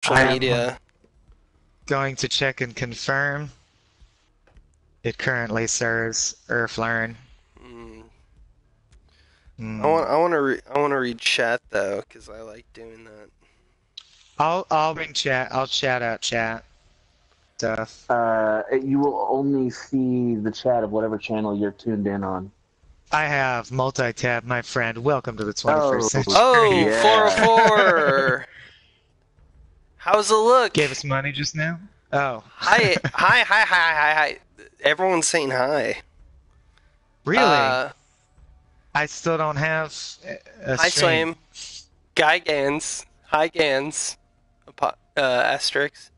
media. Going to check and confirm. It currently serves Earthlearn. I want to read chat though, because I like doing that. I'll ring chat. I'll shout out chat stuff. You will only see the chat of whatever channel you're tuned in on. I have multi-tab, my friend. Welcome to the 21st century. Oh, Yeah. 404. How's it look? Gave us money just now? Oh. Hi. Everyone's saying hi. Really? I still don't have a Hi, stream. Swaim. Guy Gans. Hi, Gans. Asterisk.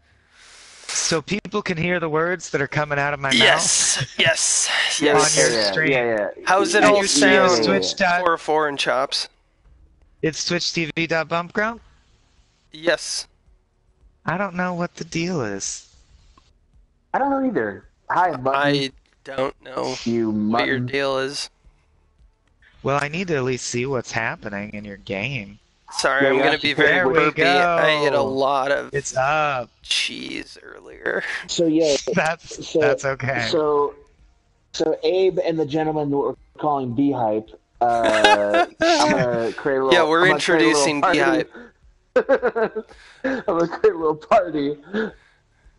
So people can hear the words that are coming out of my Yes. mouth? Yes. On your stream. Yeah. How's it all sound? Twitch. 404 and chops. It's twitchtv.bumpground? Yes. I don't know what the deal is. I don't know either. Hi, Button. I don't know what your deal is. Well, I need to at least see what's happening in your game. Sorry, I'm going to be very burpy. I ate a lot of cheese earlier. So yeah, that's okay. So Abe and the gentleman that we're calling B-Hype, I'm gonna create a little. Yeah, we're introducing B-Hype. I'm gonna create a little party.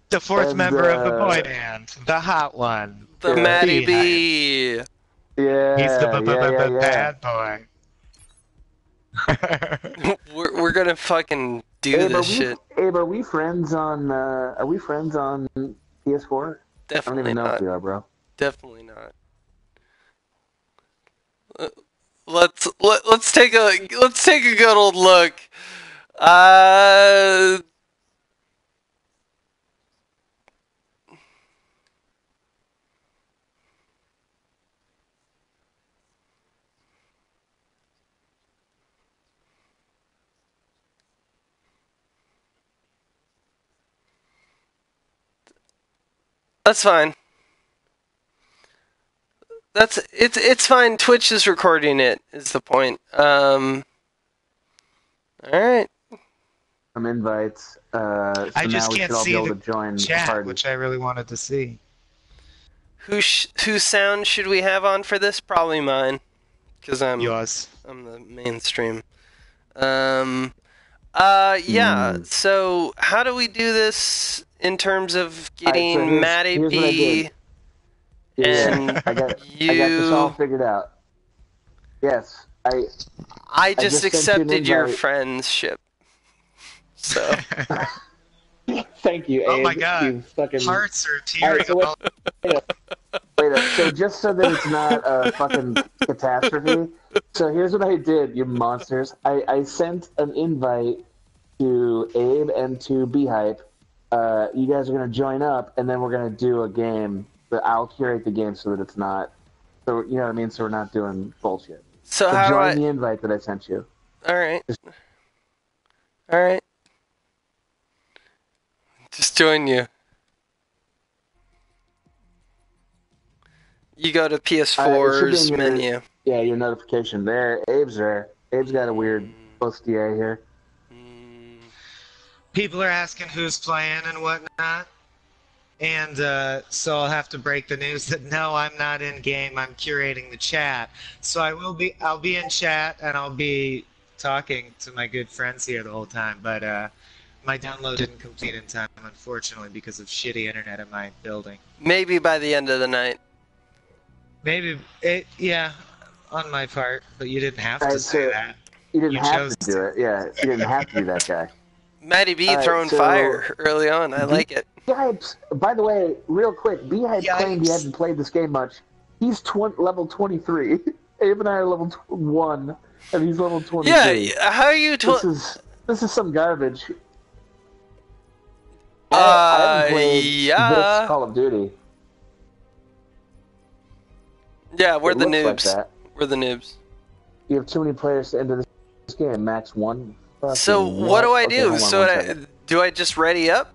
The fourth member of the boy band, the hot one, the Matty B. Yeah, he's the bad boy. we're gonna fucking do this shit. Abe, are we friends on PS4? Definitely I don't even know not. if we are, bro. Definitely not. Let's take a good old look. That's fine. It's fine. Twitch is recording it. Is the point? All right. Some invites. So I just now can't we should all see be able the to join chat, the party. which I really wanted to see. Whose sound should we have on for this? Probably mine, because I'm yours. I'm the mainstream. Yeah. So how do we do this in terms of getting Matty B and I got this all figured out. Yes, I just accepted your friendship. So. Thank you, Abe. Oh my god. Hearts are tearing up. Wait, so just so that it's not a fucking catastrophe, so here's what I did, you monsters. I sent an invite to Abe and to B-Hype. You guys are going to join up, and then we're going to do a game. But I'll curate the game so that it's not... So, you know what I mean? So we're not doing bullshit. So how join the invite that I sent you. Alright. Alright. Just join you. You go to PS4's menu. Yeah, your notification there. Abe's there. Abe's got a weird bustier here. People are asking who's playing and whatnot. And so I'll have to break the news that no, I'm not in game. I'm curating the chat. So I'll be in chat and I'll be talking to my good friends here the whole time. But my download didn't complete in time, unfortunately, because of shitty internet in my building. Maybe by the end of the night. Maybe yeah, on my part. But you didn't have to say that. You didn't have to do it. Yeah, you didn't have to be that guy. Matty B throwing fire early on. I like it. B-Hype's, by the way, real quick, B-Hype claimed he hadn't played this game much. He's level 23. Abe and I are level 1, and he's level 23. Yeah, how are you... This is some garbage. I haven't played this Call of Duty. Yeah, we're the noobs. Like that. We're the noobs. You have too many players to enter this game. Max 1. So what do I do? Do I just ready up?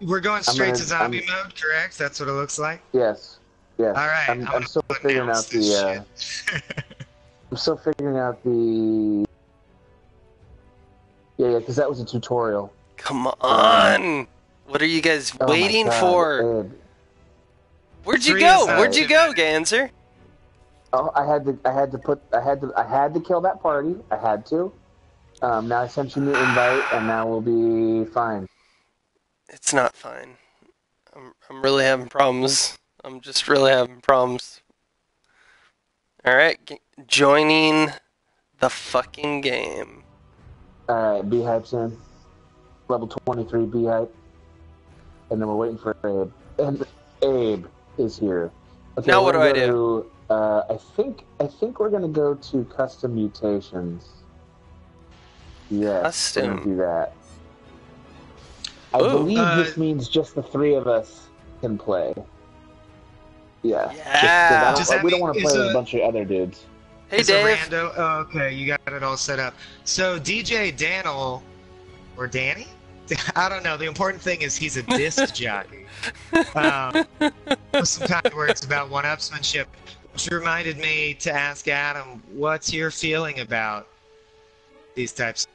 We're going straight to zombie mode, correct? That's what it looks like? Yes. All right. I'm still figuring out the... I'm still figuring out the... Yeah, because that was a tutorial. Come on! What are you guys waiting for? Where'd you go? Where'd you go, Ganser? Oh, I had to kill that party. I had to. Now I sent you the invite, and now we'll be fine. It's not fine. I'm really having problems. I'm just really having problems. Alright, joining the fucking game. Alright, B-Hype's in. Level 23 B-Hype. And then we're waiting for Abe. And Abe is here. Okay, now what do I do? I think we're gonna go to custom mutations. Yes, we're gonna do that. I believe this means just the three of us can play. Yeah. We don't want to play with a bunch of other dudes. Hey, Dave. Oh, okay, you got it all set up. So DJ Daniel, or Danny? I don't know. The important thing is he's a disc jockey. With some kind words about one-upsmanship, which reminded me to ask Adam, what's your feeling about these types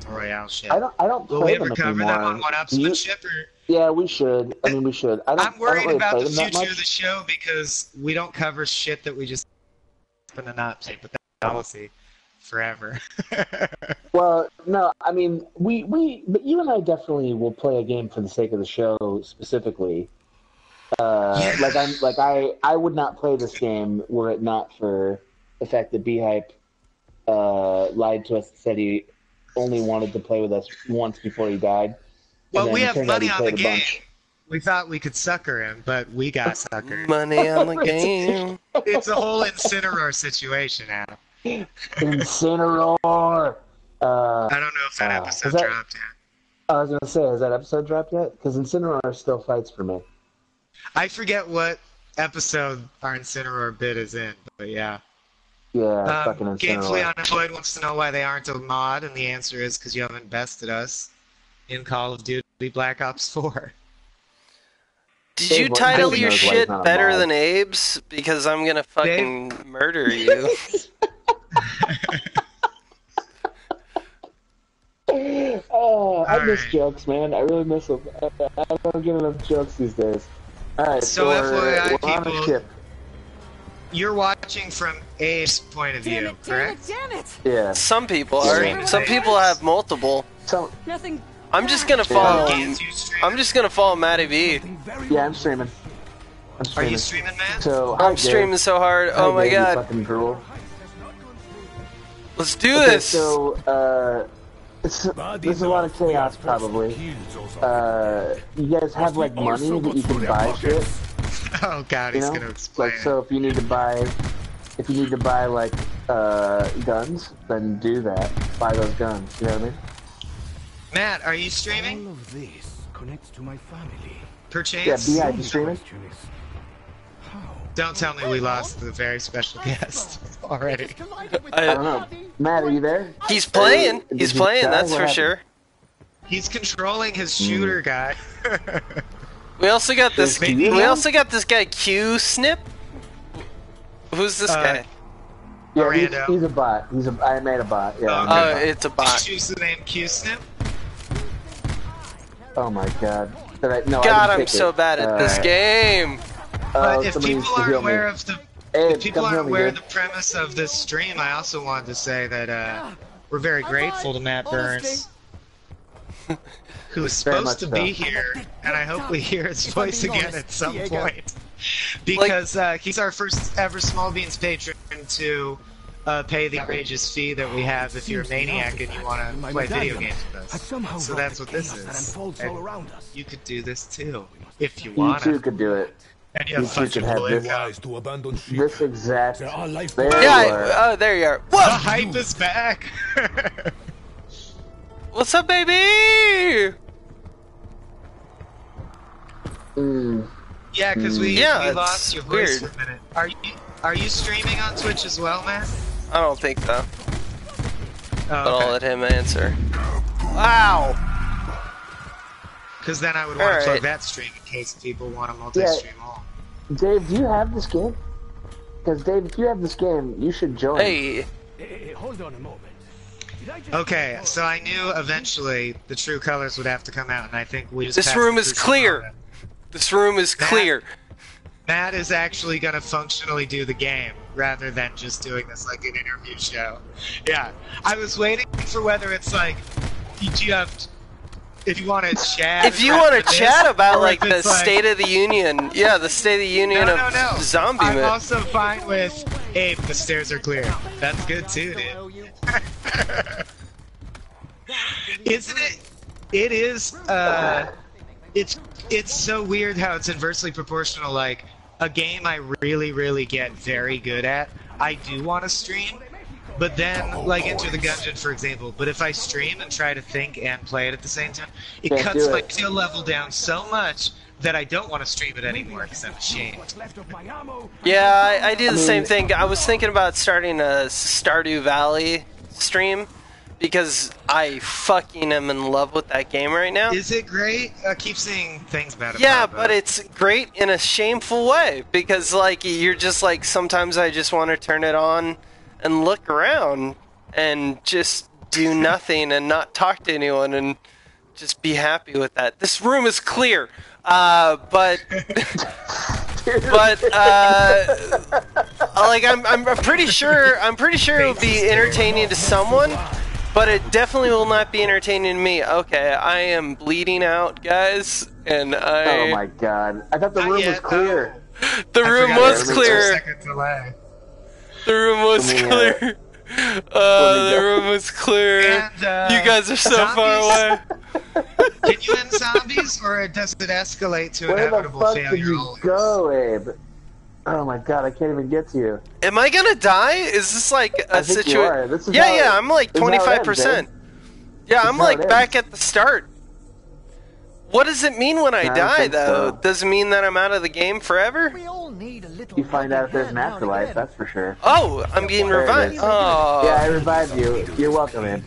of Royale shit? I don't play Will we ever them cover anymore. them on one-upsmanship? Yeah, we should. I mean, we should. I'm worried really about the future of the show because we don't cover shit that we just open and not take with that policy forever. Well, no, I mean, but you and I definitely will play a game for the sake of the show specifically. I would not play this game were it not for the fact that B-Hype lied to us and said he only wanted to play with us once before he died. Well, we have money on the game. We thought we could sucker him, but we got suckered. Money on the game. It's a whole Incineroar situation, Adam. Incineroar! I don't know if that episode dropped yet. I was going to say, has that episode dropped yet? Because Incineroar still fights for me. I forget what episode our Incineroar bit is in, but yeah. Yeah, fucking Incineroar. Gamefully Unemployed wants to know why they aren't a mod, and the answer is because you haven't bested us in Call of Duty Black Ops 4. Did you title your shit better than Abe's? Because I'm gonna fucking murder you. I miss jokes, man. I really miss them. I don't get enough jokes these days. Alright, so FYI, we're on a ship. You're watching from Abe's point of view, correct? Damn it! Yeah. Some people are. Some people have multiple. Nothing. I'm just gonna follow. I'm just gonna follow Matty B. Yeah, I'm streaming. Are you streaming, man? So I'm streaming so hard. Oh my god. Fucking drool. Let's do this. So there's a lot of chaos probably. You guys have like money that you can buy shit. Oh god, he's gonna explain. Like, so if you need to buy like guns, then do that. Buy those guns. You know what I mean? Matt, are you streaming? All of this connects to my family. Perchance? Yeah, B.I., you streaming? Don't tell me we lost the very special guest already. I don't know. Matt, are you there? He's playing. He's playing, that's for sure. He's controlling his shooter guy. We also got this. We also got this guy Q Snip. Who's this guy? Yeah, he's a bot. I made a bot. Yeah. Oh, it's a bot. Did you choose the name Q Snip? Oh my god. God, I'm so bad at this game. But if people aren't aware of the premise of this stream, I also wanted to say that we're very grateful to Matt Burns, who is supposed to be here, and I hope we hear his voice again at some point, because he's our first ever Small Beans patron to pay the outrageous fee that we have if you're a maniac and you want to play video games with us. So that's what this is. And you could do this too, if you want to. You too could do it. And you have fun to have this exact. Oh, there you are. Whoa! The hype is back. What's up, baby? Yeah, because we lost your voice for a minute. Are you streaming on Twitch as well, man? I don't think so. But Okay. I'll let him answer. Wow. Because then I would want to plug that stream in case people want to multi-stream all. Dave, do you have this game? Because Dave, if you have this game, you should join. Hey. Hold on a moment. Okay, so I knew eventually the true colors would have to come out, and I think we just. This room is clear. This room is clear. Matt is actually gonna functionally do the game rather than just doing this like an interview show. Yeah, I was waiting for whether it's like, do you have, if you want to chat. If you want to chat about like the State of the Union, yeah, the State of the Union of zombie. I'm also fine with Abe. The stairs are clear. That's good too, dude. Isn't it? It is. It's so weird how it's inversely proportional. Like a game I really get very good at, I do want to stream, but then like Enter the Gungeon, for example. But if I stream and try to think and play it at the same time, it cuts my skill level down so much that I don't want to stream it anymore because I'm ashamed. Yeah, I do the same thing. I was thinking about starting a Stardew Valley stream because I fucking am in love with that game right now. Is it great? I keep seeing things about it. Yeah, but it's great in a shameful way because like you're just like sometimes I just want to turn it on and look around and just do nothing and not talk to anyone and just be happy with that. This room is clear. But like I'm pretty sure it would be entertaining to someone, but it definitely will not be entertaining to me. Okay, I am bleeding out, guys, and Oh my god! I thought the room was clear. The room was clear. The room was clear. The room was clear. And, you guys are so far away. Can you end zombies, or does it escalate to inevitable failure? failure? Where the fuck did you go, Abe? Oh my god, I can't even get to you. Am I gonna die? Is this like a situation? Yeah, yeah, I'm like 25%. Yeah, I'm like back at the start. What does it mean when I die, though? So. Does it mean that I'm out of the game forever? We all need a little You find out if there's an afterlife, that's for sure. Oh, I'm being revived. Oh. Yeah, I revived you. You're welcome, man.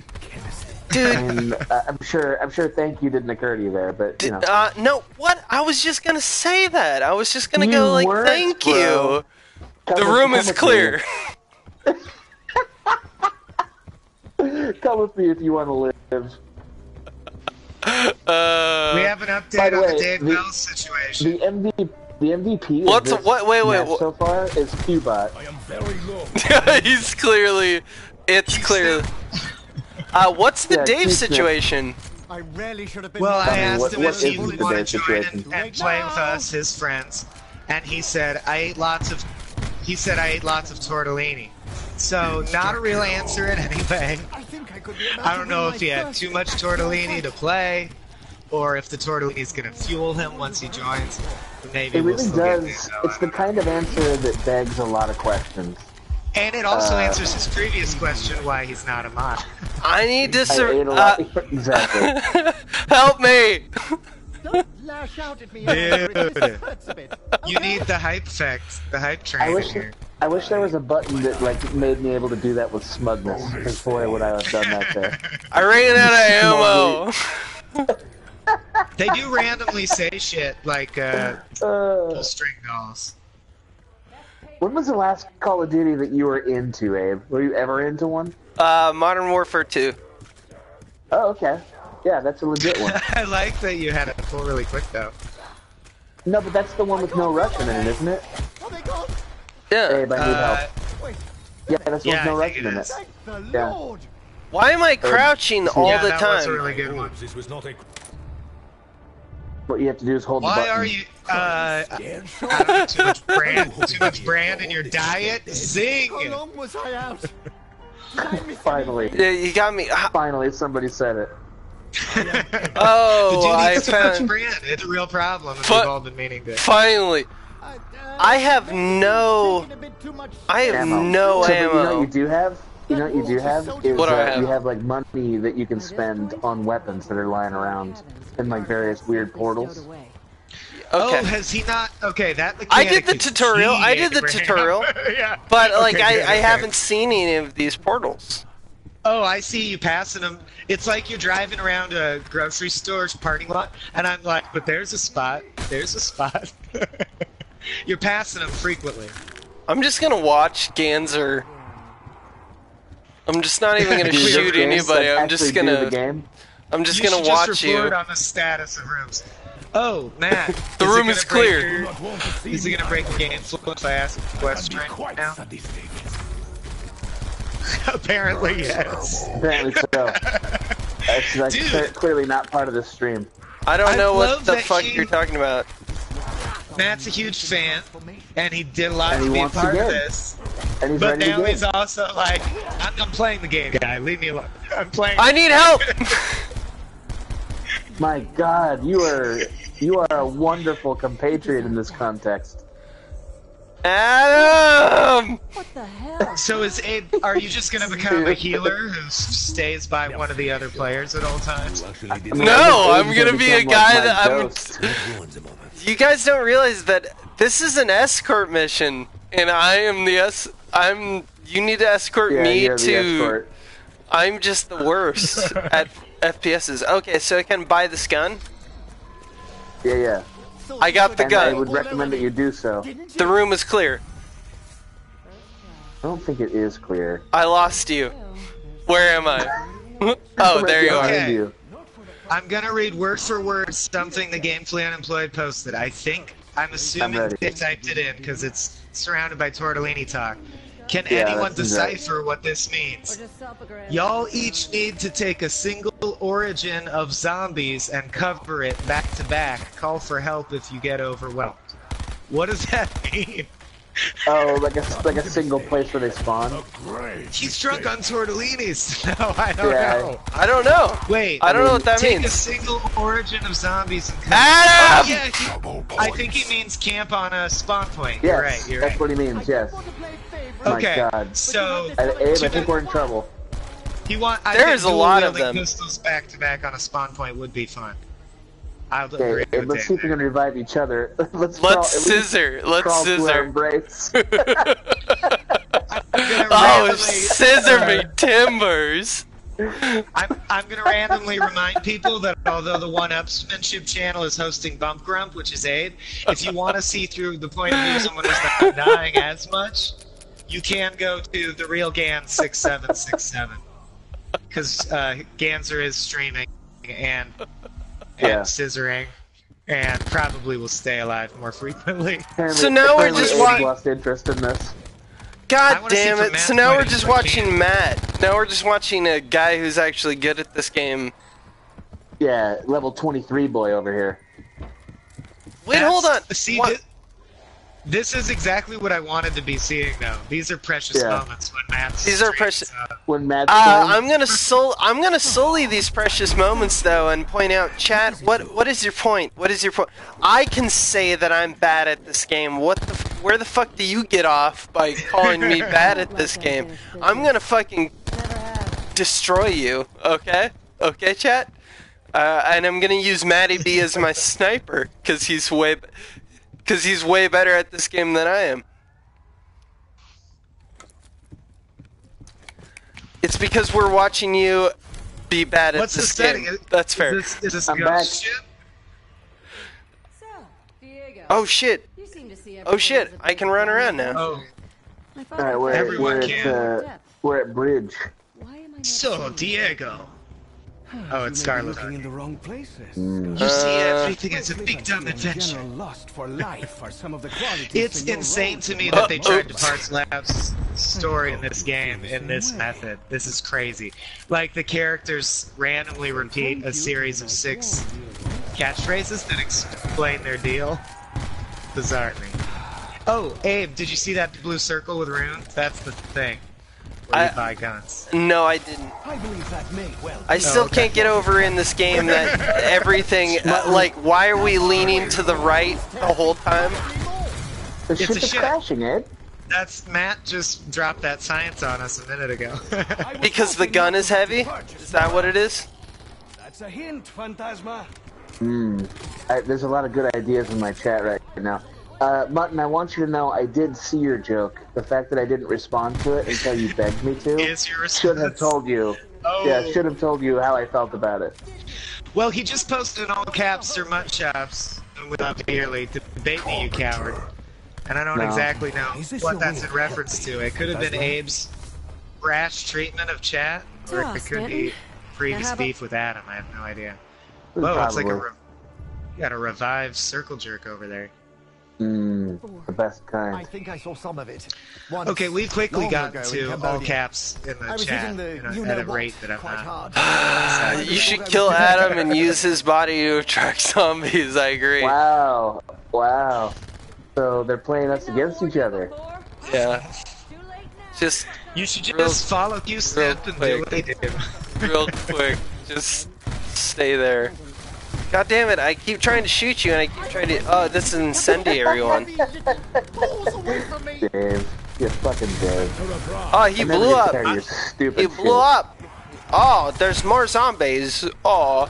Dude. And, I'm sure thank you didn't occur to you there, but you know. No, what? I was just gonna say that. I was just gonna go like, thank you. The room is clear. Come with me if you want to live. We have an update on the Dave Bell situation. The MVP What's wait, so far is Qbot. I am very low. He's clearly. It's clear. What's the Dave situation? I really should have been. Well, I asked him if he would the want to Dave join situation? and play with us, his friends, and he said I ate lots of tortellini. So not a real answer in any way. I don't know if he had too much tortellini to play, or if the tortellini is gonna fuel him once he joins. Maybe It we'll really still get does. there, It's the kind of answer that begs a lot of questions. And it also answers his previous question why he's not a mod. I need to Exactly. help me. Don't lash out at me. Dude. You need the hype effect, the hype train in here. I wish there was a button that like made me able to do that with smugness. Because boy, would I have done that there. I ran out of ammo. They do randomly say shit like pull string dolls. When was the last Call of Duty that you were into, Abe? Were you ever into one? Modern Warfare 2. Oh, okay. Yeah, that's a legit one. I like that you had it pull really quick though. No, but that's the one with no Russian in it, isn't it? Yeah. Abe, I need help. Yeah, that's the one with no Russian in it. Yeah. Why am I crouching all the that was a time? really good one. This was not a... What you have to do is hold the button. Why are you, I don't know, too much brand in your diet? Zing! How long was I out? Finally. Yeah, you got me. Finally, somebody said it. Oh, the dude I needs too much found. brand. It's a real problem, and we've all been meaning to. Finally. I have no. I have Ammo. no So, but you know what ammo. you do have? You know what you do have? Is What do I have? you have like money that you can spend on weapons that are lying around in like various weird portals. Oh, Okay. has he not? Okay, that I mechanic did the is tutorial. key, I did the Abraham. tutorial. Yeah. But like Okay, good, I okay. haven't seen any of these portals. Oh, I see you passing them. It's like you're driving around a grocery store's parking lot, and I'm like, but there's a spot. There's a spot. You're passing them frequently. I'm just gonna watch Ganser I'm just not even gonna Do this shoot game, anybody. like, I'm just actually do the gonna. game. I'm just You gonna should watch just you. report on the status of rooms. Oh, Matt. The is it room gonna is break clear. your- Is he gonna break the game flow if I ask a question right now? Apparently, yes. Apparently so. That's Dude. clearly not part of the stream. I don't know what love the that fuck he- you're talking about. Matt's a huge fan, and he did a lot And to he be a wants the part of game. this. And he's But ready now to he's game. also like, I'm playing the game, guy. Leave me alone. I'm playing. I need help. My God, you are a wonderful compatriot in this context. Adam. What the hell? So are you just gonna become a healer who stays by one of the other players at all times? No, I'm Abe's gonna be a become, guy like, my that I'm. ghost. You guys don't realize that this is an escort mission, and I am the You need to escort Yeah, me you're the to. escort. I'm just the worst at FPSs. Okay, so I can buy this gun. Yeah. I got the And I gun. would recommend that you do so. The room is clear. I don't think it is clear. I lost you. Where am I? Oh, there you are. Okay. Behind you. I'm gonna read word for word something the Gamefully Unemployed posted. I'm assuming ready. they typed it in because it's surrounded by tortellini talk. Can Yeah, anyone that seems right. decipher what this means? Or just self-aggrandizing. Y'all each need to take a single origin of zombies and cover it back to back. Call for help if you get overwhelmed. What does that mean? Oh, like a single place where they spawn. He's drunk on tortellinis. No, I don't Yeah. know. I don't know. Wait, I don't know what that take means. a single origin of zombies and cover Adam! Yeah, I think he means camp on a spawn point. Yes, You're right. You're that's right. what he means. Yes. Want to play favorite? My Okay, God. so Abe, I think we're in trouble. There is a lot of them. Pistols back to back on a spawn point would be fun. I'll Okay, agree Abe, with let's see if we Dave. can revive each other. Let's Scissor. Let's crawl to our scissor. embrace. I'm gonna Oh, randomly- scissor me timbers. I'm gonna randomly remind people that although the One Upsmanship channel is hosting Bump Grump, which is Abe, if you want to see through the point of view of someone who's not dying as much, you can go to the real Gans 6767 because Ganser is streaming and Yeah. scissoring and probably will stay alive more frequently. Apparently- So now we're apparently just Abe wa- lost interest in this. I God wanna see damn from it. Matt's So now point we're of just view, I watching can't. Matt. Now we're just watching a guy who's actually good at this game. Yeah, level 23 boy over here. Wait, hold on. See, What? this is exactly what I wanted to be seeing, though. These are precious Yeah. moments when Matt's These are streams, precious- When Matt's playing, I'm gonna sully these precious moments though, and point out, chat. What is your point? What is your point? I can say that I'm bad at this game. Where the fuck do you get off by calling me bad at this game? I'm gonna fucking Never have. destroy you. Okay, okay, chat. And I'm gonna use Matty B as my sniper, cause he's way better at this game than I am. It's because we're watching you be bad at What's the this setting? game. That's fair. Is this I'm ghost back. ship? So, Diego. Oh shit! You seem to see Oh shit! everything as a I can big run problem. around now. Oh, My all right, father- Everyone we're can. at we're at bridge. Why am I not so seeing Diego. Oh, it's Scarlet. Looking in the wrong places. You see everything as a big dumb In adventure. general, lust for life are some of the qualities It's in your insane role to me that they tried to oops. parse Lab's story in this game in this method. This is crazy. Like, the characters randomly repeat a series of 6 catchphrases that explain their deal. Bizarre to me. Oh, Abe, did you see that blue circle with runes? That's the thing. Where you I- buy guns. No, I didn't. I believe that may well. I still okay. can't get over in this game that everything. Like, why are we leaning to the right the whole time? The It's ship a is ship. crashing, Ed. That's Matt just dropped that science on us a minute ago. Because the gun is heavy? Is that what it is? That's a hint, Phantasma. There's a lot of good ideas in my chat right now. Mutton, I want you to know I did see your joke. The fact that I didn't respond to it until you begged me to Is your should have response? told you. Oh. Yeah, should have told you how I felt about it. Well, he just posted in all caps or mutt chops without clearly to debate me, you coward. And I don't No. exactly know Is this what your that's way in of reference helping to. It could have been Phantasma? Abe's rash treatment of chat, or Ah, it could Stanton. be previous Now, how beef with Adam. I have no idea. Whoa, it's like you got a revived circle jerk over there. The best I kind. think I saw some of it. Once, Okay, we've quickly long gotten ago in to all Cambodia. caps in I the was chat hitting the you at know a what rate that I'm quite not. hard. You should kill Adam and use his body to attract zombies. I agree. Wow. Wow. So they're playing us against each other. Yeah. Too late now. Just You should Real- just follow Q-Snip and do quick. what they do. real quick. Just stay there. God damn it! I keep trying to shoot you, and I keep trying to. Oh, this is an incendiary one. Balls away from me. Dave. You fucking Dave. Oh, he I never blew get up. tired of your stupid He blew up. Oh, there's more zombies. Oh,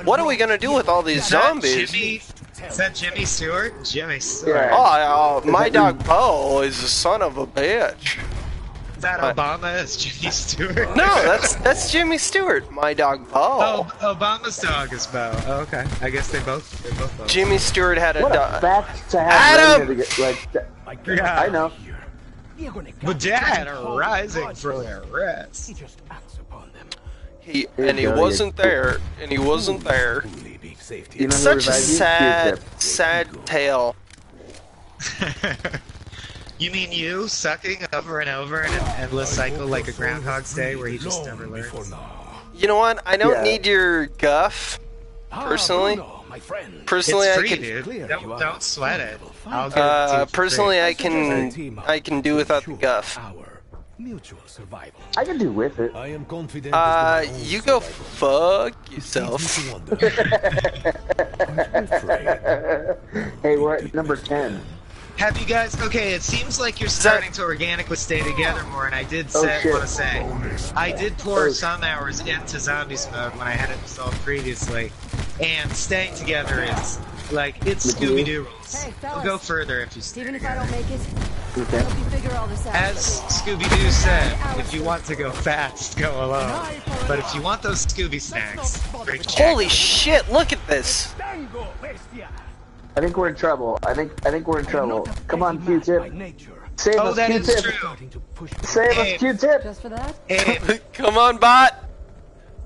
what are we gonna do with all these zombies? Is that Jimmy Stewart? Jimmy Stewart. Yeah. Oh, my dog Bo is a son of a bitch. Is that Obama as Jimmy Stewart? No, that's Jimmy Stewart. My dog Bo. Oh, Obama's dog is Bo. Oh, okay. I guess they both Bo. Jimmy Stewart had a What a dog. fact to have. Adam! ready to get, like, Yeah. I know. But Dad are rising for their arrest. He just acts upon them. He go, wasn't there, and he wasn't there. Truly big safety. You know It's who such a revived you? sad tale. You mean you sucking over and over in an endless cycle like a Groundhog's Day where he just never learns? You know what? I don't Yeah. need your guff. Personally? Bruno, my friend. Personally, It's I free, could. dude. Don't sweat it. I'll give it to you for Personally, free. I can do without the guff. Our mutual survival. I can do with it. I am confident. as to my own You go survival. fuck yourself. Leads me to wonder. I'm afraid. Hey, we're at number 10. Have you guys? Okay, it seems like you're starting to organically stay together more, and I did Oh, shit. want to say, I did pour Oh. some hours into Zombies mode when I had it installed previously, and staying together is like it's Scooby Doo rules. Hey, We'll fellas. go further if you stay Even if I together. don't make it, Okay. help you figure all this out. As Scooby Doo said, if you want to go fast, go alone. But if you want those Scooby snacks, bring Holy shit! Look at this. Tango, bestia. I think we're in trouble. I think we're in trouble. Come on, By Q-Tip. nature. Save Oh, us, that is Q-Tip. true. Starting to push Save Hey. us, Q-Tip. Just for that? Abe, Come on, bot.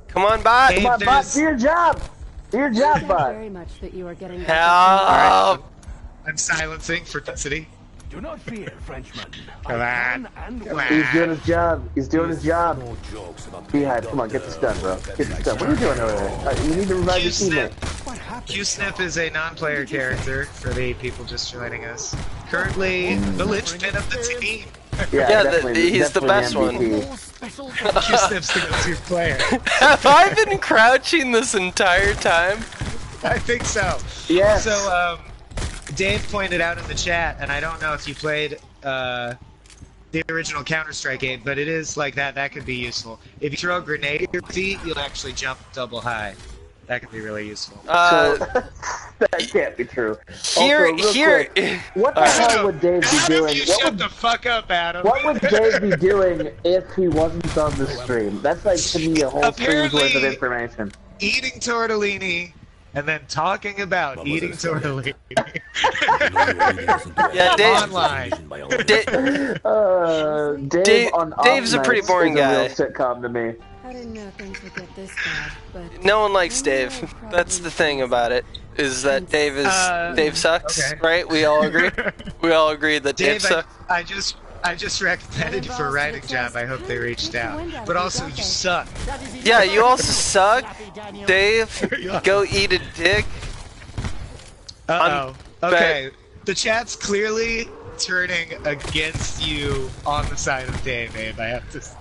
Come on, bot. Hey. Come on, bot. there's- Do your job. Do your job, Thank you bot. very much that you are getting Help! I'm silencing for density. Do not fear, Frenchman. Come I on. can and Come will. on. He's doing his job. He's doing his job. No jokes about Beehive, come on, get this done, bro. Get this done. What are you doing over there? You need to revive your teammate. Q-Snip. Q-Snip is a non-player character for the people just joining us. Currently, the linchpin of the team. Yeah, definitely- he's the definitely best MVP. Special Q-Snip's the go-to player. Have I been crouching this entire time? I think so. Yes. So, Dave pointed out in the chat, and I don't know if you played the original Counter-Strike game, but it is like that. That could be useful. If you throw a grenade at your feet, you'll actually jump double high. That could be really useful. that can't be true. Here, Also, real here. quick, what the hell would Dave be Adam, doing? you What shut would, the fuck up, Adam. what would Dave be doing if he wasn't on the stream? That's like, to me, a whole stream's worth of Apparently- information. Eating tortellini, and then talking about eating tortellini. Yeah, Dave. Online. Dave on Dave's a Off pretty Nights boring is a real guy. sitcom to me. I didn't know things would get this bad, but No one likes Dave. That's the thing about it. Is that Dave sucks, okay. right? We all agree. We all agree that Dave Dave, sucks. I just recommended you for a writing job. I hope they reached out. But also, you suck. Yeah, you also suck, Dave. Go eat a dick. Uh-oh. Okay. The chat's clearly turning against you on the side of Dave, Abe, I have to say.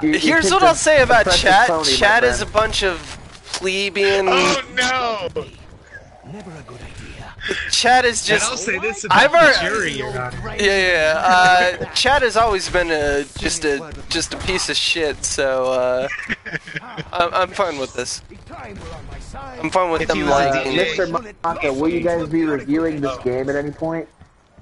you Here's picked what a I'll say about precious chat. pony, my Chat is a friend. bunch of plebeian. Oh no! Never a good idea. Chat is And just. I'll say this I've about the already- jury you're on. Yeah. Chat has always been just a piece of shit. So I'm fine with this. Big time, we're on my side. I'm fine with If them he was a liking DJ. it. Mr. Maka, will you guys be reviewing this game at any point?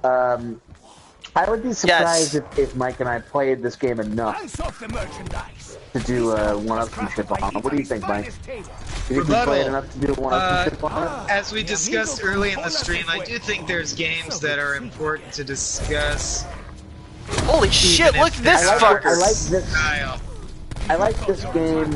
I would be surprised if Mike and I played this game enough Hands off the merchandise. to do one-upmanship on it. What do you think, Mike? Do you think we Rebuttal. played enough to do one-upmanship on it? As we discussed early in the stream, I do think there's games that are important to discuss Holy shit! Look at this I fucker. like this. Style. I like this game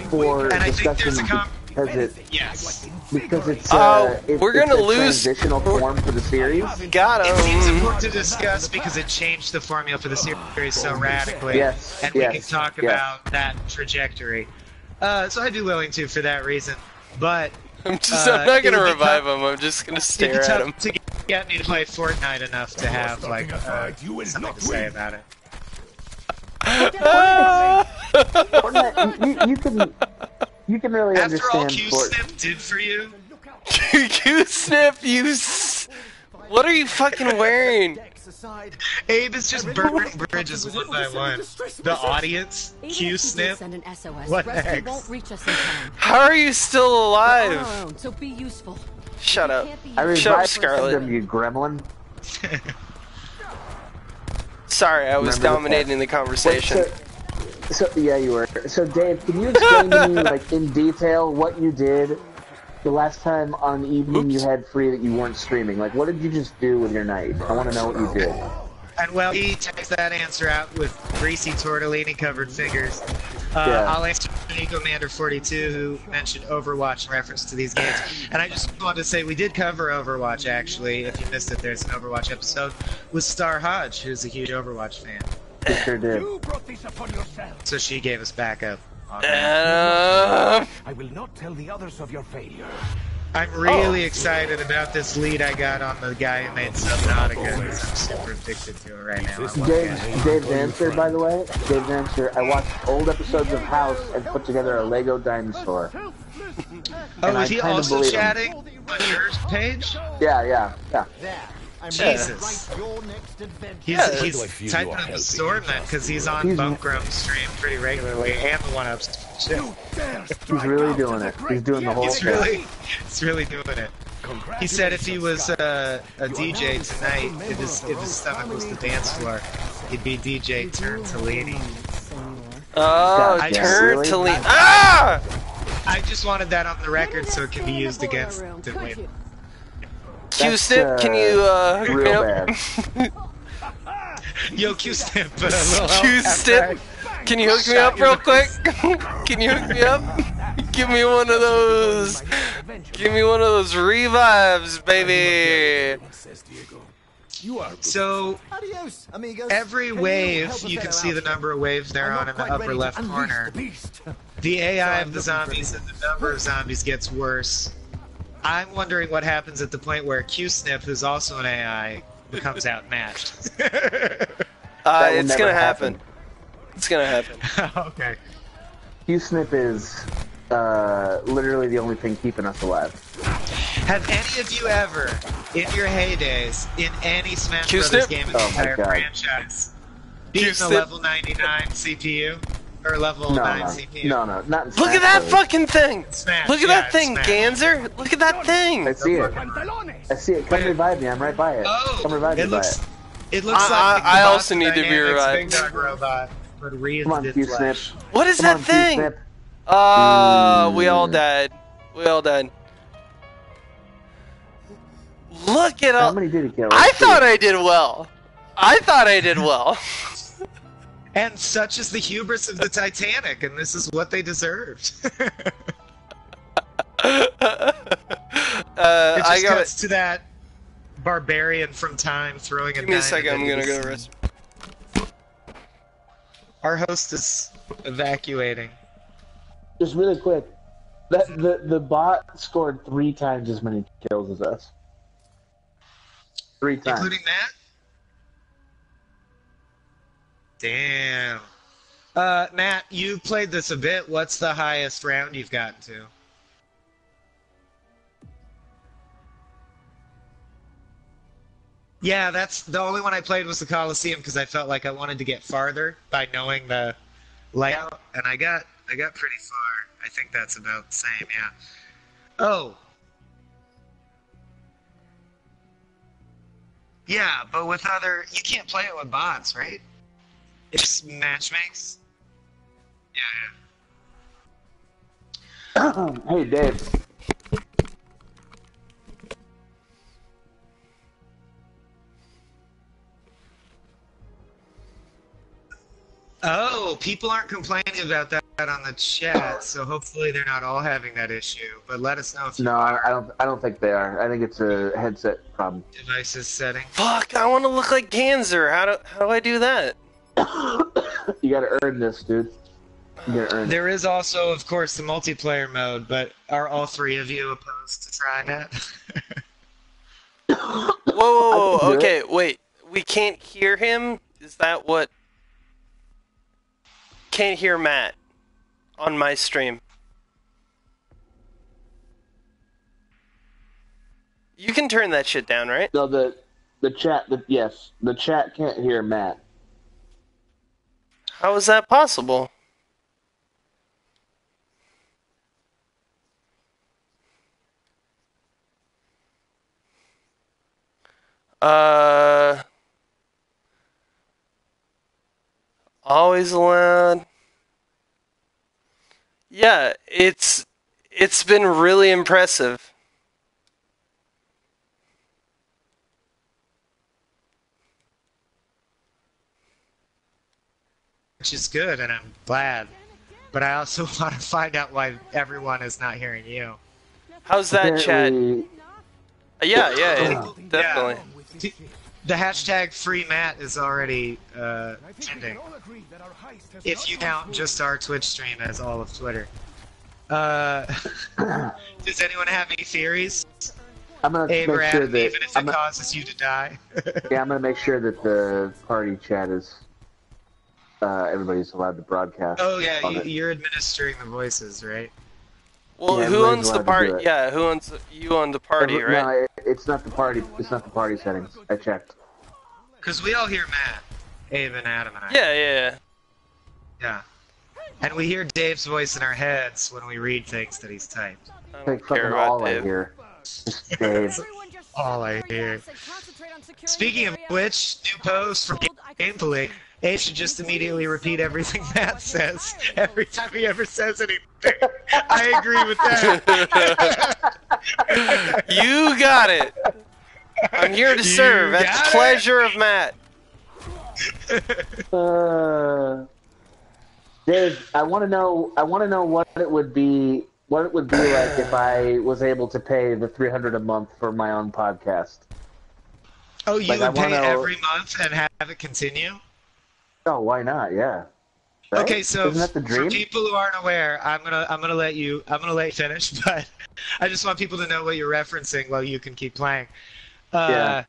for And I think there's discussion a yes. because it's We're gonna it's a lose. transitional form for the series. Got It seems him. important to discuss because it changed the formula for the series so radically. Yes, And we yes, can talk yes. about that trajectory. So I'd be willing to for that reason. But I'm not it gonna would be revive tough- him. I'm just gonna it'd be stare at him. tough to get me to play Fortnite enough to have like something to say about it. Fortnite, you can really After all understand Fortnite. Q-Snip did for you, You snip, what are you fucking wearing? Abe is just burning bridges one by one. The audience, Q-Snip, Send an SOS. what Rescue next? won't reach us in time. How are you still We're on alive? our own, so be useful. Shut up. Can't be I Shut up, revived Scarlet. them, you gremlin. Sorry, I was Remember the dominating the conversation. So yeah, you were. So Dave, can you explain to me, like in detail, what you did the last time on evening you had free that you weren't streaming? Like, what did you just do with your night? I want to know what you did. And well, he takes that answer out with greasy tortellini covered fingers. Yeah. I'll answer Commander42 who mentioned Overwatch in reference to these games. And I just wanted to say we did cover Overwatch actually. If you missed it, there's an Overwatch episode with Star Hodge, who's a huge Overwatch fan. You sure did. You brought this upon yourself. So she gave us backup on that. I will not tell the others of your failure. I'm really excited about this lead I got on the guy who made Subnautica because I'm super addicted to it right now. Dave's answer, by the way, Dave's answer, I watched old episodes of House and put together a Lego dinosaur. Oh, And I is he kinda also believe him. chatting on your page? Yeah. Jesus. Yeah. He's typing up a storm then because he's on Bunkrum stream pretty regularly and the one up. He's really doing it. He's doing the whole He's thing. really doing it. He said if he was a DJ tonight, if his stomach was the dance floor, he'd be DJ Turntellini. Oh, God, turn really? to leave. Ah! I just wanted that on the record so it can be used against him later. Q-Snip, can you hook me real up? bad. Yo, Q-Snip, Q-Snip, can you hook me up real quick? Can you hook me up? Give me one of those. Give me one of those revives, baby. So Adios, amigos. every wave, you can see the number of waves they're on in the upper left corner. The AI of the zombies and the number of zombies gets worse. I'm wondering what happens at the point where Q-Snip, who's also an AI, becomes outmatched. will It's never gonna happen. happen. It's gonna happen. Okay. Q-Snip is literally the only thing keeping us alive. Have any of you ever, in your heydays, in any Smash Q-Snip? Brothers game in the Oh my entire God. franchise, beaten a Q-Snip? level 99 CPU? Or level 9 CPU? No, not in Look at Smash that Brothers. fucking thing! Smash, Look at yeah, that thing, Smash. Ganzer! Look at that I thing! see it. I see it. Come revive me. I'm right by it. Come Oh, revive me it by looks, it. it looks I- like I the also Boston need to be Dynamics revived. Big Dog Robot, but wreathed Come on, in Q-Snip. flesh. What is Come that on, thing? Q-Snip. We all died. We all died. Look at How all. many did he kill? I Let's see. thought I did well. I thought I did well. And such is the hubris of the Titanic, and this is what they deserved. It I just got cuts it. to that barbarian from time throwing a Give me a dime second. I'm into gonna the go sea. rest. Our host is evacuating. Just really quick. The bot scored 3 times as many kills as us. 3 times. Including Matt? Damn. Matt, you played this a bit. What's the highest round you've gotten to? Yeah, that's the only one I played was the Coliseum because I felt like I wanted to get farther by knowing the layout, and I got pretty far. I think that's about the same, yeah. Oh. Yeah, but with other, you can't play it with bots, right? It just match makes. Yeah. Hey, Dave. No, people aren't complaining about that on the chat, so hopefully they're not all having that issue. But let us know if you No, I don't think they are. I think it's a headset problem. devices setting. Fuck, I want to look like Ganser. How do I do that? You gotta earn this, dude. You gotta earn it. There is also, of course, the multiplayer mode, but are all three of you opposed to trying that? Whoa, I can do okay, wait. We can't hear him? Is that what? Can't hear Matt on my stream. You can turn that shit down, right? No, the chat. Yes, the chat can't hear Matt. How is that possible? Always allowed. Yeah, it's been really impressive. Which is good, and I'm glad. But I also want to find out why everyone is not hearing you. How's that, chat? Apparently, Yeah, definitely. The hashtag free Matt is already trending. If you count just our Twitch stream as all of Twitter. Does anyone have any theories? I'm gonna Abe or make sure Adam, that even if it causes you to die? yeah, I'm gonna make sure that the party chat is everybody's allowed to broadcast. Oh yeah, on it. you're administering the voices, right? Well, Yeah, who everybody's owns the allowed to party? do it. Yeah, who owns you own the party, right? No, it's not the party. It's not the party settings. I checked. Because we all hear Matt, Abe and Adam and I. Yeah. Yeah. And we hear Dave's voice in our heads when we read things that he's typed. I Like don't care fucking about all I Dave. hear. Just Dave. All I hear. Speaking of which, new post from Gameplay. Abe should just immediately repeat everything Matt says every time he ever says anything. I agree with that. You got it. I'm here to serve at got the it. pleasure of Matt. Dave, I want to know. I want to know what it would be. What it would be like if I was able to pay the $300 a month for my own podcast. Oh, you Like, I would pay wanna- every month and have it continue? Oh, why not? Yeah. Right? Okay, so Isn't that the dream? for people who aren't aware, I'm gonna let you finish, but I just want people to know what you're referencing while you can keep playing. Yeah.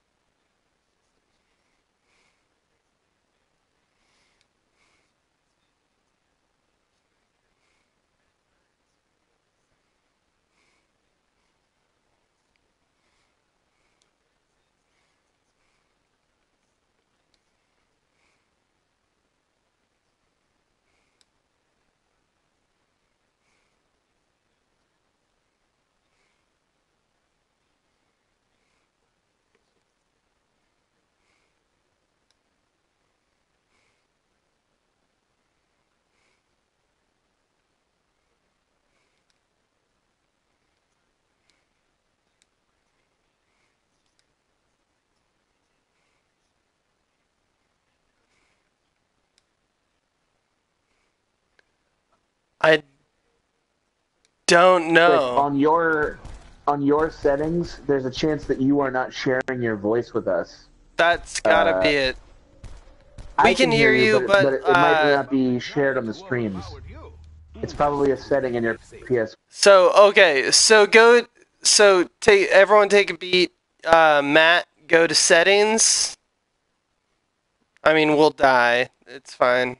I don't Like, know. on your settings, there's a chance that you are not sharing your voice with us. That's gotta be it. I can hear you, but, it might not be shared on the streams. It's probably a setting in your PS. So okay, everyone take a beat. Matt, go to settings. I mean, we'll die. It's fine.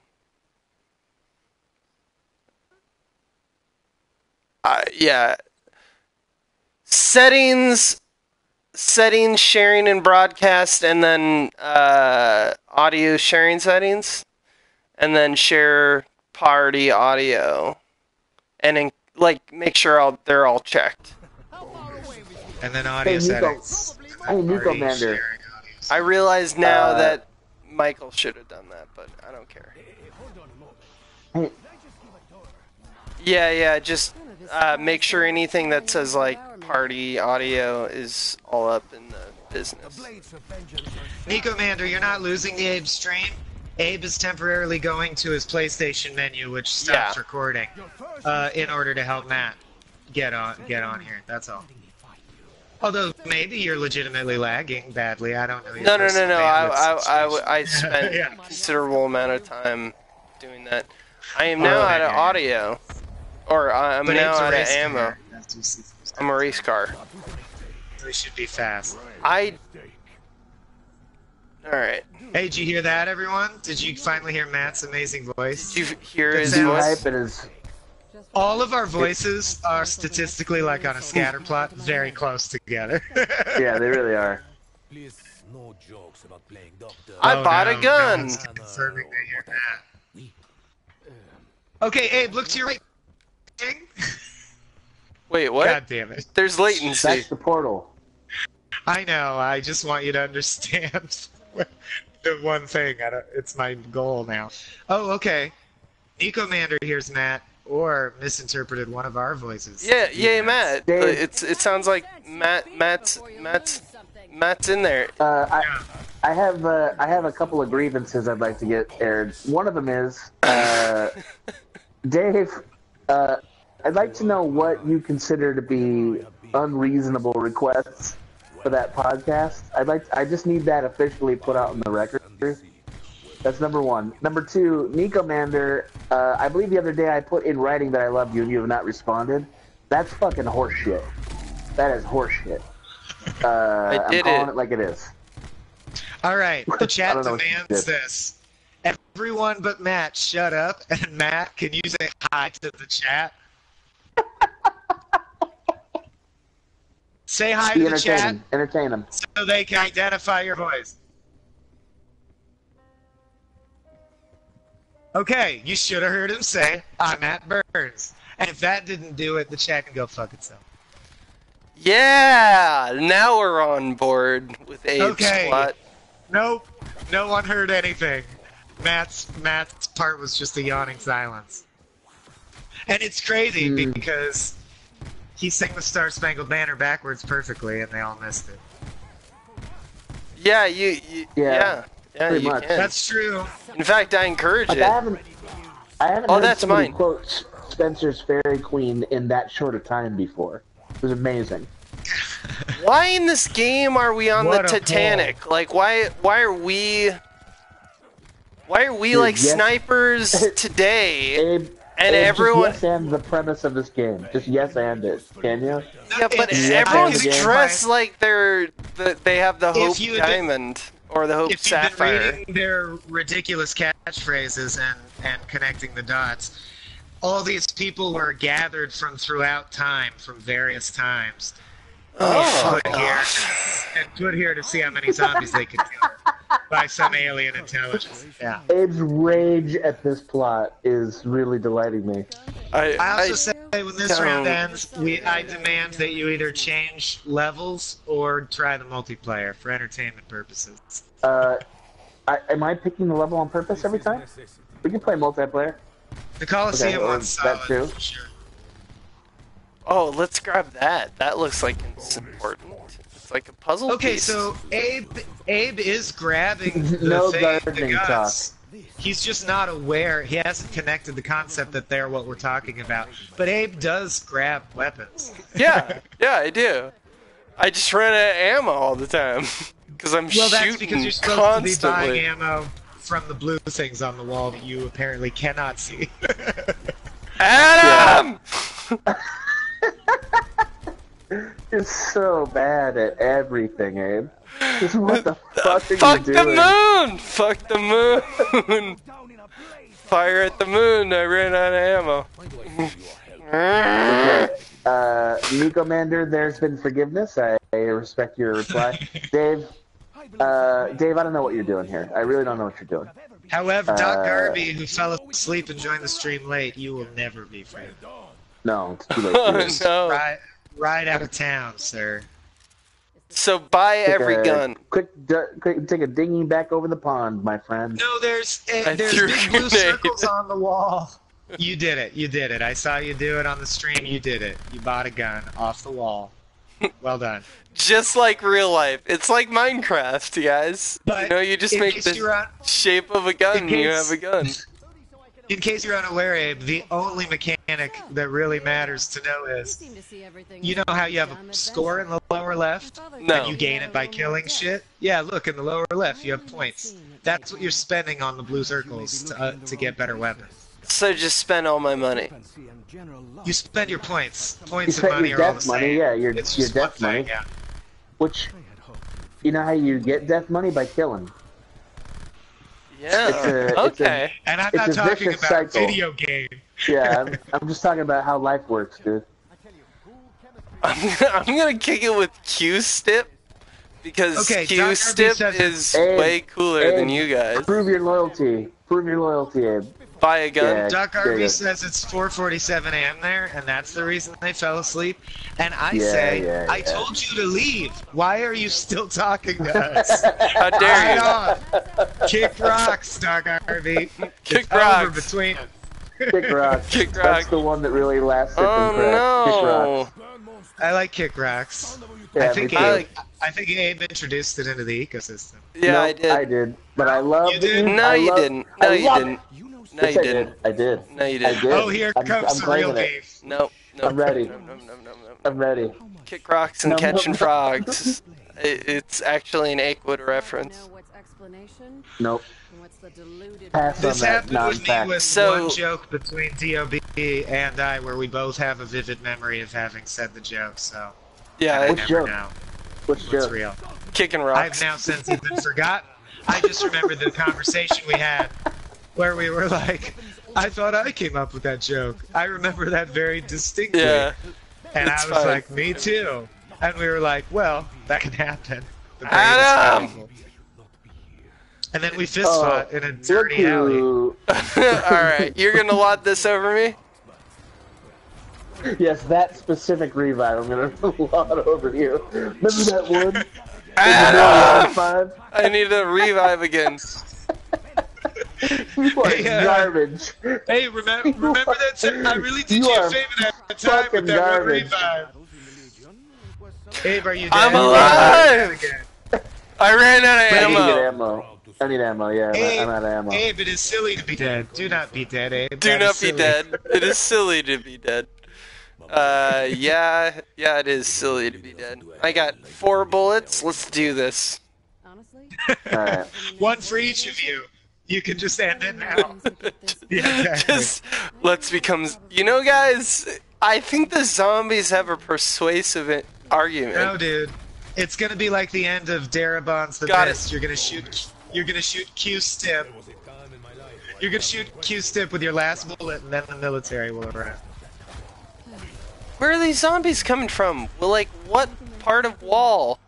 Yeah. Settings, sharing and broadcast, and then audio sharing settings, and then share party audio, and then make sure they're all checked. And then audio Hey, Nico. settings. Hey, Nico Party Mander. sharing audio I realize now Uh, that Michael should have done that, but I don't care. Hey, Yeah, just make sure anything that says party audio is all up in the business. Nico Mander, you're not losing the Abe stream. Abe is temporarily going to his PlayStation menu, which stops recording, in order to help Matt get on here. That's all. Although maybe you're legitimately lagging badly. I don't know. No. I spent a considerable amount of time doing that. I am now out of audio, or I'm now out of ammo. I'm a race car. We should be fast. Alright. Hey, did you hear that, everyone? Did you finally hear Matt's amazing voice? Did you hear his sounds- voice? All of our voices are statistically, like on a scatter plot, very close together. Yeah, they really are. Please, no jokes about playing doctor. I bought a gun! No one's confirming they hear Matt. Okay, Abe, look to your right. Wait, what? God damn it. There's latency. That's the portal. I know, I just want you to understand the one thing. It's my goal now. Oh, okay. Nicomander hears Matt, or misinterpreted one of our voices. Yeah, Matt. It sounds like Matt's in there. I have a couple of grievances I'd like to get aired. One of them is, Dave, I'd like to know what you consider to be unreasonable requests for that podcast. I just need that officially put out on the record. That's number one. Number two, Nicomander, I believe the other day I put in writing that I love you and you have not responded. That's fucking horseshit. That is horseshit. I'm calling it like it is. Alright, the chat I don't know what demands this. Everyone but Matt, shut up. And Matt, can you say hi to the chat? Say hi to the chat Entertain them. so they can identify your voice. Okay, you should have heard him say, I'm Matt Burns. And if that didn't do it, the chat can go fuck itself. Yeah! Now we're on board with Abe's plot. Nope, no one heard anything. Matt's part was just a yawning silence. And it's crazy because he sang the Star Spangled Banner backwards perfectly and they all missed it. Yeah, yeah, pretty you much. can. That's true. In fact, I encourage Like, it. I haven't Oh, heard that's somebody mine. quote Spencer's Fairy Queen in that short a time before. It was amazing. Why in this game are we on What the a Titanic? Like, why are we like yes. snipers today? Abe, And Abe, everyone- just yes and the premise of this game. Just yes and it. Can you? Yeah, but It's- everyone's Yeah. dressed like they have the Hope you had been- Diamond or the Hope If you've been Sapphire. reading their ridiculous catchphrases and connecting the dots, all these people were gathered from throughout time, from various times. Oh, Put here to see how many zombies they could kill by some alien intelligence. Yeah. Abe's rage at this plot is really delighting me. I also say when this don't- round ends, I demand that you either change levels or try the multiplayer for entertainment purposes. Am I picking the level on purpose every time? We can play multiplayer. The Coliseum Okay, one's that solid, too. for sure. Oh, let's grab that. That looks like it's important. It's like a puzzle Okay, piece. so Abe is grabbing the No thing, the gardening guns. He's just not aware. He hasn't connected the concept that they're what we're talking about. But Abe does grab weapons. yeah, I do. I just run out of ammo all the time because I'm Well, that's shooting because you're supposed constantly. to be buying ammo from the blue things on the wall that you apparently cannot see. Adam! You're so bad at everything, Abe. Just what the fuck are Fuck you the doing? moon! Fuck the moon! Fire at the moon! I ran out of ammo. Nicomander, there's been forgiveness. I respect your reply. Dave, I don't know what you're doing here. I really don't know what you're doing. However, Doc Garby, who fell asleep and joined the stream late, you will never be free. No, it's too late. for Oh this. no. Right out of town, sir. So buy every Take a gun. Quick, take a dinghy back over the pond, my friend. No, there's threw a big blue grenade. circles on the wall. You did it. I saw you do it on the stream. You did it. You bought a gun off the wall. Well done. Just like real life. It's like Minecraft, you guys. But you know, you just in make case the you're shape of a gun and you have a gun. In case you're unaware, Abe, the only mechanic that really matters to know is, you know how you have a score in the lower left? No. And you gain it by killing shit? Yeah, look, in the lower left, you have points. That's what you're spending on the blue circles to get better weapons. So just spend all my money. You spend your points. You Points and spent money your are all the death money, same. yeah, your It's just death one money. thing, yeah. Which, you know how you get death money? By killing. Yeah. Okay. And I'm It's not a talking vicious about cycle. video game. Yeah, I'm just talking about how life works, dude. I'm gonna kick it with Q-Stip because Okay, Dr. Q-Stip says is Abe, way cooler than you guys. Prove your loyalty. Prove your loyalty, Abe. Buy a gun. Yeah. Doc there you Harvey go. says it's 4:47 a.m. there, and that's the reason they fell asleep. And I Yeah, say, yeah, I yeah. told you to leave. Why are you still talking to us? How dare you? Right on. Kick rocks, Doc Harvey. Kick It's over rocks. between us. Kick rocks. Kick That's rocks. the one that really lasted. Oh Kick no. rocks. I like kick rocks. Yeah, I think me too. I think Abe introduced it into the ecosystem. Yeah, Nope, I did. I did, but I love You did? No, you didn't. No, you didn't. No, Yes, you I didn't. did. I did. No, you I didn't. did. Oh, here I'm comes the real claiming it. beef. No. No. I'm ready. No. I'm ready. Kick rocks and No, catching no. frogs. It's actually an Aquid reference. Nope. Diluted Pass on This that happened with me non-fact. with So- one joke between DOB and I, where we both have a vivid memory of having said the joke. So Yeah, I Which never joke? know Which what's joke? real. kicking I've rocks. now since even forgotten. I just remembered the conversation we had where we were like, I thought I came up with that joke. I remember that very distinctly. Yeah. And I it's was fine. like, me too. And we were like, well, that can happen. The brain is Adam! powerful. And then we fist fought in a dirty look alley. who- Alright, you're gonna lot this over me? Yes, that specific revive. I'm gonna lot over you. Remember that one? Adam! 5? I need a revive again. You are Hey, garbage. Hey, remember that time? I really did You you a are favor that time fucking with that garbage. one revive. Abe, are you dead? I'm You alive! again. I ran out of I need to get ammo. ammo. I need ammo, yeah. Abe, I'm out of ammo. Abe, it is silly to be dead. Do not be dead, Abe. Do That not is be silly. dead. It is silly to be dead. Yeah, it is silly to be dead. I got 4 bullets. Let's do this. Honestly, Alright. One for each of you. You can just end it now. Yeah, exactly. Just let's become. You know, guys, I think the zombies have a persuasive argument. No, dude. It's gonna be like the end of Darabon's The Got it. Mist. You're gonna shoot Q-Stip. You're gonna shoot Q-Stip with your last bullet, and then the military will arrive. Where are these zombies coming from? Well, like, what part of wall?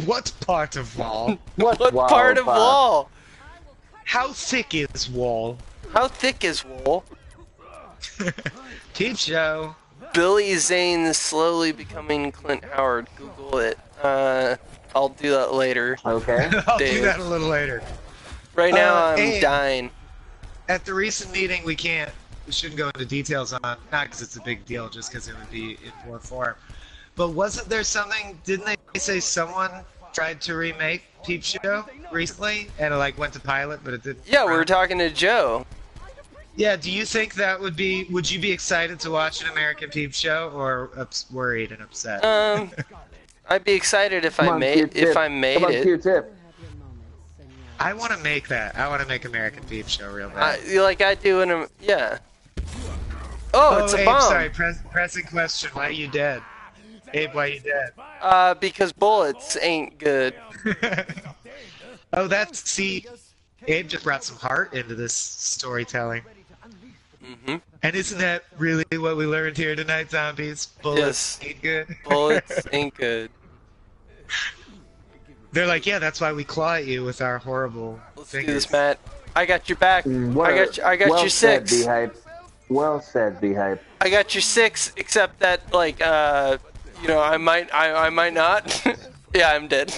What part of wall? What Wow, part of Bob. wall? How thick is wall? How thick is wall? Peep show. Billy Zane slowly becoming Clint Howard. Google it. I'll do that later. Okay. I'll Dave. do that a little later. Right now, I'm Abe. dying. At the recent meeting, we shouldn't go into details on, not because it's a big deal, just because it would be in poor form. But wasn't there something, didn't they say someone tried to remake Peep Show recently, and it like went to pilot, but it didn't? Yeah, we were talking to Joe. Yeah, do you think that would you be excited to watch an American Peep Show, or worried and upset? I'd be excited if Come I on, made Q-tip. it. Come on, Q-tip. I want to make that. I want to make American Peep Show real bad. Like I do in a yeah. Oh, it's a Abe, bomb. sorry, pressing question. Why are you dead? Abe, why are you dead? Because bullets ain't good. Oh, see, Abe just brought some heart into this storytelling. Mm-hmm. And isn't that really what we learned here tonight, zombies? Bullets ain't good. Bullets ain't good. They're like, yeah, that's why we claw at you with our horrible Let's do fingers. this, Matt. I got your back. I got well your said, 6. B-hype. Well said, B-hype. I got your 6, except that like you know, I might not. Yeah, I'm dead.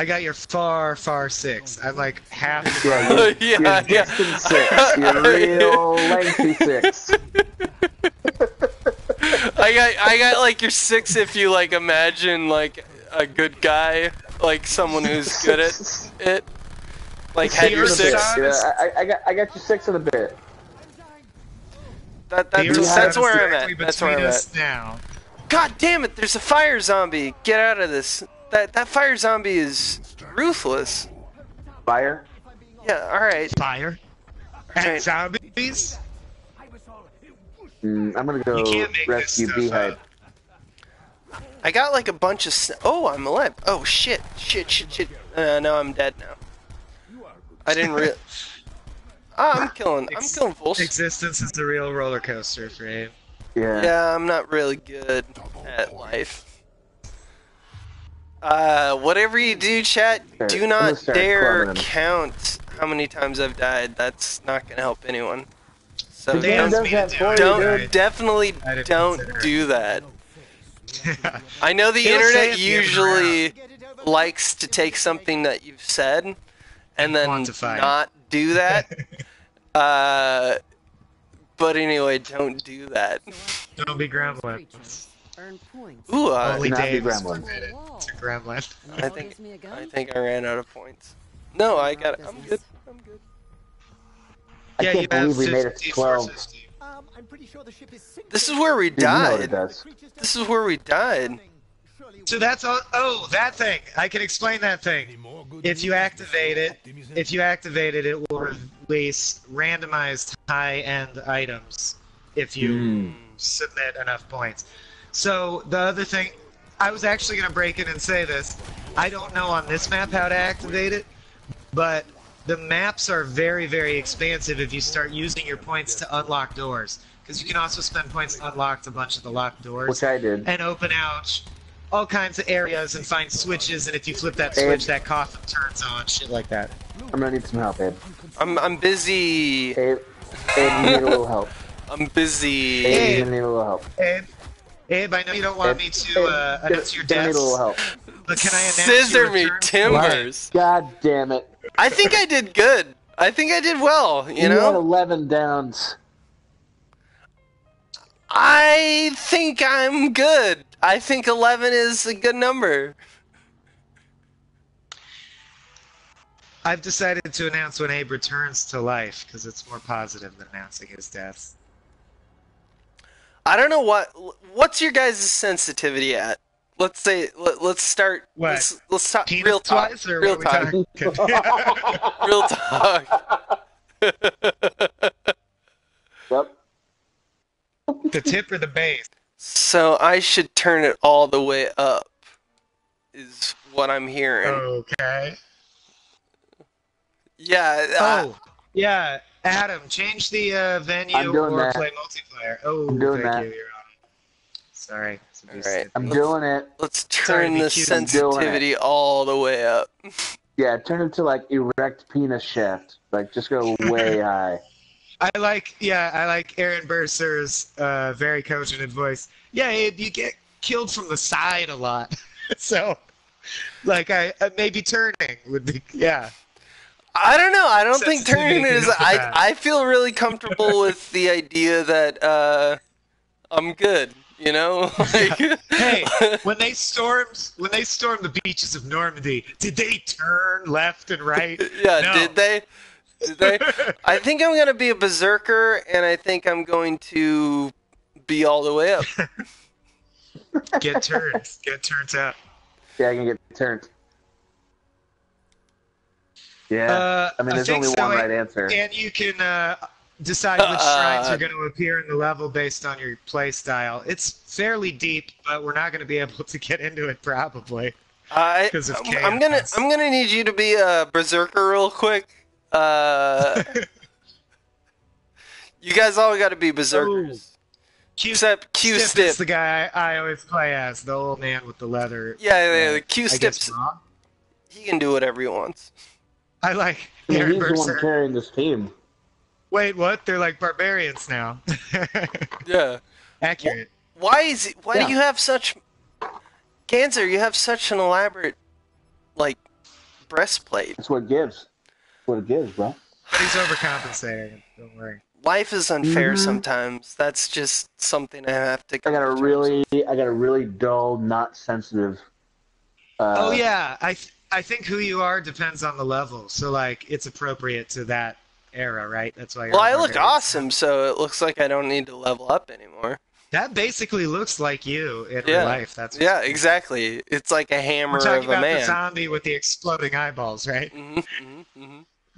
I got your far, far 6. I'm like half the Yeah, mile. Yeah, you're yeah. distant 6. You're real lengthy 6. I got like your 6 if you like imagine like a good guy, like someone who's good at it. Like had your Earth's 6. sun is- I got you 6 in a bit. That's the Earth's that's sun is where I'm directly at. That's where between I'm us at. now. God damn it! There's a fire zombie. Get out of this. That fire zombie is ruthless. Fire? Yeah. All right. Fire. And Right. zombies? I'm gonna You go can't make rescue this stuff Beehive. I got like a bunch of. Oh, I'm alive. Oh shit! Shit! No, I'm dead now. I didn't real. I'm killing fools. Existence is a real roller coaster for Abe. Yeah. Yeah, I'm not really good at life. Whatever you do, chat, Alright, do I'm gonna not start dare clubbing him. count how many times I've died. That's not gonna help anyone. So The game don't, does that for you, don't dude. definitely I didn't don't consider it. do that. I know the It'll say internet at the end of the usually likes to take something that you've said and then quantify it. not do that. But anyway, don't do that. Don't be grumbling. Earn points. Ooh, Only not be Dave is gremlin. permitted to gremlin. I think I ran out of points. No, I got it. I'm good. I Yeah, can't you have believe we made it to 50, 12. 450. I'm pretty sure the ship is sinking. This is where we Dude, you know what it died. does. This is where we died. So that's all. Oh, that thing. I can explain that thing. If you activate it, it will release randomized high-end items if you submit enough points. So the other thing, I was actually going to break in and say this. I don't know on this map how to activate it, but the maps are very, very expansive if you start using your points to unlock doors. Because you can also spend points to unlock a bunch of the locked doors. Which I did. And open out all kinds of areas and find switches, and if you flip that switch, that coffin turns on, shit like that. I'm gonna need some help, Abe. I'm busy. Abe, you need a little help. I'm busy. Abe, you need a little help. Abe, I know you don't want me to announce your You need a deaths, little help. but can I announce Scissor your me return? timbers. God damn it. I think I did good. I think I did well, you You had know? 11 downs. I think I'm good. I think 11 is a good number. I've decided to announce when Abe returns to life, because it's more positive than announcing his deaths. I don't know what's your guys' sensitivity at? Let's say let's start. What? Let's talk Penis real talk. wise, or Real what are we talk. talking? Real talk. Yep. The tip or the base? So I should turn it all the way up. Is what I'm hearing. Okay. Yeah. Oh, yeah. Adam, change the venue I'm doing or that. play multiplayer. Oh, I'm doing thank that. you. You're on it. Sorry. Alright. I'm doing it. Let's Sorry to turn be the cute. I'm doing sensitivity all the way up. Yeah, turn it to like erect penis shaft. Like just go way high. I like Aaron Burser's very cogent voice. Yeah, Abe, you get killed from the side a lot. So, like, maybe turning would be, yeah. I don't know. I don't think turning Sensitivity is. to that. I feel really comfortable with the idea that I'm good. You know, like, Hey, when they stormed the beaches of Normandy, did they turn left and right? yeah, No. did they? Did they? I think I'm gonna be a berserker, and I think I'm going to be all the way up. Get turned. Get turned up. Yeah, I can get turned. Yeah. I mean, there's think only so, one right answer. And you can decide which shrines are going to appear in the level based on your play style. It's fairly deep, but we're not going to be able to get into it probably. I'm chaos. gonna need you to be a berserker real quick. You guys all got to be berserkers. Except Q Stiff Stip. is the guy I always play as, the old man with the leather. Yeah, the Q I guess Stip's. wrong. He can do whatever he wants. I like I mean, Aaron he's the one Burser. carrying this team. Wait, what? They're like barbarians now. Yeah. Accurate. Why Yeah. do you have such Ganser, you have such an elaborate like breastplate. That's what it gives. That's what it gives, bro. He's overcompensating. Don't worry. Life is unfair sometimes. That's just something I have to. I got a really dull, not sensitive. Oh yeah, I think who you are depends on the level. So like, it's appropriate to that era, right? That's why. Well, I look awesome, so it looks like I don't need to level up anymore. That basically looks like you in real life. That's exactly. It's like a hammer We're talking of a about man. the zombie with the exploding eyeballs, right?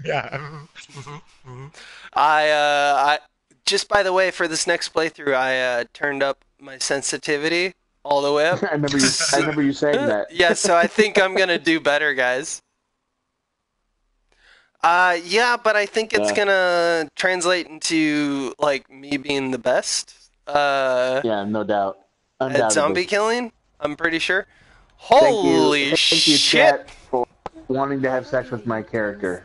Yeah. I just by the way, for this next playthrough, I turned up my sensitivity all the way up. I remember you saying that. Yeah, so I think I'm gonna do better, guys. Yeah, but I think it's gonna translate into like me being the best. Yeah, no doubt. At zombie killing, I'm pretty sure. Thank Holy you, shit! chat, for wanting to have sex with my character.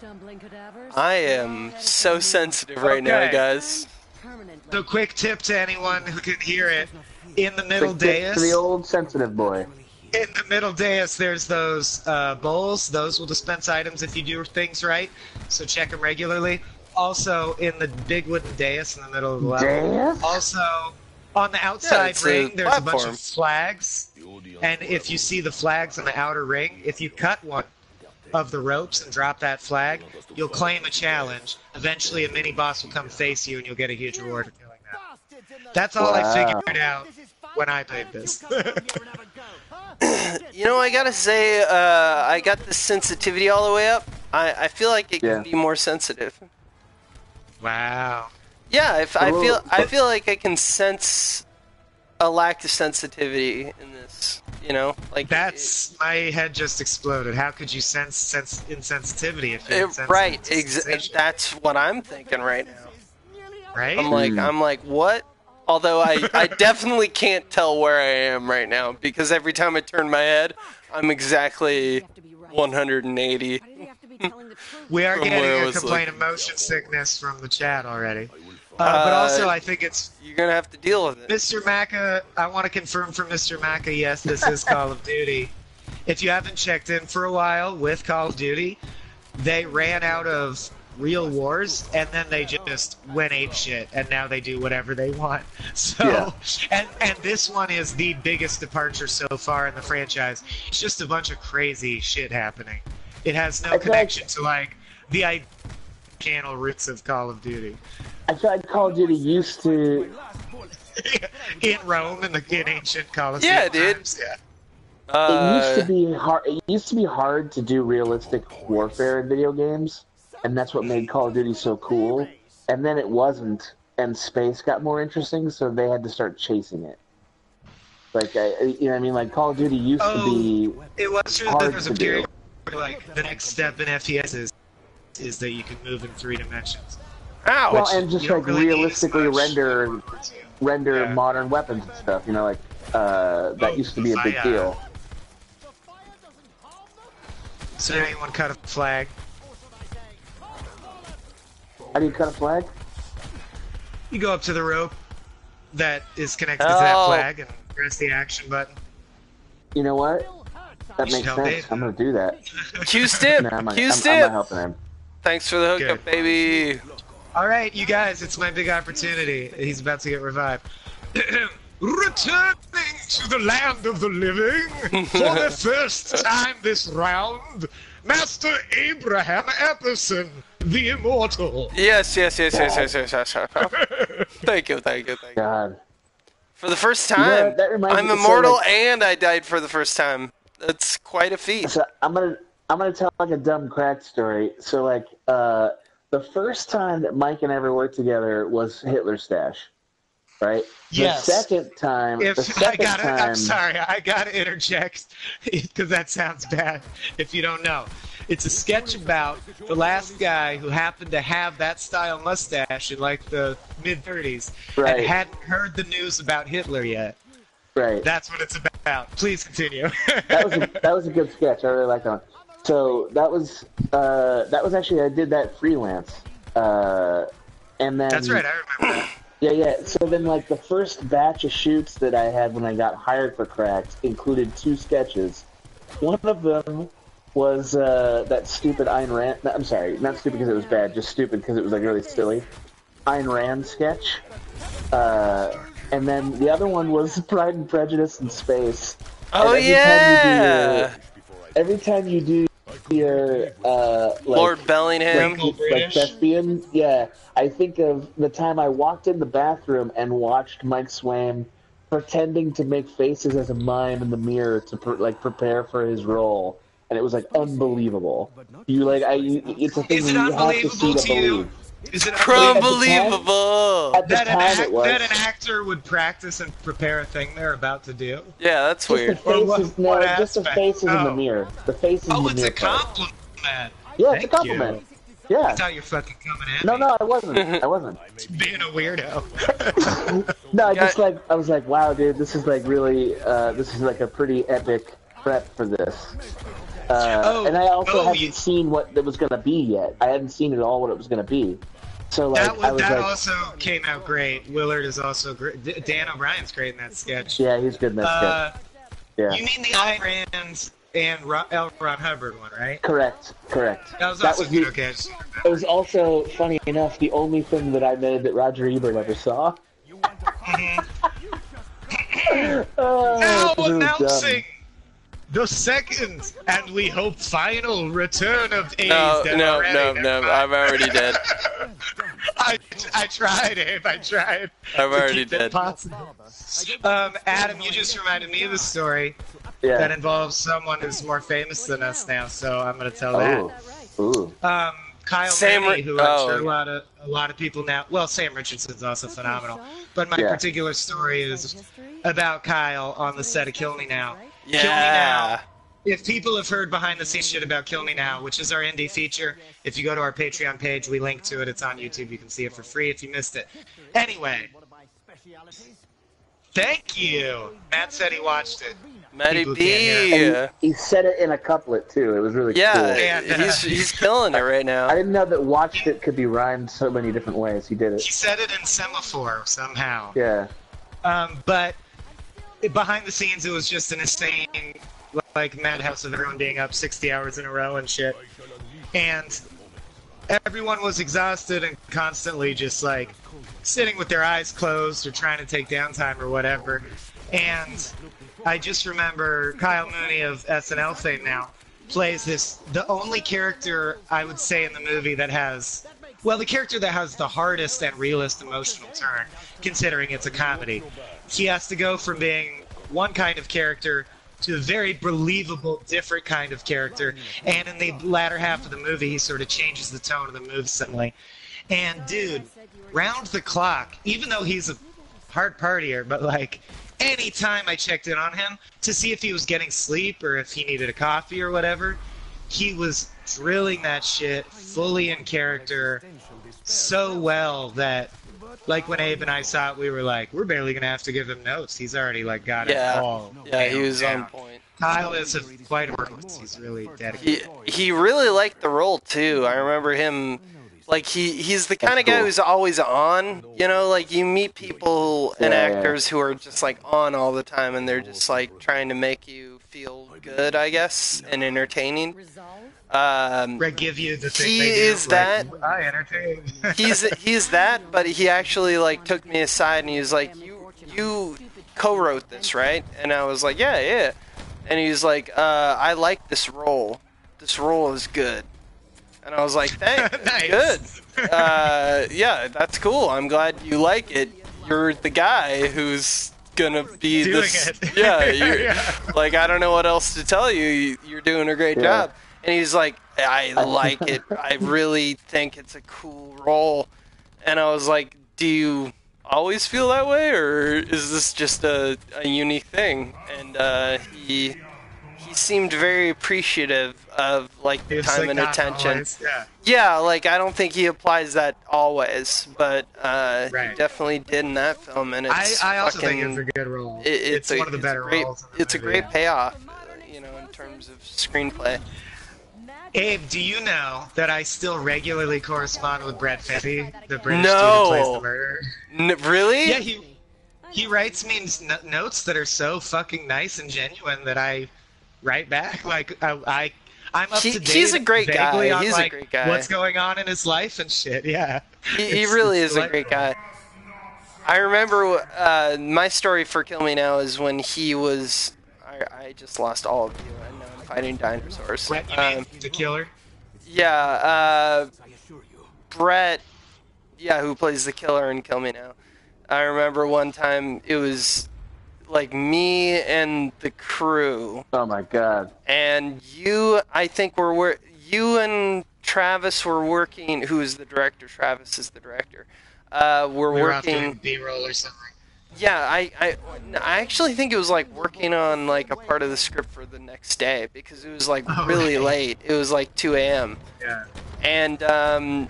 I am so sensitive right now, guys. So quick tip to anyone who can hear it. In the middle Quick tip dais, to the old sensitive boy. in the middle dais, there's those bowls. Those will dispense items if you do things right. So check them regularly. Also, in the big wooden dais in the middle of the level. Dais? Also, on the outside it's ring, a there's a bunch platform. of flags. And if you see the flags on the outer ring, if you cut one of the ropes and drop that flag, you'll claim a challenge. Eventually, a mini boss will come face you, and you'll get a huge reward for killing that. That's all I figured out when I played this. You know, I gotta say, I got the sensitivity all the way up. I feel like it can be more sensitive. Wow. Yeah, I feel like I can sense a lack of sensitivity in this. You know, like That's my head just exploded. How could you sense insensitivity if you're right? That's what I'm thinking right now. Right? I'm like, what? Although I definitely can't tell where I am right now because every time I turn my head, I'm exactly 180. We are From where getting I a was complaint looking. of motion sickness from the chat already. But also, I think it's You're gonna have to deal with it. Mr. Macca. I want to confirm from Mr. Macca, yes, this is Call of Duty. If you haven't checked in for a while with Call of Duty, they ran out of real wars, and then they just went apeshit, and now they do whatever they want. So, and this one is the biggest departure so far in the franchise. It's just a bunch of crazy shit happening. It has no connection to like the channel roots of Call of Duty. I feel like Call of Duty used to. In Rome, in ancient Colosseum. Yeah, dude. Times, yeah. It used to be hard. It used to be hard to do realistic warfare in video games, and that's what made Call of Duty so cool. And then it wasn't, and space got more interesting, so they had to start chasing it. Like, you know what I mean? Like Call of Duty used to be. It was true hard that there's a to period do. where, like, the next step in FPS is that you can move in 3 dimensions. Ow! Well, and just you don't like really need realistically as much render Yeah. modern weapons and stuff. You know, like that used to be a big fire. deal. So anyone cut a flag? How do you cut a flag? You go up to the rope that is connected to that Oh. flag and press the action button. You know what? That You makes should help sense. Dave. I'm gonna do that. Q-stip! Nah, I'm not Q-stip! helping him. Thanks for the hookup, Good. baby. All right, you guys, it's my big opportunity. He's about to get revived. Returning to the land of the living for the first time this round, Master Abraham Epperson, the immortal. Yes. Thank you. God. For the first You know time, what? That reminds I'm me- so, immortal like- and I died for the first time. That's quite a feat. So I'm gonna tell like a dumb crack story. So like the first time that Mike and I ever worked together was Hitler Stash, right? Yes. The second time. If the second I'm sorry, I gotta interject because that sounds bad. If you don't know, it's a sketch about the last guy who happened to have that style mustache in like the mid-30s Right. and hadn't heard the news about Hitler yet. Right. That's what it's about. Please continue. That was a good sketch. I really liked that one. So that was actually I did that freelance, and then That's right. I remember that. Yeah. So then, like the first batch of shoots that I had when I got hired for Cracked included 2 sketches. One of them was that stupid Ayn Rand. I'm sorry, not stupid because it was bad, just stupid because it was like really silly. Ayn Rand sketch. And then the other one was Pride and Prejudice in Space. Oh yeah. Every time you do your Lord Bellingham. like thespian, yeah. I think of the time I walked in the bathroom and watched Mike Swaim pretending to make faces as a mime in the mirror to prepare for his role, and it was like unbelievable. It's a thing Is it you have to see unbelievable to to you? believe. Is it Unbelievable. At the time, it was. that an actor would practice and prepare a thing they're about to do? Yeah, that's weird. Just the faces in the mirror. The faces in the mirror. Oh, it's a compliment. Yeah, it's a compliment. Yeah. I thought you're fucking coming at me. No, I wasn't. I wasn't. Being a weirdo. No, I was like, wow, dude, this is like really, this is like a pretty epic prep for this. And I also hadn't seen what it was gonna be yet. I hadn't seen at all what it was gonna be. So like, that also came out great. Willard is also great. Dan O'Brien's great in that sketch. Yeah, he's good in that sketch. Yeah. You mean the Ayn Rand and L. Ron Hubbard one, right? Correct. That was also good. Okay. It was also, funny enough, the only thing that I made that Roger Ebert ever saw. Now announcing the second and we hope final return of A's. No, I'm already dead. I tried, Abe. I tried. I'm already dead. Adam, you just reminded me of a story that involves someone who's more famous than us now, so I'm going to tell that. Ooh. Kyle Mooney, who I'm sure a lot of people now. Well, Sam Richardson's also phenomenal, but my particular story is about Kyle on the set of Kill Me Now. Yeah. Kill Me Now. If people have heard behind the scenes shit about Kill Me Now, which is our indie feature, if you go to our Patreon page, we link to it. It's on YouTube. You can see it for free if you missed it. Anyway. Thank you. Matt said he watched it. Matty B. He said it in a couplet too. It was really cool. Yeah, he's killing it right now. I didn't know that watched it could be rhymed so many different ways. He did it. He said it in semaphore somehow. Yeah. But behind the scenes, it was just an insane, like, madhouse of everyone being up 60 hours in a row and shit. And everyone was exhausted and constantly just, like, sitting with their eyes closed or trying to take downtime or whatever. And I just remember Kyle Mooney of SNL fame now plays the only character I would say in the movie that has, well, the character that has the hardest and realest emotional turn, considering it's a comedy. He has to go from being one kind of character to a very believable, different kind of character. And in the latter half of the movie, he sort of changes the tone of the movie suddenly. And dude, round the clock, even though he's a hard partier, but like, any time I checked in on him to see if he was getting sleep or if he needed a coffee or whatever, he was drilling that shit fully in character so well that, like, when Abe and I saw it, we were like, we're barely gonna have to give him notes. He's already like got it all. Yeah, he was on point. Kyle is quite a workhorse. He's really dedicated. He really liked the role too. I remember him. Like, he's the kind of guy who's always on, you know, like, you meet people and actors who are just, like, on all the time, and they're just, like, trying to make you feel good, I guess, and entertaining. Give you the thing he they do, is that. I entertain. he's that, but he actually, like, took me aside, and he was like, you co-wrote this, right? And I was like, yeah. And he was like, I like this role. This role is good. And I was like, thanks, nice. Good. Yeah, that's cool. I'm glad you like it. You're the guy who's gonna be doing this. It. Yeah, like, I don't know what else to tell you. You're doing a great job. And he's like, I like it. I really think it's a cool role. And I was like, do you always feel that way, or is this just a unique thing? And he seemed very appreciative of, like, the time and attention. Always, yeah, like, I don't think he applies that always, but he definitely did in that film, and it's I also think it's a good role. It's one of the better roles. It's a great payoff, you know, in terms of screenplay. Abe, do you know that I still regularly correspond with Brett Fenty, the British dude who plays the murderer? Really? Yeah, he writes me notes that are so fucking nice and genuine that I write back. Like, I'm up to date. He's a great vaguely guy. On, He's like, a great guy. What's going on in his life and shit? Yeah. He really is a great guy. I remember my story for Kill Me Now is when he was. I just lost all of you. I know I'm fighting dinosaurs. Brett, you mean the killer? Yeah, Brett. Yeah, who plays the killer in Kill Me Now. I remember one time it was like me and the crew. Oh my god. And you, I think you and Travis were working. Who's the director? Travis is the director. We're We were working. doing B-roll or something. Yeah, I actually think it was like working on like a part of the script for the next day because it was like really late. It was like 2 a.m. Yeah. And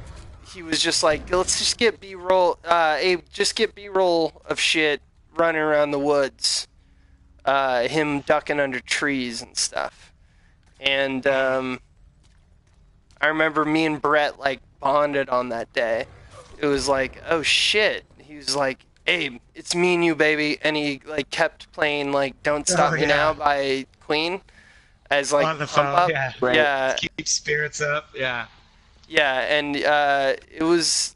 he was just like, let's just get B-roll. Abe, just get B-roll of shit running around the woods. Him ducking under trees and stuff. And I remember me and Brett like bonded on that day. It was like, oh shit. He was like, Abe, it's me and you, baby. And he like kept playing like "Don't Stop Me Now" by Queen as like on the pump phone. up. Yeah. Right. Yeah. Keep spirits up. Yeah. Yeah, and it was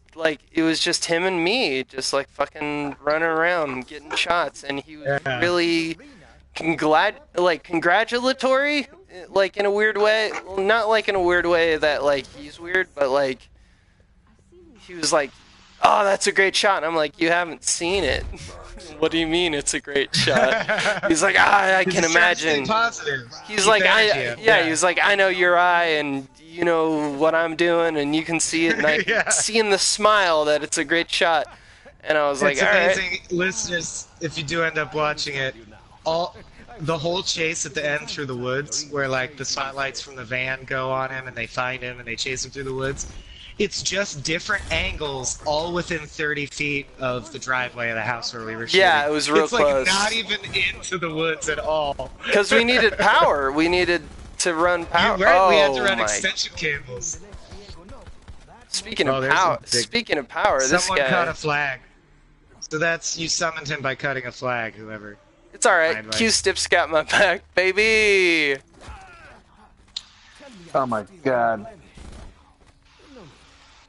just him and me, just like fucking running around getting shots, and he was really congratulatory, like in a weird way. Well, not like in a weird way that like he's weird, but like he was like, "Oh, that's a great shot," and I'm like, "You haven't seen it." What do you mean it's a great shot? He's like, I can imagine. He's like, he was like, I know your eye, and you know what I'm doing, and you can see it, and I can see in the smile that it's a great shot. And I was like, it's all amazing, right. listeners, if you do end up watching it, the whole chase at the end through the woods, where like the spotlights from the van go on him, and they find him, and they chase him through the woods. It's just different angles, all within 30 feet of the driveway of the house where we were shooting. Yeah, it was real close. It's like not even into the woods at all. Because we needed power. We needed to run power. You're right, we had to Oh run my. extension cables. Speaking of power, this Someone guy. cut a flag. So that's, you summoned him by cutting a flag, whoever. It's alright. Q-Stip's got my back, baby. Oh my god.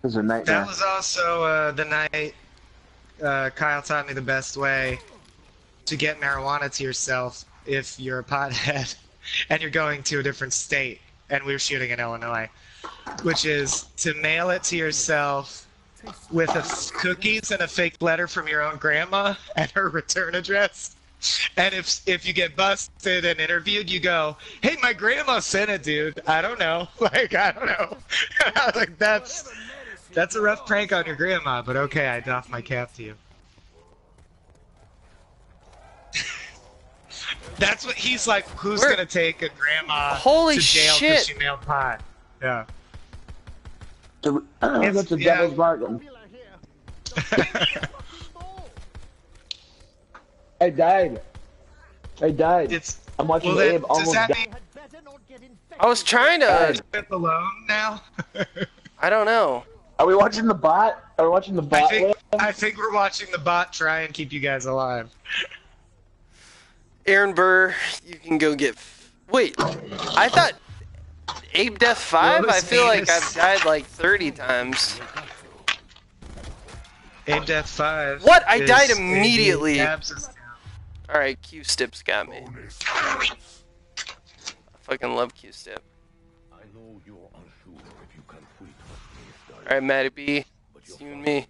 This is a nightmare. That was also the night Kyle taught me the best way to get marijuana to yourself if you're a pothead and you're going to a different state. And we were shooting in Illinois, which is to mail it to yourself with cookies and a fake letter from your own grandma and her return address. And if you get busted and interviewed, you go, "Hey, my grandma sent it, dude. I don't know. Like, I don't know." I was like, that's a rough prank on your grandma, but okay, I doff my cap to you. That's what he's like. Who's gonna take a grandma to jail because she mailed pot? Yeah. That's a devil's bargain. I died. I'm watching Abe almost die. I was trying to. Alone now. I don't know. Are we watching the bot? Are we watching the bot? I think we're watching the bot try and keep you guys alive. Aaron Burr, you can go get. Wait, I thought Abe Death 5. I feel like I've died like 30 times. Abe Death 5. What? I died immediately. All right, Q-Stip's got me. I fucking love Q-Stip. Alright, Matty B, it's you and me.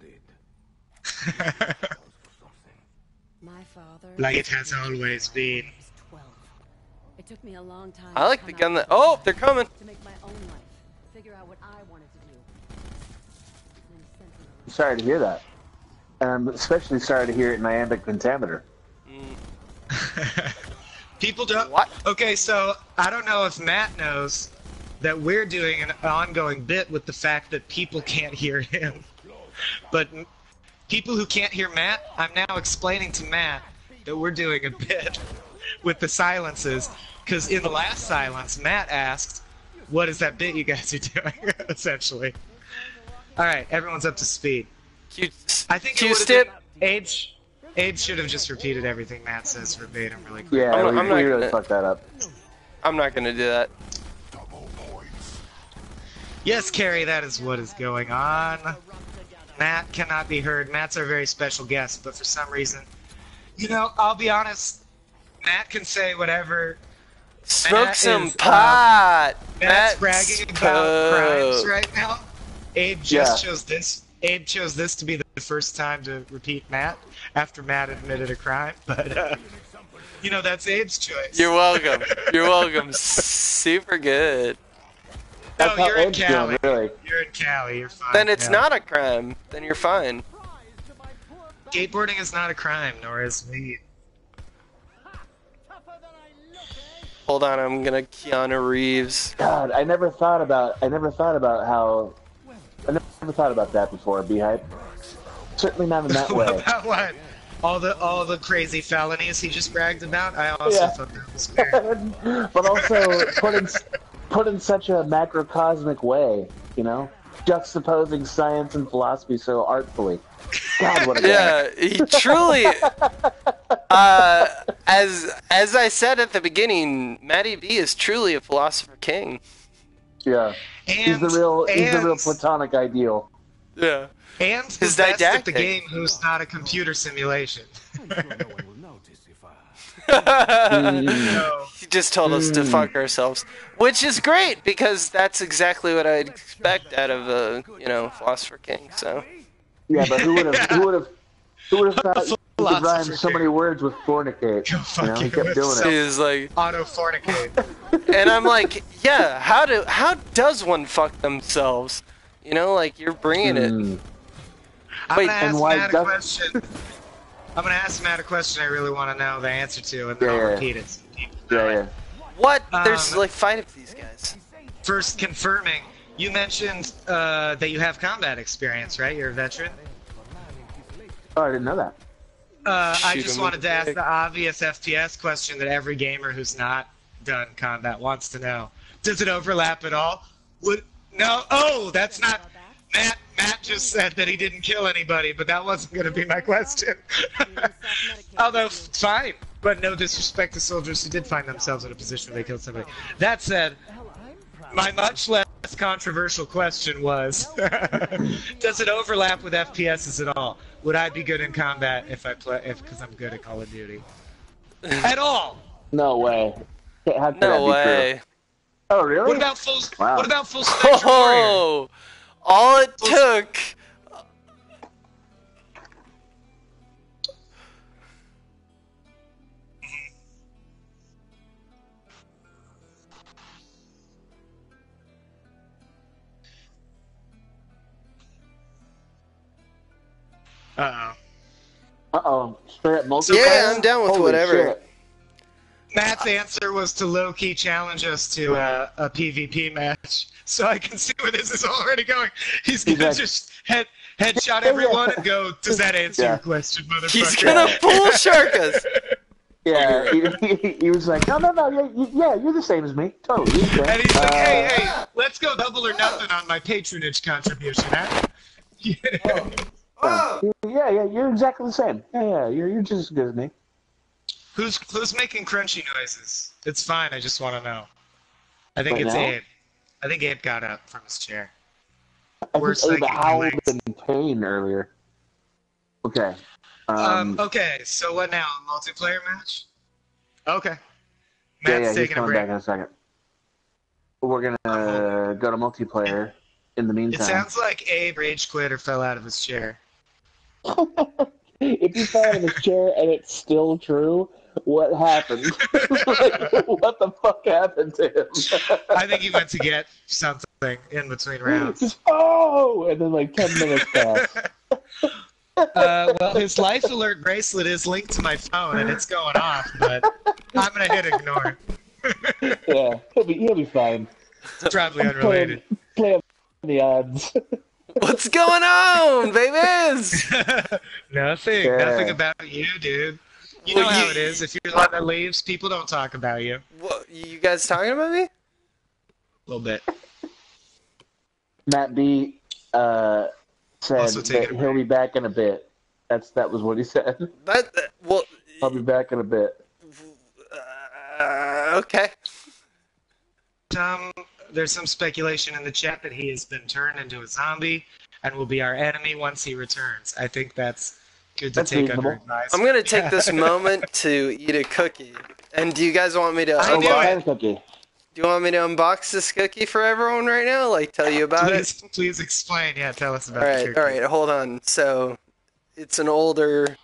Like it has always been. It took me a long time. I like the gun that. Oh, they're coming. To make my own life, figure out what I wanted to do. Sorry to hear that. I'm especially sorry to hear it in iambic pentameter. People don't. What? Okay, so I don't know if Matt knows that we're doing an ongoing bit with the fact that people can't hear him. But people who can't hear Matt, I'm now explaining to Matt that we're doing a bit with the silences. Because in the last silence, Matt asked, "What is that bit you guys are doing?" Essentially. All right, everyone's up to speed. I think Q-Stip. Abe should have just repeated everything Matt says verbatim really quick. Yeah, I'm not we really gonna- fucked that up. I'm not gonna do that. Yes, Carrie, that is what is going on. Matt cannot be heard. Matt's our very special guest, but for some reason, I'll be honest. Matt can say whatever. Smoke Matt some is, pot. Matt's Matt bragging about crimes spoke. right now. Abe just chose this. Abe chose this to be the first time to repeat Matt after Matt admitted a crime, but that's Abe's choice. You're welcome. You're welcome. Super good. No, how you're in Abe's Cali. doing, really. You're in Cali. You're fine. Then it's yeah. not a crime. Then you're fine. Skateboarding is not a crime, nor is weed. Hold on, I'm gonna Keanu Reeves. God, I never thought about that before, B-Hype. Certainly not in that way. About what? All the crazy felonies he just bragged about. I also thought that was weird. But also put in such a macrocosmic way, juxtaposing science and philosophy so artfully. God, what a guy. Yeah, he truly. As I said at the beginning, Matty B is truly a philosopher king. Yeah, he's the real platonic ideal. Yeah. And His the best at the didactic. game who's not a computer simulation. I'm sure no one will notice if I... So, He just told us to fuck ourselves, which is great because that's exactly what I'd expect out of a philosopher king. So. Yeah, but who would have thought you could rhyme Philosopher so many words with fornicate? Go fuck He kept doing yourself. it. He's like, auto-fornicate. and I'm like, yeah. How does one fuck themselves? You're bringing it. I'm Wait, gonna and ask why Matt a does- question. I'm gonna ask Matt a question I really want to know the answer to, and then I'll repeat it. So people know it. Yeah. What? There's Um, like 5 of these guys. First, confirming, you mentioned that you have combat experience, right? You're a veteran. Oh, I didn't know that. I Shoot just him wanted with to the ask dick. the obvious FPS question that every gamer who's not done combat wants to know. Does it overlap at all? No. Oh, that's not. Matt just said that he didn't kill anybody, but that wasn't going to be my question. Although, fine. But no disrespect to soldiers who did find themselves in a position where they killed somebody. That said, my much less controversial question was, does it overlap with FPSs at all? Would I be good in combat because I'm good at Call of Duty? At all? No way. How could that No be way. true? Oh, really? What about full? Wow. What about full spectrum warrior? Oh, all it took. Uh-oh. Uh-oh. Straight up multiplayer? Yeah, I'm down with Holy whatever. shit. Matt's answer was to low-key challenge us to a PvP match, so I can see where this is already going. He's gonna Exactly. just headshot everyone and go, "Does that answer your question, motherfucker?" He's gonna bull shark us. Yeah, he was like, no, yeah, you're the same as me. Totally. You're the same. And he's like, "Hey, let's go double or nothing on my patronage contribution, huh?" Yeah, you're exactly the same. Yeah, you're just as good as me. Who's making crunchy noises? It's fine. I just want to know. I think Right it's now? Abe. I think Abe got up from his chair. I We're think Abe psychic howled relates. in pain earlier. Okay. Okay, so what now? A multiplayer match? Okay. yeah, Matt's he's taking a coming break. back in a second. We're gonna go to multiplayer in the It meantime. sounds like Abe rage quit or fell out of his chair. If he fell out of his chair and it's still true, what happened? Like, what the fuck happened to him? I think he went to get something in between rounds. Just, oh! And then like 10 minutes passed. Well, his life alert bracelet is linked to my phone and it's going off, but I'm gonna hit ignore. Yeah, he'll be fine. It's probably unrelated. Play up the odds. What's going on, babies? Nothing. Yeah. Nothing about you, dude. You know Well, how you- it is. If you're the one that leaves, people don't talk about you. What, you guys talking about me? A little bit. Matt B said Also taking that a he'll be back in a bit. That was what he said. Well, I'll be back in a bit. okay. there's some speculation in the chat that he has been turned into a zombie and will be our enemy once he returns. I think that's good to That's take reasonable. under advisement. I'm gonna take this moment to eat a cookie. And do you guys want me to I knew what it. kind of cookie? Do you want me to unbox this cookie for everyone right now? Like, tell you about it? Please explain. Yeah, tell us about the Alright, cookie. alright, hold on. So, it's an older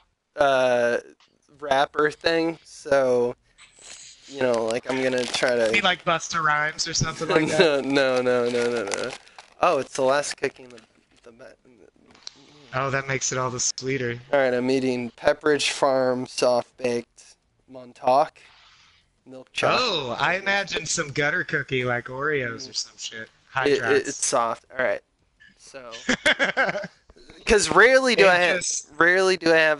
wrapper thing, so, you know, like, I'm gonna try You mean to... like Busta Rhymes or something like that? No. Oh, it's the last cookie in the Oh, that makes it all the sweeter. Alright, I'm eating Pepperidge Farm soft-baked Montauk milk chocolate. Oh, I imagine some gutter cookie like Oreos or some shit. It's soft. Alright. So... Because rarely do I have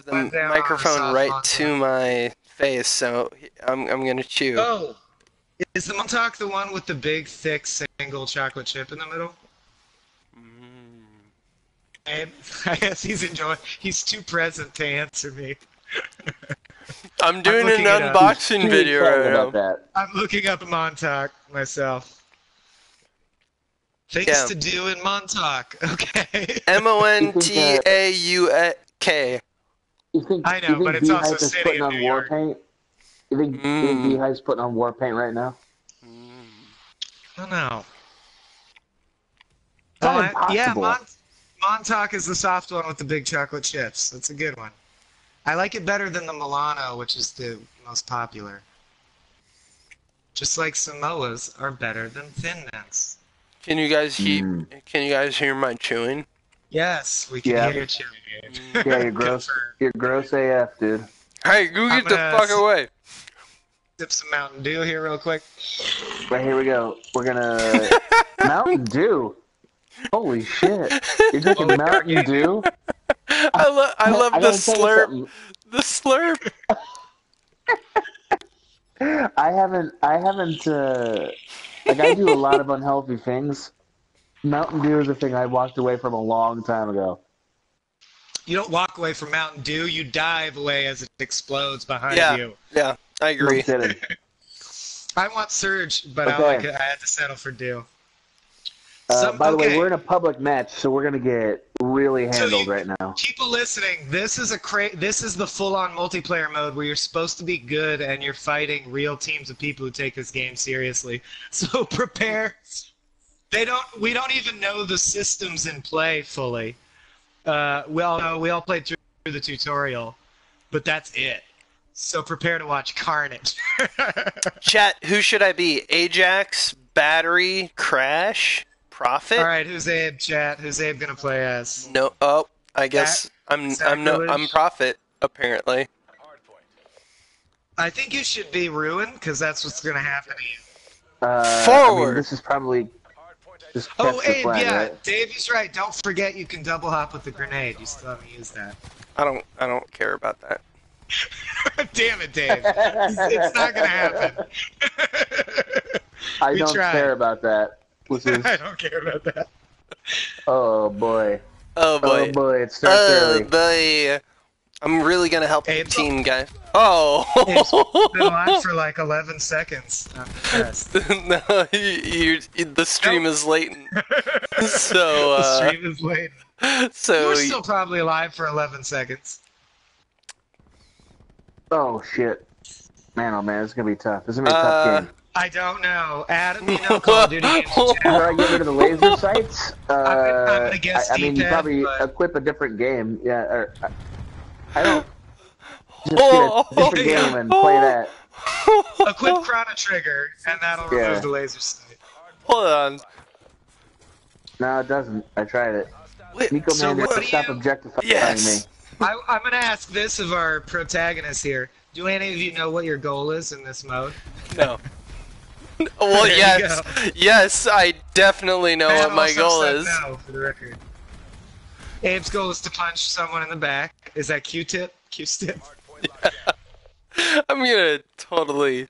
the went down on a microphone soft right Montauk. to my face, so I'm gonna chew. Oh, is the Montauk the one with the big, thick, single chocolate chip in the middle? And I guess he's too present to answer me. I'm doing an looking it up. unboxing Too video excited right about now. that. I'm looking up Montauk myself. Things Yeah. to do in Montauk. Okay. Montauk. You think, I know, you think but it's also Beehive is city putting of on New war York. paint? You think Beehive's putting on war paint right now? I don't know. It's not Yeah, impossible. Montauk is the soft one with the big chocolate chips. That's a good one. I like it better than the Milano, which is the most popular. Just like Samoas are better than Thin Mints. Can you guys hear my chewing? Yes, we can Yeah. hear you. Yeah, you're gross. You're gross AF, dude. Hey, go I'm get the gonna fuck away! Sip some Mountain Dew here real quick. Right, here we go. We're gonna... Mountain Dew? Holy shit. You're drinking Mountain Dew? I love I the gotta tell you slurp. something. The slurp. I haven't, like, I do a lot of unhealthy things. Mountain Dew is a thing I walked away from a long time ago. You don't walk away from Mountain Dew, you dive away as it explodes behind Yeah, you. yeah, I No agree. kidding. I want Surge, but Okay. I had to settle for Dew. By the way, we're in a public match, so we're gonna get really handled you- right now. People listening, this is the full-on multiplayer mode where you're supposed to be good and you're fighting real teams of people who take this game seriously. So prepare. We don't even know the systems in play fully. We all played through the tutorial, but that's it. So prepare to watch carnage. Chat, who should I be? Ajax, Battery, Crash, Prophet? All right, who's Abe? Chat. Who's Abe gonna play as? No. Oh, I guess I'm Sacrilege? Prophet apparently. I think you should be Ruin, because that's what's gonna happen to you. I Forward. mean, this is probably just Oh, catch the Abe, flag, yeah, right? Dave is right. Don't forget you can double hop with the grenade. You still haven't used that. I don't care about that. Damn it, Dave. It's not gonna happen. I We don't tried. care about that. This is, I don't care about that. oh boy. Oh boy. Oh boy, it starts Oh early. boy. I'm really gonna help the Abe's team, guy. Oh. It's been live for like 11 seconds. I'm impressed. No, the stream is latent. So, The stream is late. so We're still probably live for 11 seconds. Oh shit. Man, oh man, it's gonna be tough. This is gonna be a tough game. I don't know. Adam, you know Call of Duty games in After general. I get rid of the laser sights, I'm gonna guess I mean, you D-pad, probably but- equip a different game. Yeah, or I don't just get a different game and play that. Equip Chrono Trigger, and that'll Yeah. remove the laser sight. hold on. No, it doesn't. I tried it. Wait, Nico So Man, what do stop you- objectifying Yes. me. I'm gonna ask this of our protagonists here. Do any of you know what your goal is in this mode? No. Well, There you yes, go. yes, I definitely know Matt what my also goal said is. No, for the record. Abe's goal is to punch someone in the back. Is that Q-tip? Q-tip? I'm gonna totally.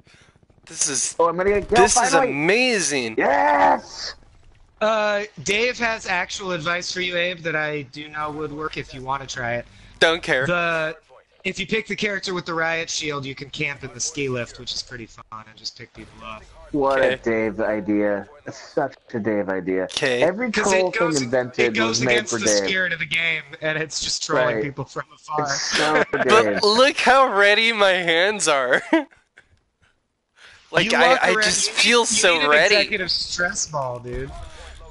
This is Oh, I'm gonna get a kill this is finally. amazing. Yes. Dave has actual advice for you, Abe, that I do know would work if you want to try it. Don't care. If you pick the character with the riot shield, you can camp in the ski lift, which is pretty fun, and just pick people up. What Okay. a Dave idea. It's such a Dave idea. Okay. Every Because troll it thing goes invented was made against for the Dave. spirit of the game, and it's just trolling Right. people from afar. It's so Dave. But look how ready my hands are. Like You walk I around- just you feel need so an ready. Executive stress ball, dude.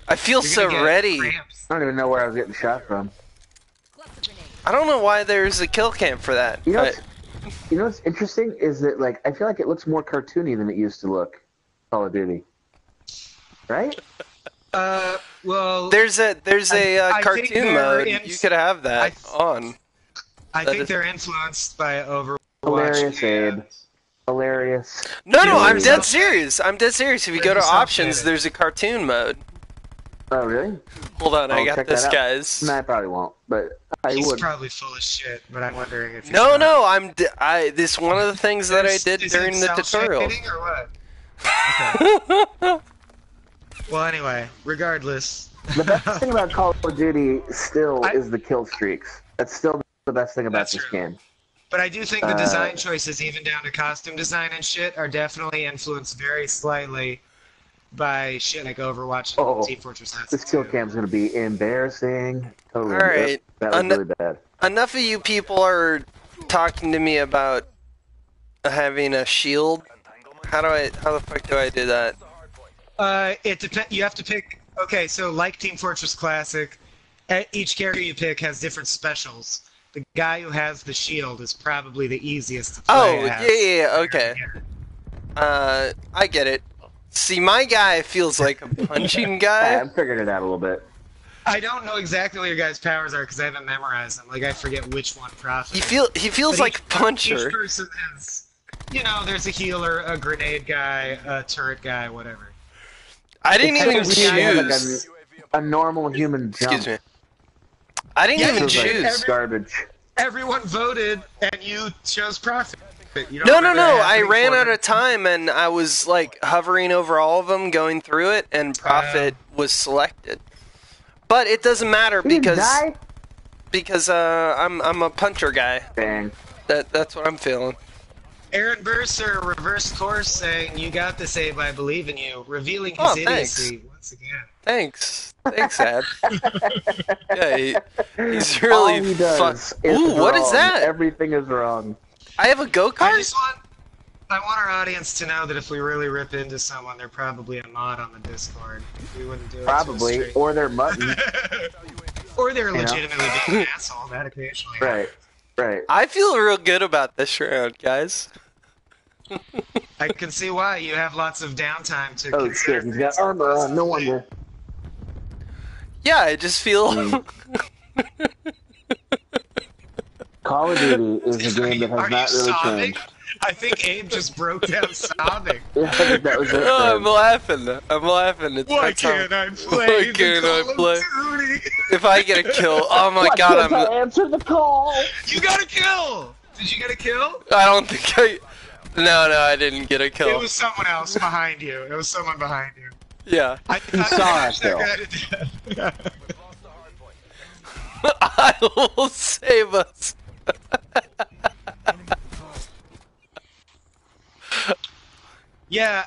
I feel You're so gonna get ready. cramps. I don't even know where I was getting shot from. I don't know why there's a kill cam for that. You know, but you know what's interesting is that like I feel like it looks more cartoony than it used to look. Call of Duty, right? Well, there's a I think cartoon they're mode. in- You could have that on. I that think is- they're influenced by Overwatch. Hilarious, and- Abe. Hilarious. No, You I'm know, dead it's serious. I'm dead serious. If you go to It's options, self-edited. there's a cartoon mode. Oh, really? Hold on, I I'll got check this, that out. guys. No, I probably won't, but I He's would. probably full of shit, but I'm wondering if he's No, not. this one of the things that I did Is it during the tutorial. self-editing or what? Okay. Well, anyway, regardless. The best thing about Call of Duty still I- is the kill streaks. That's still the best thing about That's this true. game. But I do think the design choices, even down to costume design and shit, are definitely influenced very slightly by shit like Overwatch and Oh, Team Fortress Hats. This kill cam's gonna be embarrassing. Totally. All right. Yep, that was really bad. Enough of you people are talking to me about having a shield. How the fuck do I do that? It depends. You have to pick. Okay, so like Team Fortress Classic, each character you pick has different specials. The guy who has the shield is probably the easiest to play Oh, as. yeah, okay. I get it. See, my guy feels like a punching guy. I'm figuring it out a little bit. I don't know exactly what your guys' powers are because I haven't memorized them. Like I forget which one profits. He feels But like each puncher. person has, you know, there's a healer, a grenade guy, a turret guy, whatever. I didn't even It's weird to have, like, choose. a normal human jump. Excuse me. I didn't Yeah, even This is, like, choose. garbage. Everyone voted, and you chose profit. You don't No, remember that I happening ran for out me? of time and I was like hovering over all of them, going through it, and profit was selected. But it doesn't matter You didn't because die? I'm a puncher guy. Dang. That's what I'm feeling. Aaron Burser reverse course saying, "You got this, Abe. I believe in you," revealing his Oh, thanks. idiocy once again. Thanks, Ab. Yeah, he's All really he does is Ooh, what is wrong. that? Everything is wrong. I have a go I kart. just want our audience to know that if we really rip into someone, they're probably a mod on the Discord. We wouldn't do it. Probably. To a Or they're mutton. or they're know? legitimately being an asshole. That occasionally. Right. Right. I feel real good about this round, guys. I can see why you have lots of downtime to Oh consider. shit, he's got armor on. No wonder. Yeah, I just feel. Call of Duty is a game that Are has you not really sobbing? changed. I think Abe just broke down sobbing. Yeah, I think that was it. Oh, I'm man. laughing. I'm laughing. It's Why my time. can't I play? Why the can't I Call of play? Duty? If I get a kill, oh my Why god, can't I answer the call? You got a kill. Did you get a kill? I don't think I. No, I didn't get a It kill. was someone else behind you. It was someone behind you. Yeah. I saw pushed it, that guy to death. I will save us. Yeah,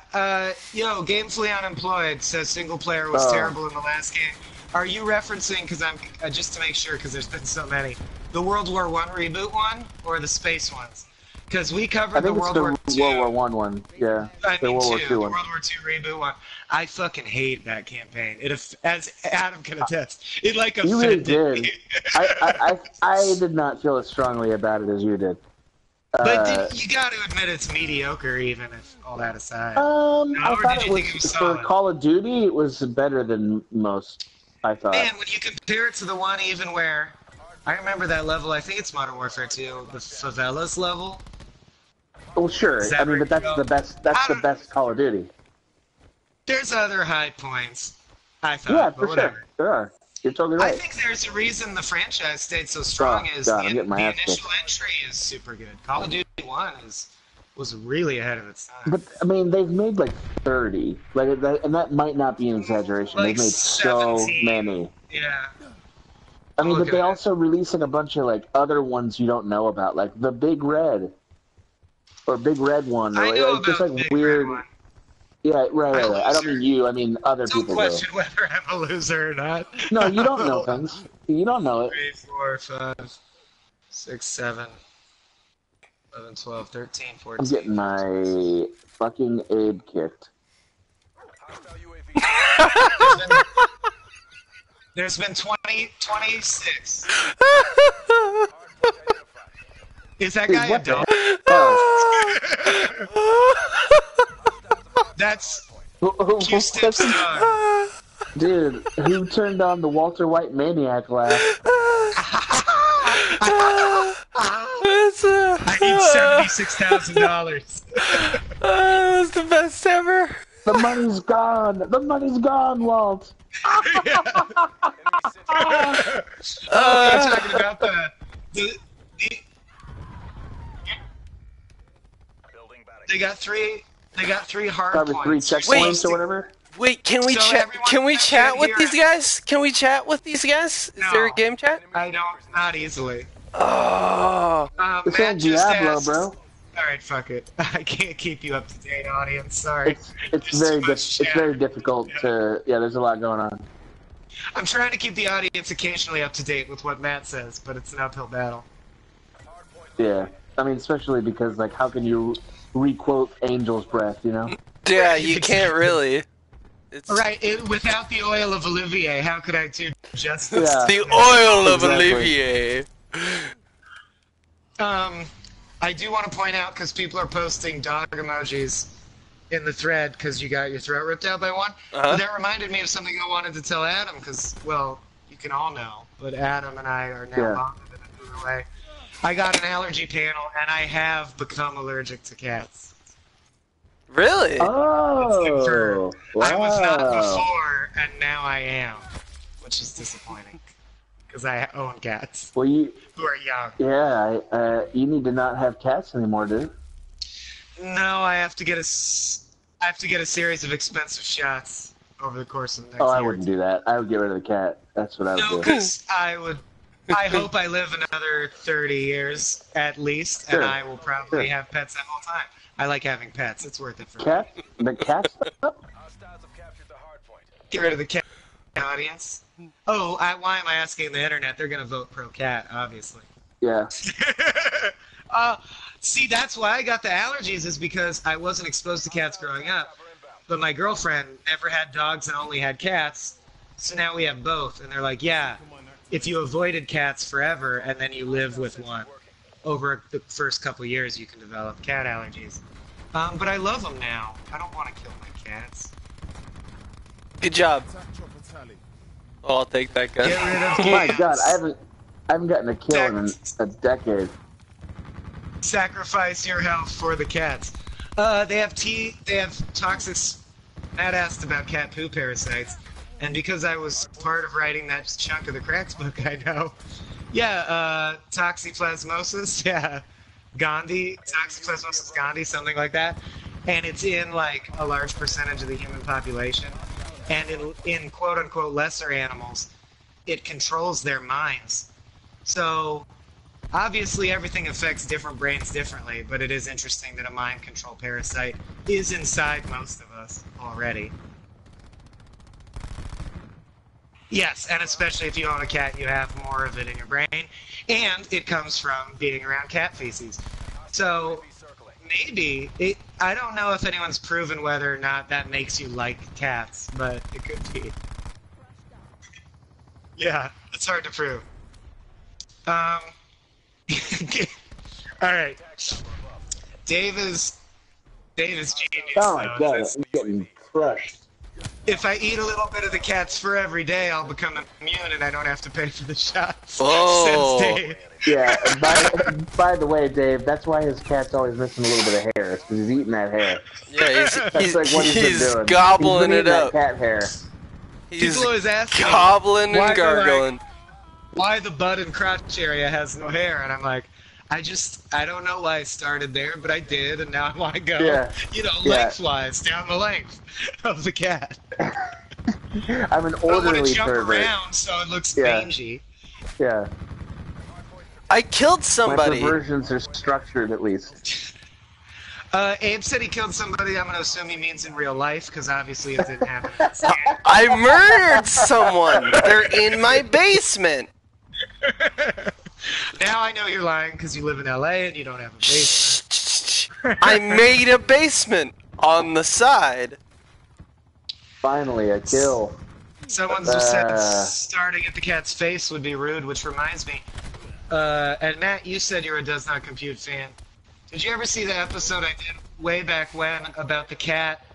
yo, Gamefully Unemployed says single player was Oh. terrible in the last game. Are you referencing, because I'm, just to make sure, because there's been so many, the World War I reboot one, or the space ones? Because we I covered the think it's World the War II. World War One one. Yeah. I The mean, World War too, Two the one. World War II reboot one. I fucking hate that campaign. As Adam can attest, it like You really offended did. me. I did not feel as strongly about it as you did. But you got to admit it's mediocre, even if all that aside. I or thought did it you think it was was for solid? Call of Duty. It was better than most. I thought. Man, when you compare it to the one even where I remember that level, I think it's Modern Warfare 2, the favelas level. Well, sure. Is that I mean, but that's where you the go? best. That's the best Call of Duty. There's other high points, I thought, Yeah, but for whatever. sure. There are. You're totally I right. think there's a reason the franchise stayed so strong Oh, is God, I'm the getting my ass initial kicked. entry is super good. Call of Duty 1 was really ahead of its time. But I mean, they've made like 30. Like, and that might not be an exaggeration. Like they've made so 17. many. Yeah. I mean, Look but they at it. also releasing a bunch of like other ones you don't know about, like the Big Red or Big Red one, or I know like, just about like the Big weird. Red one. Yeah, right, I'm right, a right. I don't loser. mean you. I mean other Don't people do. question whether I'm a loser or not. No, you don't know things. You don't know it. 3, 4, 5, 6, 7, 11, 12, 13, I'm 14. getting my fucking Abe kicked. There's been 26. Is that Dude, guy a what the dog? That's Q-Stip's dog. Dude, who turned on the Walter White maniac laugh? I need $76,000. That was the best ever. The money's gone. The money's gone, Walt. We're talking about the they got three hard Probably points. 3 You're checkpoints supposed or to- whatever. Wait, can we So chat? everyone Can we that chat can with hear these it- guys? Can we chat with these guys? Is there a No. game chat? I don't, not easily. Oh, This Matt ain't just Diablo, asked, bro. Alright, fuck it. I can't keep you up to date, audience. Sorry. It's There's very too much it's chat. very difficult to. Yeah, there's a lot going on. I'm trying to keep the audience occasionally up to date with what Matt says, but it's an uphill battle. Yeah, I mean, especially because like, how can you requote Angel's Breath? You know? yeah, you can't really. It's Right, without the oil of Olivier, how could I do justice? Yeah. the oil of Exactly. Olivier. I do want to point out, because people are posting dog emojis in the thread because you got your throat ripped out by one. Uh-huh. That reminded me of something I wanted to tell Adam, because, well, you can all know, but Adam and I are now Yeah. bonded in another way. I got an allergy panel, and I have become allergic to cats. Really? Oh, wow. I was not before, and now I am, which is disappointing, because I own cats Well, you, who are young. yeah, you need to not have cats anymore, dude. No, I have to get a series of expensive shots over the course of the next Oh, I year. wouldn't do that. I would get rid of the cat. That's what I would No, do. because I hope I live another 30 years at least, Sure. and I will probably Sure. have pets that whole time. I like having pets. It's worth it for me. Cat? The cat stuff? Get rid of the cat audience. Oh, why am I asking the internet? They're going to vote pro-cat, obviously. Yeah. See, that's why I got the allergies, is because I wasn't exposed to cats growing up. But my girlfriend never had dogs and only had cats. So now we have both. And they're like, yeah, if you avoided cats forever and then you live with one, over the first couple years you can develop cat allergies. But I love them now. I don't want to kill my cats. Good job. Oh, I'll take that gun. Get rid of Oh my cats. god, I haven't gotten a kill in a decade. Sacrifice your health for the cats. They have toxic. Matt asked about cat poo parasites, and because I was part of writing that chunk of the Cracks book, I know. Yeah, toxoplasmosis. Yeah, toxoplasmosis gondii, something like that, and it's in like a large percentage of the human population, and in quote unquote lesser animals, it controls their minds. So. Obviously, everything affects different brains differently, but it is interesting that a mind control parasite is inside most of us already. Yes, and especially if you own a cat, you have more of it in your brain, and it comes from being around cat feces. So, maybe, I don't know if anyone's proven whether or not that makes you like cats, but it could be. Yeah, it's hard to prove. Alright. Dave is genius. Oh my though. god, It's- I'm getting crushed. If I eat a little bit of the cat's fur every day, I'll become immune and I don't have to pay for the shots. Oh. Says Dave. Yeah, by the way, Dave, that's why his cat's always missing a little bit of hair. It's because he's eating that hair. Yeah, That's he's like what he's been doing. gobbling He's it been eating up. that cat hair. He's People always ask me gobbling why and they're like- gargling. why the butt and crotch area has no hair, and I'm like, I don't know why I started there, but I did, and now I want to go, Yeah. Yeah. lengthwise down the length of the cat. I'm an I want to orderly jump pervert. around so it looks Yeah. mangy. Yeah. I killed My somebody. perversions are structured, at least. Abe said he killed somebody. I'm going to assume he means in real life, because obviously it didn't happen. I murdered someone. They're in my basement. Now I know you're lying because you live in LA and you don't have a basement. I made a basement on the side. Finally, a kill. Someone said starting at the cat's face would be rude, which reminds me. And Matt, you said you're a Does Not Compute fan. Did you ever see the episode I did way back when about the cat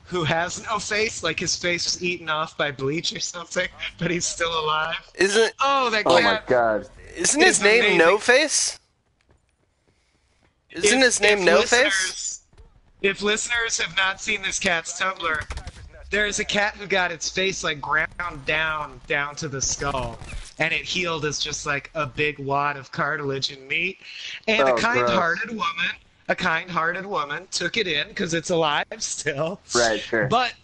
who has no face? Like his face was eaten off by bleach or something, but he's still alive? Isn't That Oh my cat. god. isn't his name amazing. No Face? Isn't his name No Face? If listeners have not seen this cat's Tumblr, there's a cat who got its face like ground down to the skull, and it healed as just like a big wad of cartilage and meat. And Oh, a kind-hearted woman took it in because it's alive still. Right, sure. But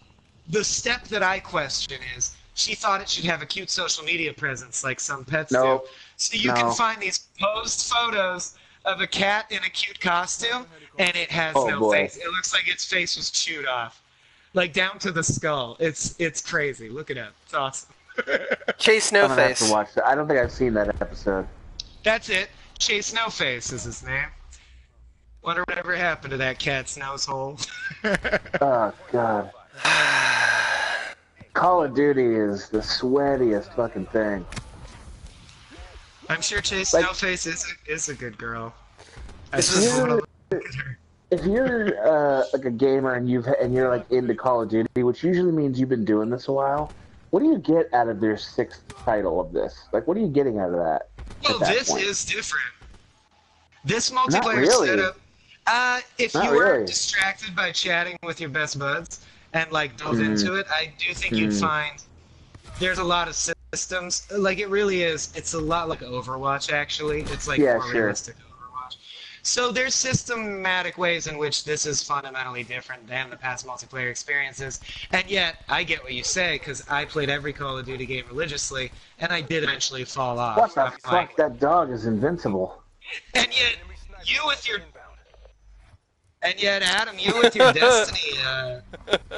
the step that I question is, she thought it should have a cute social media presence like some pets do. So you can find these posed photos of a cat in a cute costume, and it has no face. It looks like its face was chewed off, like down to the skull. It's crazy. Look it up. It's awesome. Chase No I'm gonna have Face. to watch that. I don't think I've seen that episode. That's it. Chase No Face is his name. Wonder whatever happened to that cat's nose hole. Oh god. Call of Duty is the sweatiest fucking thing. I'm sure Chase Like- No Face is a good girl. This I is- just wanna look at her. If you're like a gamer and you're like into Call of Duty, which usually means you've been doing this a while, what do you get out of their 6th title of this? Like, what are you getting out of that? Well, at that this point? is different. This multiplayer really. setup. If Not you were really. distracted by chatting with your best buds and like dove Mm-hmm. into it, I do think you'd find there's a lot of systems. Like it really is. It's a lot like Overwatch. Actually, it's like Yeah, more sure. realistic Overwatch. So there's systematic ways in which this is fundamentally different than the past multiplayer experiences. And yet, I get what you say because I played every Call of Duty game religiously, and I did eventually fall off. What the I'm like- fuck? That dog is invincible. and yet, Adam, you with your Destiny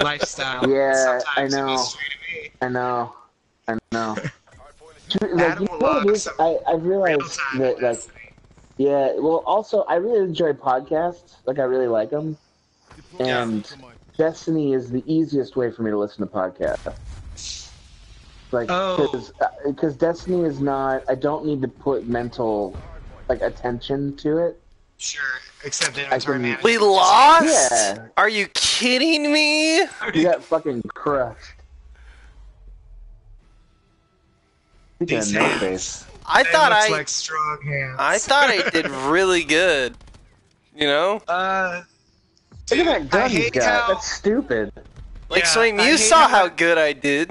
lifestyle. Yeah, sometimes I it know. goes straight to me. I know. Like, Adam you will know what log it is? some I realized real-time that, like, Destiny. yeah, well, also, I really enjoy podcasts. Like, I really like them. And Destiny is the easiest way for me to listen to podcasts. Like, because Destiny is not, I don't need to put mental, like, attention to it. Sure, except inventory management. We lost? Yeah. Are you kidding me? You got fucking crushed. Speaking of These no hands. face. I They thought looks I like strong hands. I thought I did really good. You know? Look at Dude, that gun I he's hate got. how. That's stupid. Like Yeah, Swaim, I you hate saw how how- good I did.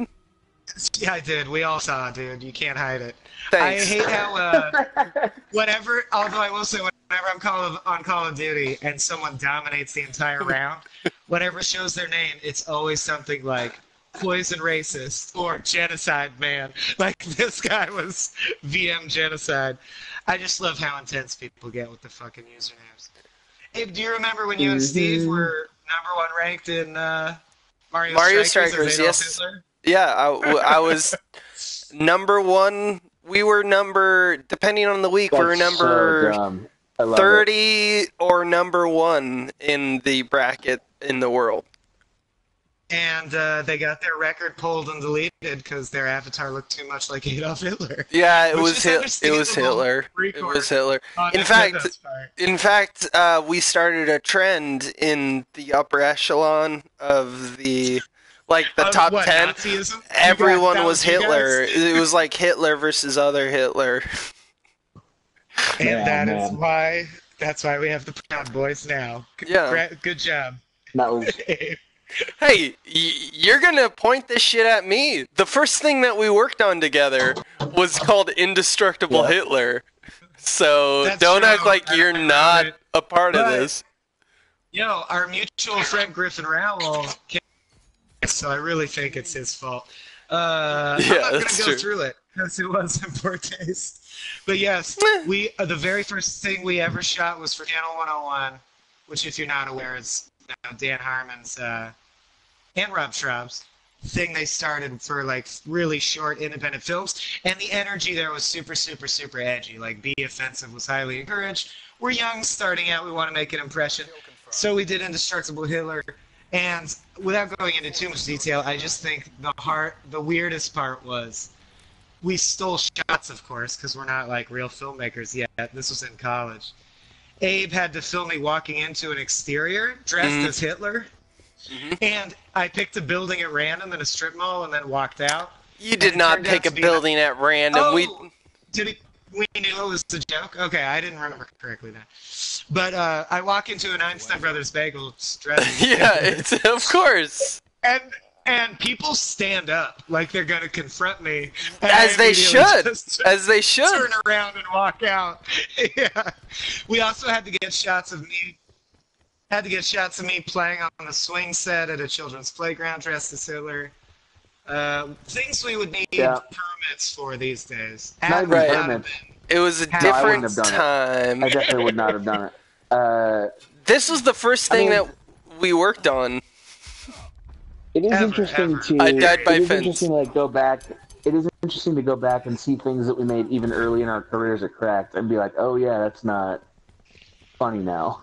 Yeah, I did. We all saw, dude. You can't hide it. Thanks. I hate how whenever, although I will say, whenever I'm on Call of Duty and someone dominates the entire round, whenever it shows their name, it's always something like poison racist or genocide man. Like this guy was VM genocide. I just love how intense people get with the fucking usernames. Hey, do you remember when you and Steve were #1 ranked in Mario Strikers as Adolf yes. Hitler? Yeah, I was number 1. We were number, depending on the week, we were That's number so dumb. I love it. 30 or number 1 in the bracket in the world. And they got their record pulled and deleted because their avatar looked too much like Adolf Hitler. Yeah, it Which was is Hitler. It understandable. was Hitler. It Record. was Hitler. On In Nintendo's part. fact, we started a trend in the upper echelon of the top What, 10. Nazism? You Everyone got- that was you Hitler. guys? It was like Hitler versus other Hitler. And Yeah, that's man. why we have the Proud Boys now. Yeah. Good job. That was Hey, you're gonna point this shit at me. The first thing that we worked on together was called Indestructible Yeah. Hitler. So That's don't true. act like you're I not it. a part of But- this. Our mutual friend Griffin Rowell came, so I really think it's his fault. I'm Yeah, not going that's to go true. through it. because it was in poor taste. But yes, we the very first thing we ever shot was for Channel 101, which, if you're not aware, is Dan Harmon's and Rob Schraub's thing they started for like really short independent films, and the energy there was super, super, super edgy. Like, be offensive was highly encouraged. We're young, starting out, we want to make an impression. So we did Indestructible Hitler, and without going into too much detail, I just think the weirdest part was we stole shots, of course, because we're not like real filmmakers yet. This was in college. Abe had to film me walking into an exterior dressed as Hitler. And I picked a building at random in a strip mall and then walked out. You did not pick a building at random. Oh, we knew it was a joke? Okay, I didn't remember correctly then. But I walk into an Einstein Brothers bagel dressed. Yeah, it's, of course. And people stand up like they're going to confront me. As they should. As they should. Turn around and walk out. Yeah. We also had to get shots of me. Playing on the swing set at a children's playground dressed as Hitler. Things we would need permits for these days. Not even permits. It was a different time. I definitely would not have done it. This was the first thing that we worked on. It is interesting to. I died by fence. Interesting to, like, go back. It is interesting to go back and see things that we made even early in our careers at Cracked and be like, oh yeah, that's not funny now.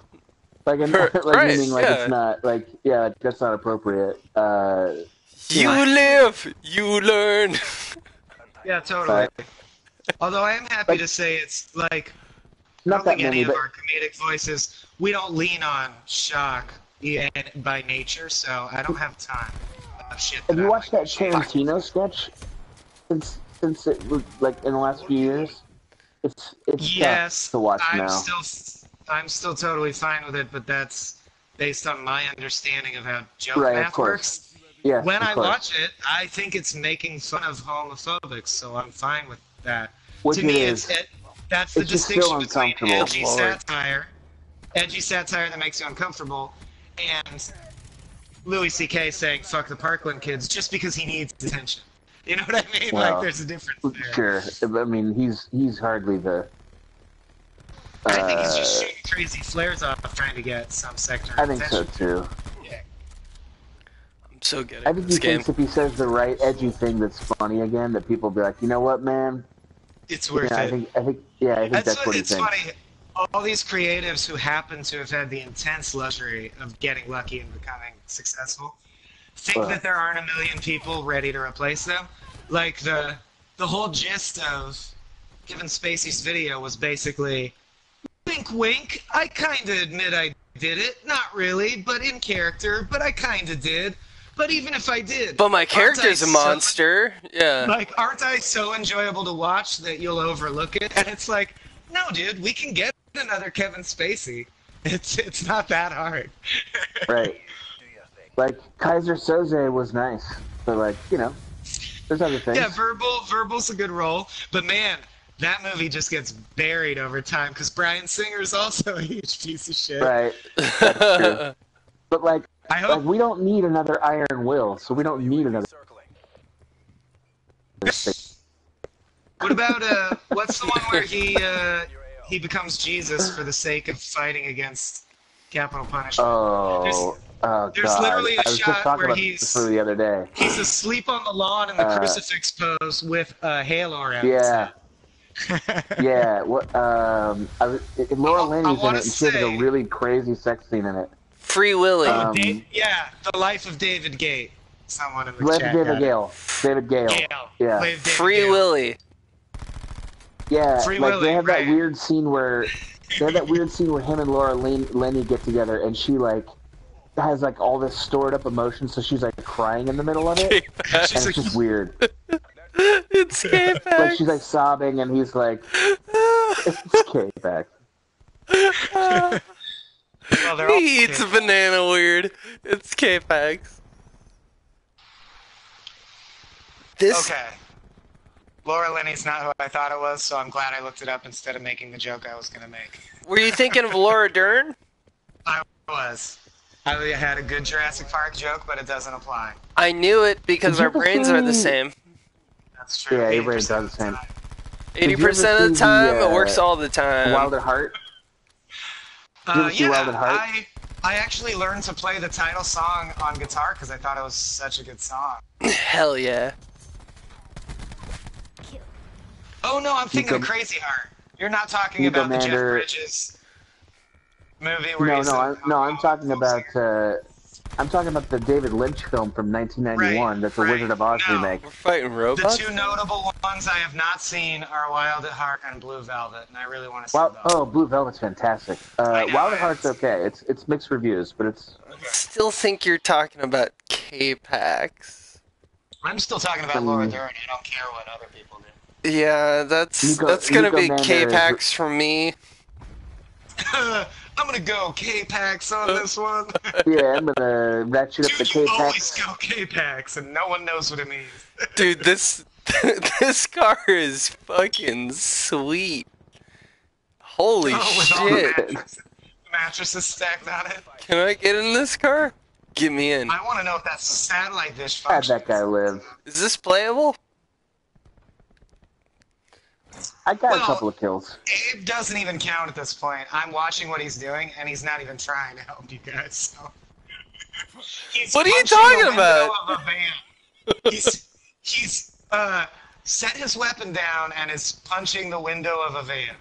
Like, meaning like it's not like that's not appropriate. You live, you learn. Yeah, totally. Although I am happy to say it's like not that many of our comedic voices. We don't lean on shock by nature, so I don't have time. Have you watched that Tarantino sketch since it was like in the last few years? It's tough to watch now. I'm still totally fine with it, but that's based on my understanding of how joke math works. Yeah, when I watch it, I think it's making fun of homophobics, so I'm fine with that. Which to me, that's the distinction between edgy satire that makes you uncomfortable, and Louis C.K. saying "fuck the Parkland kids" just because he needs attention. You know what I mean? Well, like, there's a difference there. Sure. I mean, he's hardly the. I think he's just shooting crazy flares off trying to get some sector of attention. I think so too. Yeah. I'm so good at this game. Thinks if he says the right edgy thing that's funny again, that people will be like, you know what, man? It's worth it. I think that's what he thinks. It's funny. All these creatives who happen to have had the intense luxury of getting lucky and becoming successful think that there aren't a million people ready to replace them. Like, the whole gist of Kevin Spacey's video was basically, wink wink, I kinda admit I did it. Not really, but in character, but I kinda did. But even if I did... But my character's a monster. Yeah. Like, aren't I so enjoyable to watch that you'll overlook it? And it's like, no, dude, we can get another Kevin Spacey. It's not that hard. Right. Like, Kaiser Soze was nice. But, like, you know, there's other things. Yeah, Verbal's a good role. But, man, that movie just gets buried over time because Bryan Singer's also a huge piece of shit. Right. That's true. But, like, we don't need another Iron Will, so we don't need another. What about what's the one where he becomes Jesus for the sake of fighting against capital punishment? There's literally a shot where he's the other day. He's asleep on the lawn in the crucifix pose with a halo around his head. Yeah. What? Laura Linney's in it, and she has a really crazy sex scene in it. Free Willy. The Life of David Gate. Someone in the chat. David Gale. Yeah. Free Willy. Yeah. They have that weird scene where him and Laura Linney get together, and she has all this stored up emotion, so she's crying in the middle of it, and it's just weird. It's K-Pax. She's sobbing, and he's like, "It's K-Pax." Well, he eats a banana weird. It's K-Pax. Okay. Laura Linney's not who I thought it was, so I'm glad I looked it up instead of making the joke I was going to make. Were you thinking of Laura Dern? I was. I had a good Jurassic Park joke, but it doesn't apply. I knew it because our brains are the same. That's true. Yeah, 80% everybody does the of the same. time. 80% of the time, it works all the time. Wild at Heart? Did you ever see Wild at Heart? I actually learned to play the title song on guitar because I thought it was such a good song. Hell yeah. Oh no, I'm thinking of Crazy Heart. You're not talking about the Jeff Bridges movie where No, he's I'm talking about the David Lynch film from 1991. That's a Wizard of Oz remake. We're fighting robots? The two notable ones I have not seen are Wild at Heart and Blue Velvet, and I really want to see those. Oh, Blue Velvet's fantastic. Wild at Heart's okay. It's mixed reviews, but it's... I still think you're talking about K-Pax. I'm still talking about Laura Dern. I don't care what other people do. Yeah, that's gonna be K-Pax from me. I'm gonna go K-Pax on this one. Yeah, I'm gonna ratchet up the K-Pax. You always go K-Pax, and no one knows what it means. Dude, this car is fucking sweet. Holy shit. The mattresses stacked on it. Can I get in this car? Get me in. I want to know if that's satellite dish How'd function. that guy live? Is this playable? I got a couple of kills. Abe doesn't even count at this point. I'm watching what he's doing, and he's not even trying to help you guys. So. What are you talking about? He's set his weapon down and is punching the window of a van.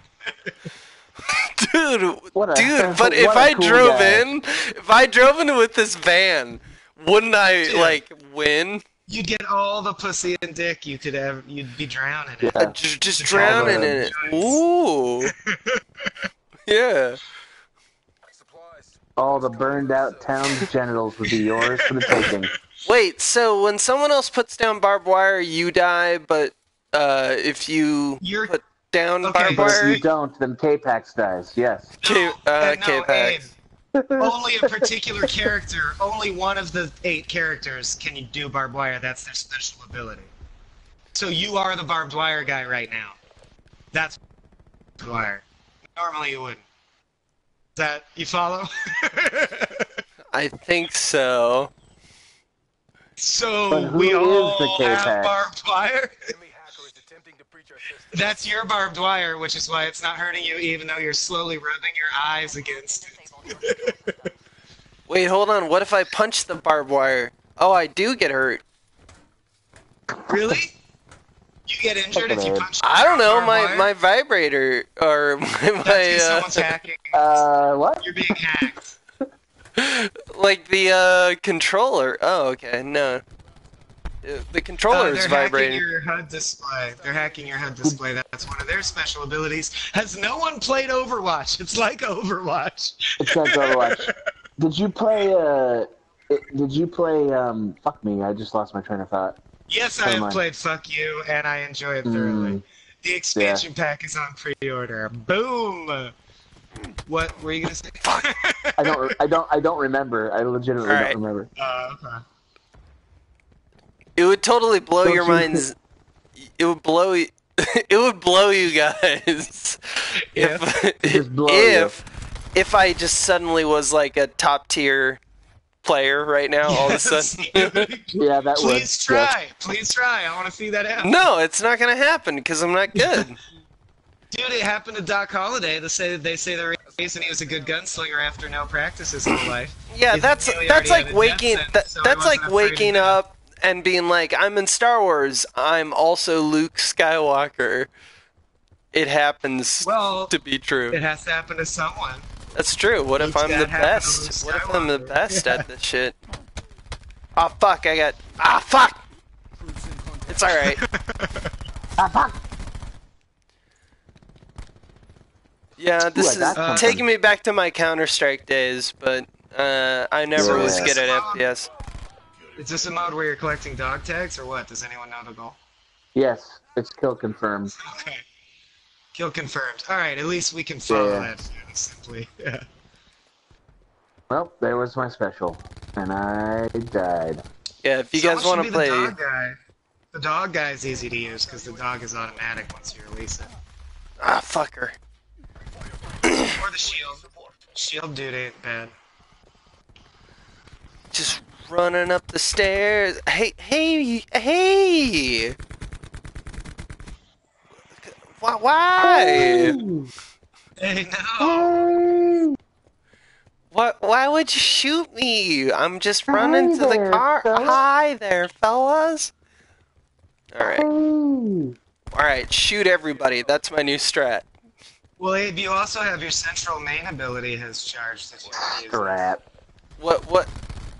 Dude, but if I drove in with this van, wouldn't I like win? You'd get all the pussy and dick you could ever. You'd be drowning in it. Yeah. Just drowning in it. Ooh. Yeah. All the burned out town's genitals would be yours for the taking. Wait, so when someone else puts down barbed wire, you die, but if you put down barbed But wire... if you don't, then K-Pax dies, yes. K-Pax. Only a particular character, only one of the 8 characters can you do barbed wire. That's their special ability. So you are the barbed wire guy right now. That's barbed wire. Normally you wouldn't. Is that, you follow? I think so. So we all the have barbed wire? That's your barbed wire, which is why it's not hurting you, even though you're slowly rubbing your eyes against it. Wait, hold on. What if I punch the barbed wire? Oh, I do get hurt. Really? You get injured if you punch the I don't know. barbed wire? My vibrator or my someone's hacking. What? You're being hacked. like the controller. Oh, okay. No. The controller's vibrating. They're hacking your HUD display. They're hacking your HUD display. That's one of their special abilities. Has no one played Overwatch? It's like Overwatch. It's like Overwatch. Did you play, fuck me, I just lost my train of thought. Yes, I have played Fuck You, and I enjoy it thoroughly. The expansion pack is on pre-order. Boom! What were you gonna say? I don't remember. I legitimately don't remember. Okay. It would totally blow your minds. It would blow. It would blow you guys if I just suddenly was like a top tier player right now. All of a sudden. Yeah, that would. Please try. Please try. I want to see that happen. No, it's not gonna happen because I'm not good. Dude, it happened to Doc Holliday. They say the reason he was a good gunslinger after no practice his whole life. Yeah, that's like waking. That's like waking up and being like, I'm in Star Wars. I'm also Luke Skywalker. It happens to be true. It has to happen to someone. That's true. What if I'm the best? What if I'm the best at this shit? Oh fuck! I got. Ah fuck! It's all right. Ah fuck! Yeah, this is taking me back to my Counter-Strike days, but I never was good at FPS. Is this a mode where you're collecting dog tags, or what? Does anyone know the goal? Yes, it's kill confirmed. Okay. Kill confirmed. Alright, at least we can follow that fairly simply. Yeah. Well, there was my special. And I died. Yeah, if you guys want to play... The dog guy is easy to use, because the dog is automatic once you release it. Ah, fucker. Or the shield. Shield dude ain't bad. Just running up the stairs. Hey! Why? Hey, no. What? Why would you shoot me? I'm just running to the there, car. fella. Hi there, fellas. All right. Hey. All right. Shoot everybody. That's my new strat. Well, Abe, you also have your central main ability has charged that you can use. Strat. What?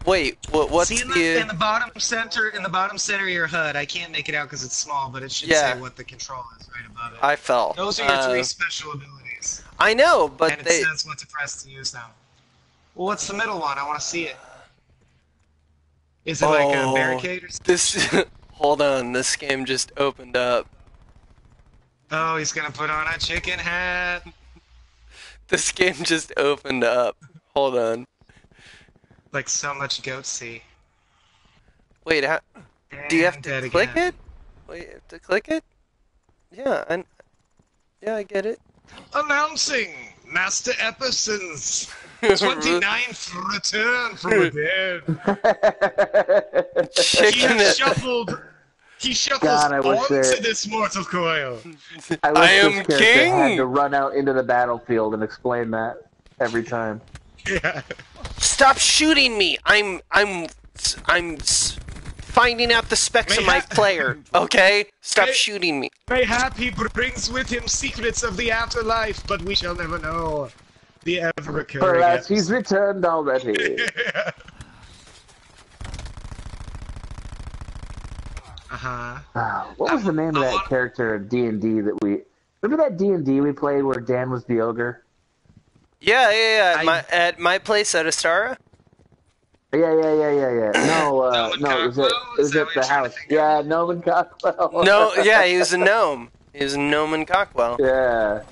Wait. What's See in the bottom center, of your HUD, I can't make it out because it's small, but it should Yeah. say what the control is right above it. I fell. Those are your 3 special abilities, I know, but and it says what to press to use them. Well, what's the middle one? I want to see it. Is it like a barricade or something? This. Hold on. This game just opened up. Oh, he's gonna put on a chicken hat. This game just opened up. Hold on. Like so much goatsy. Wait, do you have to dead click again. it? Wait, you have to click it? Yeah, I get it. Announcing Master Epperson's 29th return from the dead. He Chicken has it. shuffled. He shuffles God, I wish onto that- this mortal coil. I wish I am this character king. had to run out into the battlefield and explain that every time. Yeah. Stop shooting me! I'm finding out the specs of my player. Okay, stop Hey. shooting me. Mayhap he brings with him secrets of the afterlife, but we shall never know. The ever-recurring. Perhaps he's returned already. What was the name of that character in D&D that we... Remember that D&D we played where Dan was the ogre? Yeah. At my place at Astara. Yeah. No, it was at the house. Yeah, Noman Cockwell. No, yeah, he was a gnome. He was a gnome in Cockwell. Yeah,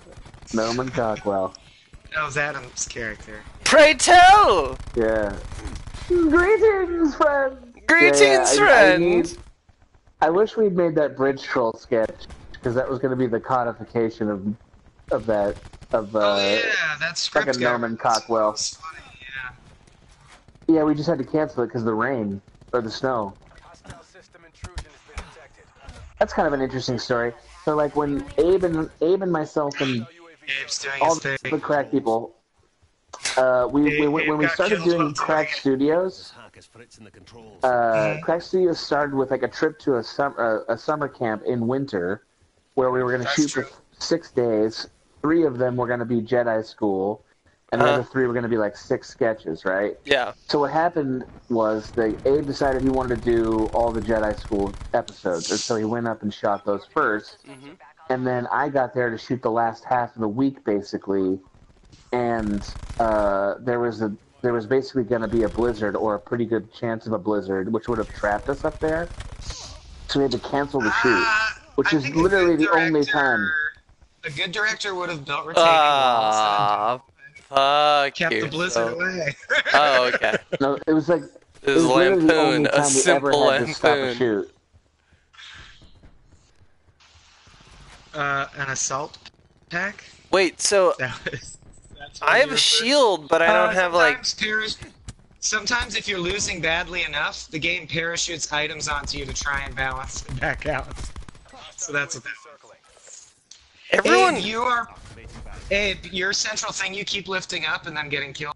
Noman Cockwell. That was Adam's character. Pray tell! Yeah. Greetings, friends! Greetings, friends! I wish we'd made that bridge troll sketch, because that was going to be the codification of that, that's fucking Norman Cockwell. Funny, Yeah, we just had to cancel it because of the rain, or the snow. That's kind of an interesting story. So, like, when Abe and myself and Abe's doing all his thing. the crack people, when we got started killed doing while Crack doing it. Studios, Crack Studios started with like a trip to a summer camp in winter, where we were going to That's shoot true. for 6 days. 3 of them were going to be Jedi school, and the other 3 were going to be like 6 sketches, right? Yeah. So what happened was that Abe decided he wanted to do all the Jedi School episodes, and so he went up and shot those first. Mm-hmm. And then I got there to shoot the last half of the week, basically, and there was basically going to be a blizzard, or a pretty good chance of a blizzard, which would have trapped us up there. So we had to cancel the shoot, which I is think a literally good the only director- time. A good director would have built retaining walls Ah, and fuck kept you. the blizzard So- away. Oh, okay. No, it was like This is literally the only Lampoon, a time we ever simple had to stop a Lampoon. shoot. An assault pack? Wait, so That's what I have you a refer- shield, but I don't have like. Sometimes if you're losing badly enough, the game parachutes items onto you to try and balance it back out. So that's what that was. Everyone. Abe, your central thing you keep lifting up and then getting killed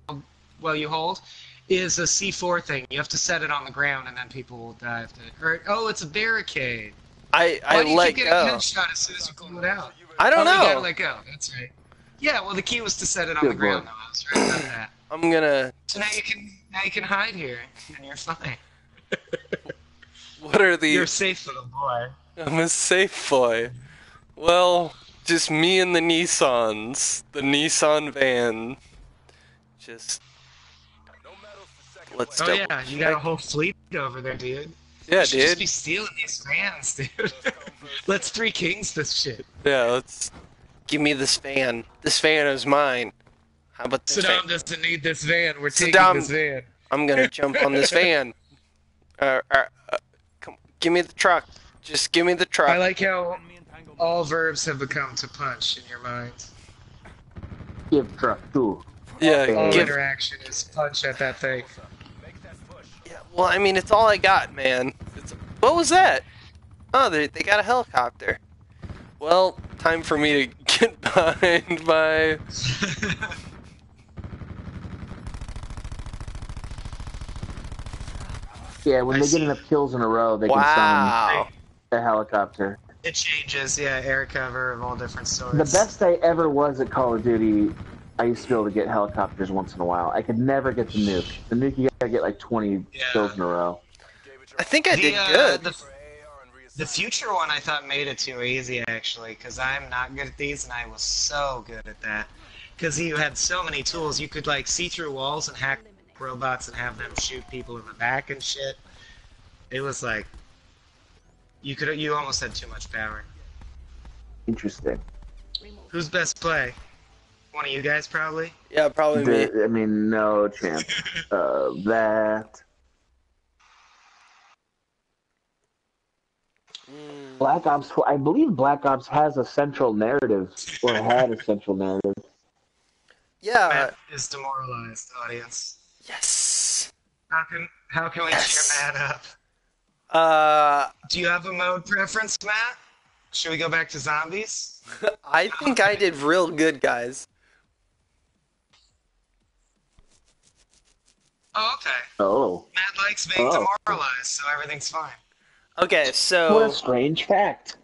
while you hold is a C4 thing. You have to set it on the ground and then people will dive to it. Or, oh, it's a barricade. I Why do you let keep getting go. headshot as soon as you pull it out? I don't You gotta know. let go. That's right. Yeah, well, the key was to set it on Good the ground. boy. Though. I was right about that. I'm gonna. So now you can hide here, and you're fine. What are the? You're a safe little boy. I'm a safe boy. Well, just me and the Nissans. The Nissan van. Just. Let's Oh double yeah, you got a check. whole fleet over there, dude. Yeah, You should just dude. be stealing these vans, dude. Let's Three Kings this shit. Yeah, let's. Give me this van. This van is mine. How about this Saddam van? doesn't need this van. We're taking Saddam- this van. I'm gonna jump on this van. Come, give me the truck. Just give me the truck. I like how all verbs have become to punch in your mind. Give truck too. yeah, All give. interaction is punch at that thing. Yeah, well, I mean, it's all I got, man. What was that? Oh, they got a helicopter. Well, time for me to get behind my... Yeah, when they get enough kills in a row, they can Wow. summon a helicopter. It changes, yeah, air cover of all different sorts. The best I ever was at Call of Duty, I used to be able to get helicopters once in a while. I could never get the nuke. The nuke, you gotta get like 20 kills in a row. I think I did good. The future one I thought made it too easy, actually, because I'm not good at these, and I was so good at that. Because you had so many tools, you could like see through walls and hack robots and have them shoot people in the back and shit. It was like you almost had too much power. Interesting. Who's best play? One of you guys, probably. Yeah, probably me. I mean, no chance of that. Black Ops, I believe Black Ops has a central narrative, or had a central narrative. Yeah. Matt is demoralized, audience. Yes. How can we cheer Matt up? Do you have a mode preference, Matt? Should we go back to zombies? I think I did real good, guys. Oh, okay. Oh. Matt likes being demoralized, so everything's fine. Okay, so... What a strange fact.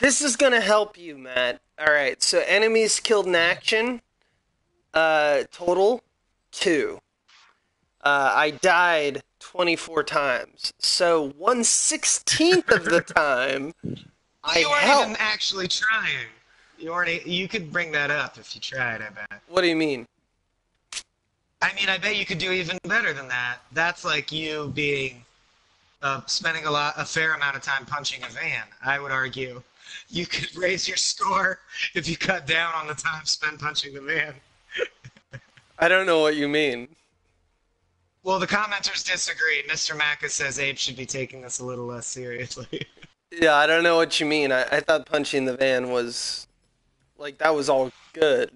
This is gonna help you, Matt. Alright, so enemies killed in action, total, 2. I died 24 times. So 1/16 of the time, I You weren't helped. even actually trying. You could bring that up if you tried, I bet. What do you mean? I mean, I bet you could do even better than that. That's like you being... spending a fair amount of time punching a van. I would argue you could raise your score if you cut down on the time spent punching the van. I don't know what you mean. Well, the commenters disagree. Mr. Macca says Abe should be taking this a little less seriously. Yeah, I don't know what you mean. I thought punching the van was... Like, that was all good.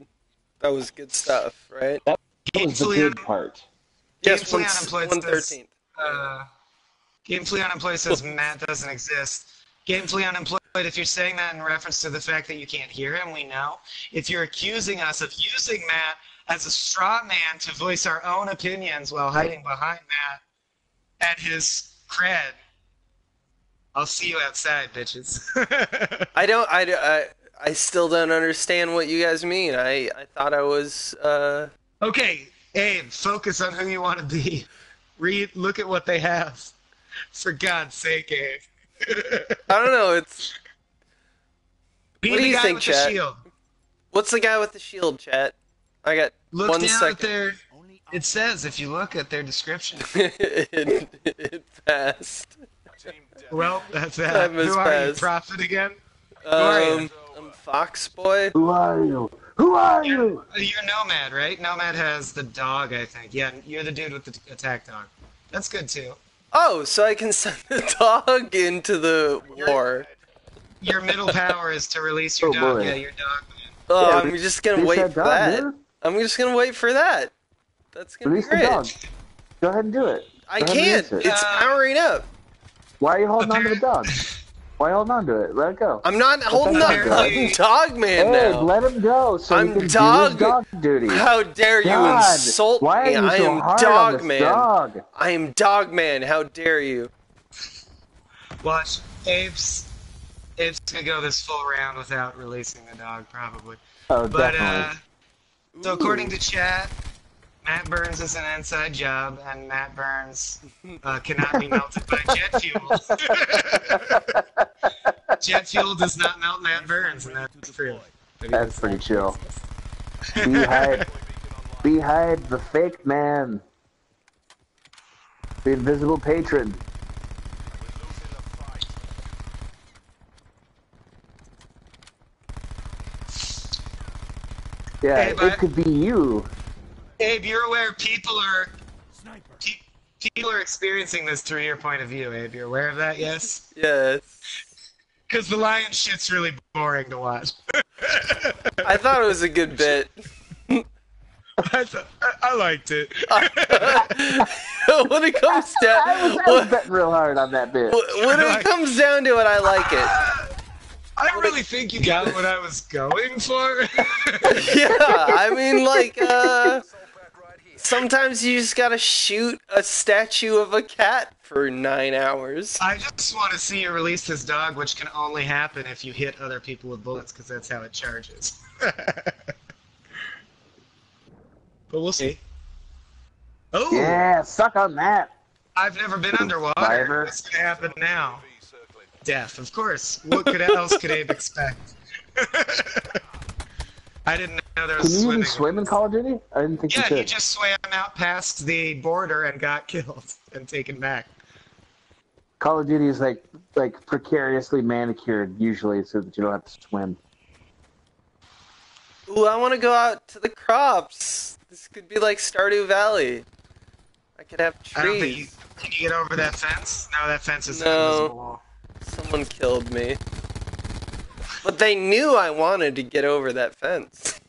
That was good stuff, right? That was the good part. Yes, Gamefully Unemployed 1/13. Gamefully Unemployed says Matt doesn't exist. Gamefully Unemployed, if you're saying that in reference to the fact that you can't hear him, we know. If you're accusing us of using Matt as a straw man to voice our own opinions while hiding behind Matt and his cred, I'll see you outside, bitches. I still don't understand what you guys mean. I thought I was, Okay, Abe, focus on who you want to be. Look at what they have. For God's sake, Abe. I don't know, it's... Be What do the you guy think, with chat? the shield. What's the guy with the shield, chat? I got Look 1 down second. at their... It says, if you look at their description. it passed. Well, that's that. Time has Who are you, passed. Prophet again? Who are you? I'm Fox Boy. Who are you? Who are you? You're Nomad, right? Nomad has the dog, I think. Yeah, you're the dude with the attack dog. That's good, too. Oh, so I can send the dog into the war. Your middle power is to release your Oh, dog. boy. Yeah, your dog, man. Oh, Yeah, I'm just gonna release wait that for dog, that. dude. I'm just gonna wait for that. That's gonna Release be the great. dog. Go ahead and do it. I Go ahead and can't. release it. It's powering up. Why are you holding on to the dog? Why are you holding on to it? Let it go. I'm not holding that up. dog I'm dog man Hey, now. let him go so I'm he can dog- do his dog duty. How dare you God, insult why me? are you I so am hard on dog this man. dog? I am dog man. How dare you? Watch. Abe's gonna go this full round without releasing the dog, probably. Oh, But, definitely. so according to chat, Matt Burns is an inside job, and Matt Burns cannot be melted by jet fuel. Jet fuel does not melt Matt Burns, and that's true. That's pretty chill. Behind the fake man. The invisible patron. Yeah, Hey, it could be you. Abe, you're aware people are experiencing this through your point of view, Abe. You're aware of that, yes? Yes. Because the lion shit's really boring to watch. I thought it was a good bit. I liked it. When it comes down, I was betting real hard on that bit. when it comes down to it, I like it. I really think you got what I was going for. Yeah, I mean, like, sometimes you just gotta shoot a statue of a cat for 9 hours. I just want to see you release this dog, which can only happen if you hit other people with bullets, because that's how it charges. But we'll see. Oh! Yeah, suck on that. I've never been underwater. Survivor. What's gonna happen now? Death, of course. What else could Abe expect? I didn't know there was Can you swimming. even swim in Call of Duty? I didn't think you Yeah, could. he just swam out past the border and got killed and taken back. Call of Duty is like precariously manicured usually so that you don't have to swim. Ooh, I want to go out to the crops. This could be like Stardew Valley. I could have I don't think trees. can you get over that fence? No, that fence is No. invisible. Someone killed me. But they knew I wanted to get over that fence.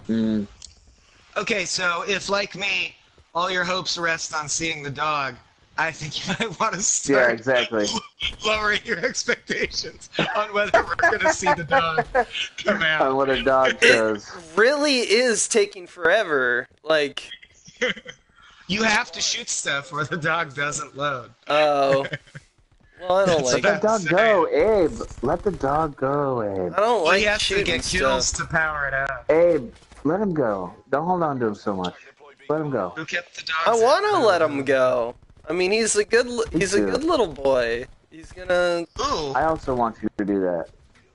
Mm. Okay, so if, like me, all your hopes rest on seeing the dog, I think you might want to Yeah, start exactly. lowering your expectations on whether we're going to see the dog come On out. what a dog shows. Really is taking forever. Like, You have to shoot stuff or the dog doesn't load. oh. Well, I don't That's like Let the dog go, Abe. Let the dog go, Abe. I don't Well, like you have to shooting get kills stuff. to power it up. Abe, let him go. Don't hold on to him so much. Let him go. Who kept the dogs? I want out? to let him go. I mean, he's a good little boy. He's gonna. Ooh, I also want you to do that.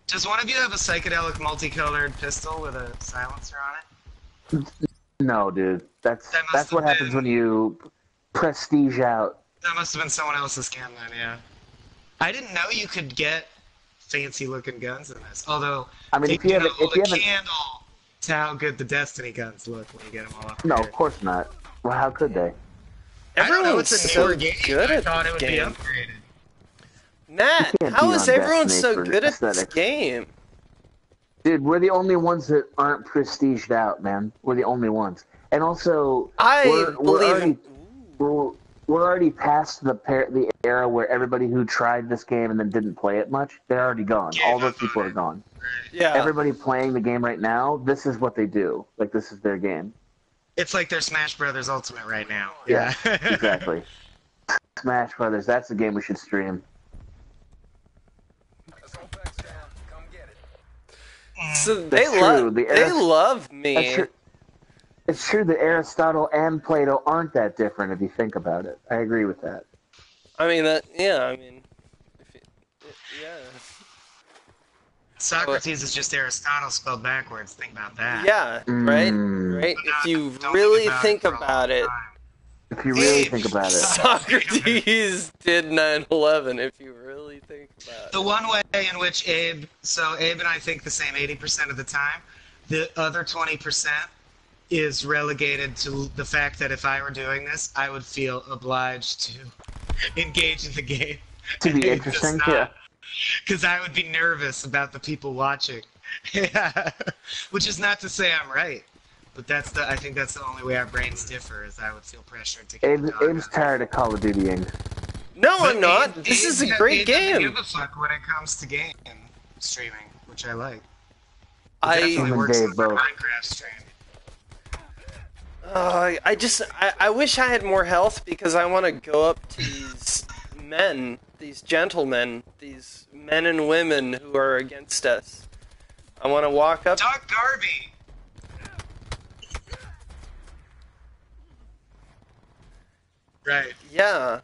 does one of you have a psychedelic multicolored pistol with a silencer on it? No, dude. That's That must what have happens been- when you prestige out. That must have been someone else's cam then, yeah. I didn't know you could get fancy looking guns in this. Although, I mean, if you taking haven't, if a you haven't, candle to how good the Destiny guns look when you get them all up. no, of course not. Well, how could they? I don't know, Everyone's it's a so newer game. good I at thought it this would game. be upgraded. Matt, You can't how be is on everyone Destiny so for good at this aesthetics. game? Dude, we're the only ones that aren't prestiged out, man. We're the only ones. And also, I we're believe already, in. we're already past the era where everybody who tried this game and then didn't play it much, they're already gone. All those people are gone. Yeah. Everybody playing the game right now, this is what they do. Like, this is their game. It's like their Smash Brothers Ultimate right now. Yeah, exactly. Smash Brothers, that's the game we should stream. So they That's true. love. The They Arist- love That's me. true. It's true that Aristotle and Plato aren't that different if you think about it. I agree with that. I mean that. Yeah. I mean. Yeah. Socrates is just Aristotle spelled backwards. Think about that. Yeah. Right. Mm. Right. Not- If you don't really think think for a long about it, time. If you really Hey, think about it. Socrates did 9/11. If you really think about it. The one way in which Abe and I think the same 80% of the time, the other 20% is relegated to the fact that if I were doing this, I would feel obliged to engage in the game. To be interesting, yeah. Because I would be nervous about the people watching. Yeah. Which is not to say I'm right, but I think that's the only way our brains differ, is I would feel pressured to get the dog Abe's out. tired of Call of Dutying. No, But I'm not. Abe- This is Abe- a great Abe doesn't game. give a fuck when it comes to game streaming, which I like. It I. definitely Him and works Dave on the both. Minecraft stream. I wish I had more health because I want to go up to these men, these gentlemen, these men and women who are against us. I want to walk up. Doc Garby! Right. Yeah.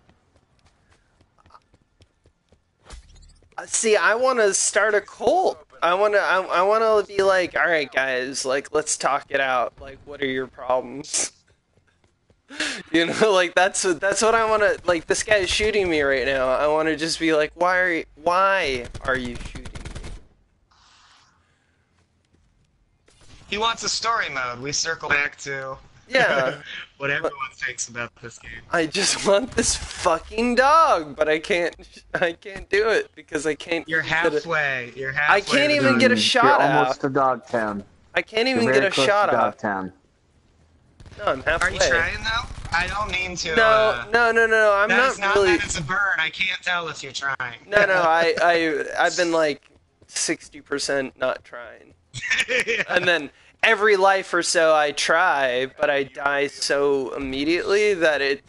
See, I want to start a cult. I want to be like, all right, guys, like, let's talk it out. Like, what are your problems? You know, like that's what I want to. Like, this guy is shooting me right now. I want to just be like, why are you shooting me? He wants a story mode. We circle back to Yeah. what everyone thinks about this game. I just want this fucking dog, but I can't do it because I can't. You're get a- halfway. You're halfway. I can't to even the get a dog. shot You're out. almost to Dogtown. I can't You're even very get a close shot to out. Dogtown. No, I'm halfway. Are you trying though? I don't mean to. No. I'm that is not really. meant as a burn. I can't tell if you're trying. No. I've been like 60% not trying, Yeah. and then every life or so I try, but I die so immediately that it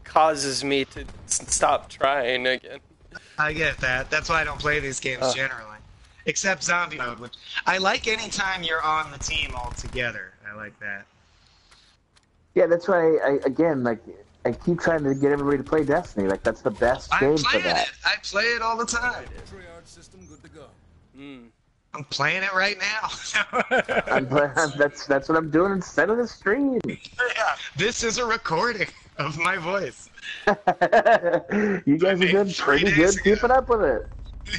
causes me to stop trying again. I get that. That's why I don't play these games generally. Except zombie mode, which I like anytime you're on the team all together. I like that. Yeah, that's why I keep trying to get everybody to play Destiny. Like that's the best I'm game for playing that. it. I play it all the time. Triage system good to go. I'm playing it right now. That's what I'm doing instead of the stream. Yeah, this is a recording of my voice. You guys are good, 3 pretty days good ago. keeping up with it.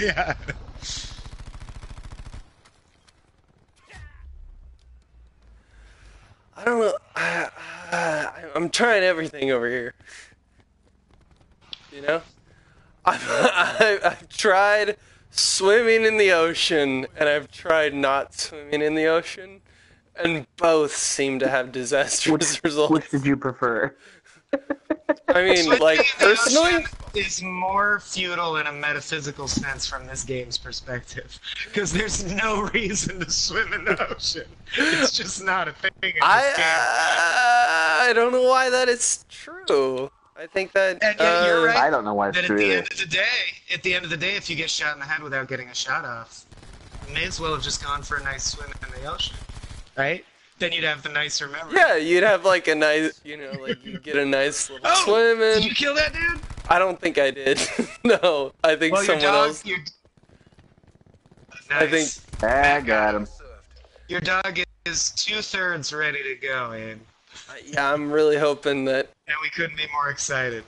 Yeah. I don't know. I'm trying everything over here. You know, I've tried swimming in the ocean, and I've tried not swimming in the ocean, and both seem to have disastrous results. Which did you prefer? I mean, Swimming like in the personally, ocean is more futile in a metaphysical sense from this game's perspective, because there's no reason to swim in the ocean. It's just not a thing in this game. I don't know why that is true. I think that And yet you're right. I don't know why it's That true either. at the end of the day, if you get shot in the head without getting a shot off, you may as well have just gone for a nice swim in the ocean, right? Then you'd have the nicer memory. Yeah, you'd have like a nice, like you get a nice little swim in. Did you kill that dude? I don't think I did. No, I think Well, someone else. Nice. I think. I got him. Your dog is 2/3 ready to go, Abe. Yeah, I'm really hoping that And we couldn't be more excited.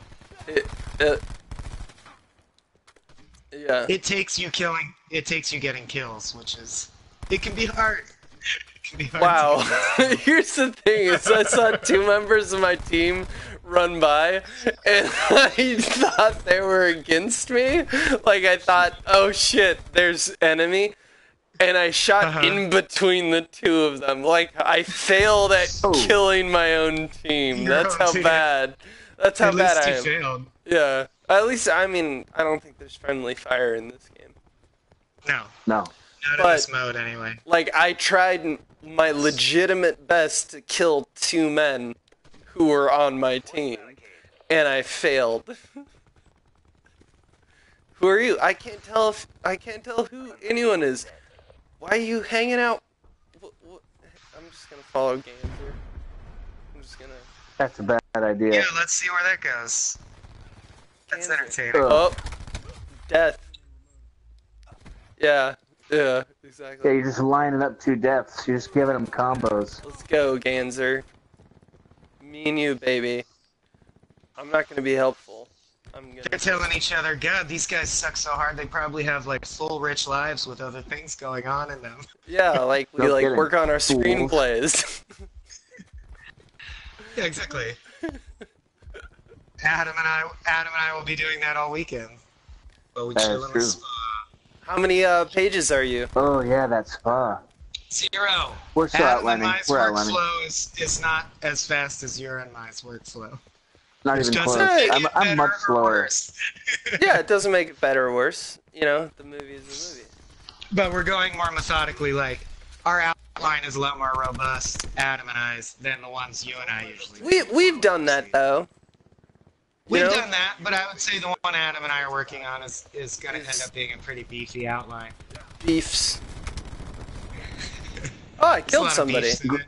yeah. It takes you getting kills, which is, it can be hard. It can be hard. Wow. Here's the thing: is I saw 2 members of my team run by, and I thought they were against me. Like I thought, oh shit, there's enemy. And I shot in between the 2 of them. Like, I failed at killing my own team. That's how bad. That's how bad I am. At least you failed. Yeah. At least, I mean, I don't think there's friendly fire in this game. No. No. Not in this mode, anyway. Like, I tried my legitimate best to kill 2 men who were on my team. And I failed. Who are you? I can't tell who anyone is. Why are you hanging out? I'm just gonna follow Ganser. I'm just gonna. That's a bad idea. Yeah, let's see where that goes. That's entertaining. Oh, death. Yeah, exactly. Yeah, you're just lining up 2 deaths. You're just giving them combos. Let's go, Ganser. Me and you, baby. I'm not gonna be helpful. They're telling each other, God, these guys suck so hard. They probably have like full, rich lives with other things going on in them. Yeah, like we No kidding. work on our Fools. screenplays. Yeah, exactly. Adam and I will be doing that all weekend. But we That chill is in true. the spa. How many pages are you? Oh yeah, that spa. 0. We're still Adam outlining. and my We're outlining. workflow is not as fast as your and my workflow. Not Which even doesn't close. make I'm it better much or slower. worse. Yeah, it doesn't make it better or worse. You know, the movie is the movie. But we're going more methodically, like, our outline is a lot more robust, Adam and I's, than the ones you and I usually do. We've done that though. We've You know? done that, but I would say the one Adam and I are working on is going to end up being a pretty beefy outline. Beefs. Oh, I There's a killed lot of somebody. beefs in it.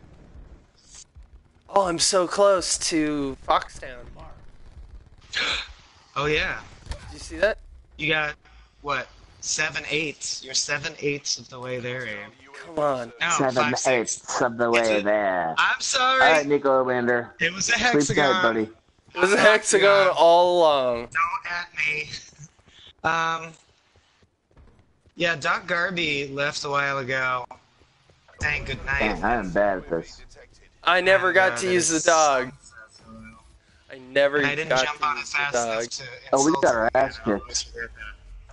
Oh, I'm so close to Foxtown. Oh, yeah. Did you see that? You got, what, 7/8? You're 7/8 of the way there, Abe. Come on. No, 7/8 5/6. of the way there. I'm sorry. All right, Nico Lander. It was a Sleep hexagon. tight, buddy. It was a hexagon all along. Don't at me. Yeah, Doc Garby left a while ago. Saying goodnight. Man, I am bad at this. I never got to use the dog. I never And I didn't got jump to on it use the fast dog. enough to Oh, we insult got our him. ass kicked.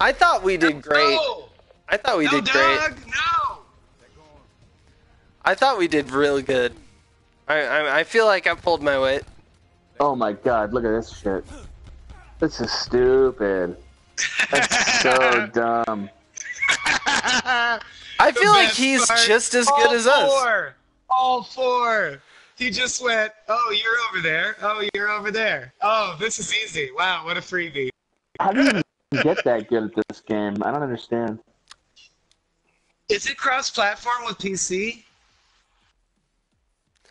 I thought we did great. No! I thought we No, did great. dog! No! I thought we did really good. I feel like I pulled my weight. Oh my god, look at this shit. This is stupid. That's so dumb. I feel like he's just as good as us. All four. He just went, oh, you're over there. Oh, you're over there. Oh, this is easy. Wow, what a freebie. How do you even get that good at this game? I don't understand. Is it cross-platform with PC?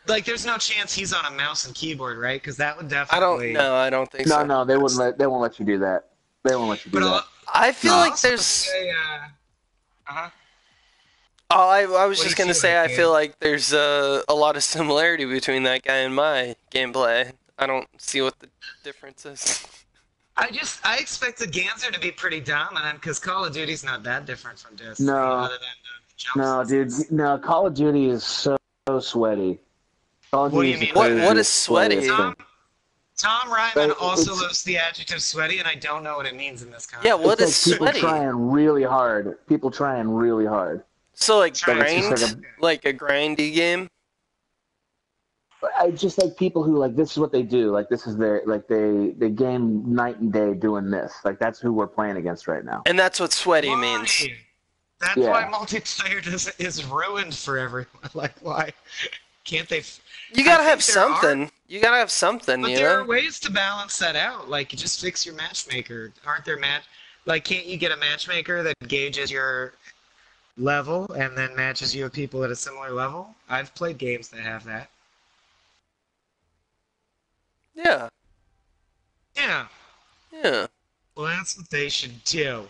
Like, there's no chance he's on a mouse and keyboard, right? Because that would definitely. I don't think so. No, they won't let you do that. They won't let you do that. I feel like there's. Say, Oh, I was What just do you gonna feel say like, I feel like there's a lot of similarity between that guy and my gameplay. I don't see what the difference is. I expected Ganser to be pretty dominant because Call of Duty's not that different from Destiny. No. Other than the jump No, dude. systems. No, Call of Duty is so sweaty. Call of What do Duty you is mean? the What is craziest, sweaty? sweatiest thing. Tom Ryman also It's- loves the adjective sweaty, and I don't know what it means in this context. Yeah, what is It's like people sweaty? trying really hard. People trying really hard. So like Like, it's grind, just like a grindy game. I just like people who like this is what they do. Like this is their like they game night and day doing this. Like that's who we're playing against right now. And that's what sweaty Why? means. That's Yeah. why multiplayer is ruined for everyone. Like, why can't they? You gotta I have think there are- something. You gotta have something, But you there know? are ways to balance that out. Like, you just fix your matchmaker. Aren't there Like, can't you get a matchmaker that gauges your level and then matches you with people at a similar level? I've played games that have that. Yeah. Yeah. Yeah. Well, that's what they should do.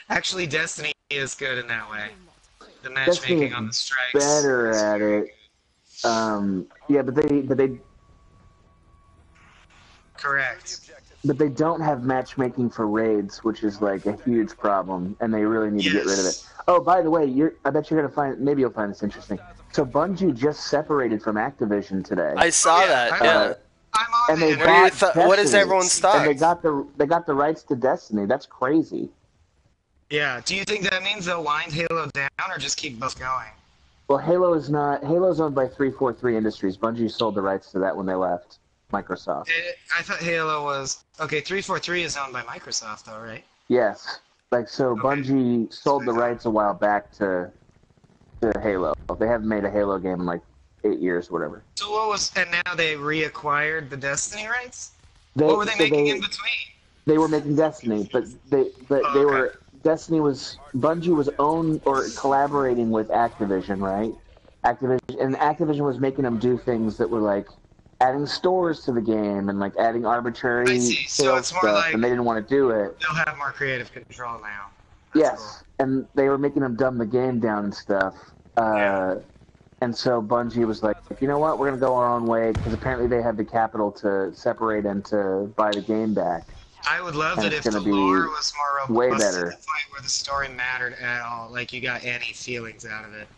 Actually, Destiny is good in that way. The matchmaking Destiny on the strikes. Better is at very it. Yeah, but they Correct. don't have matchmaking for raids, which is like a huge problem, and they really need to get rid of it. Oh, by the way, I bet you're gonna find. Maybe you'll find this interesting. So Bungie just separated from Activision today. I saw yeah, that, I yeah. know. I'm on And they the What are your internet. what is Destiny. everyone's And thoughts? they got the rights to Destiny. That's crazy. Yeah. Do you think that means they'll wind Halo down or just keep both going? Well, Halo's owned by 343 Industries. Bungie sold the rights to that when they left Microsoft. I thought Halo was okay. 343 is owned by Microsoft, though, right? Yes. Like so, Okay. Bungie sold the rights a while back to Halo. They haven't made a Halo game in like 8 years, whatever. So what was? And now they reacquired the Destiny rights. What were they so making in between? They were making Destiny, but they okay. were Destiny was Bungie was owned or collaborating with Activision, right? Activision was making them do things that were like adding stores to the game and like adding arbitrary I see. So sales it's more stuff, like- and they didn't want to do it. They'll have more creative control now. That's Yes, and they were making them dumb the game down and stuff. And so Bungie was like, you know what, we're going to go our own way, because apparently they have the capital to separate and to buy the game back. I would love And it if it's the gonna be lore was more robust way to better. the point where the story mattered at all. Like, you got any feelings out of it.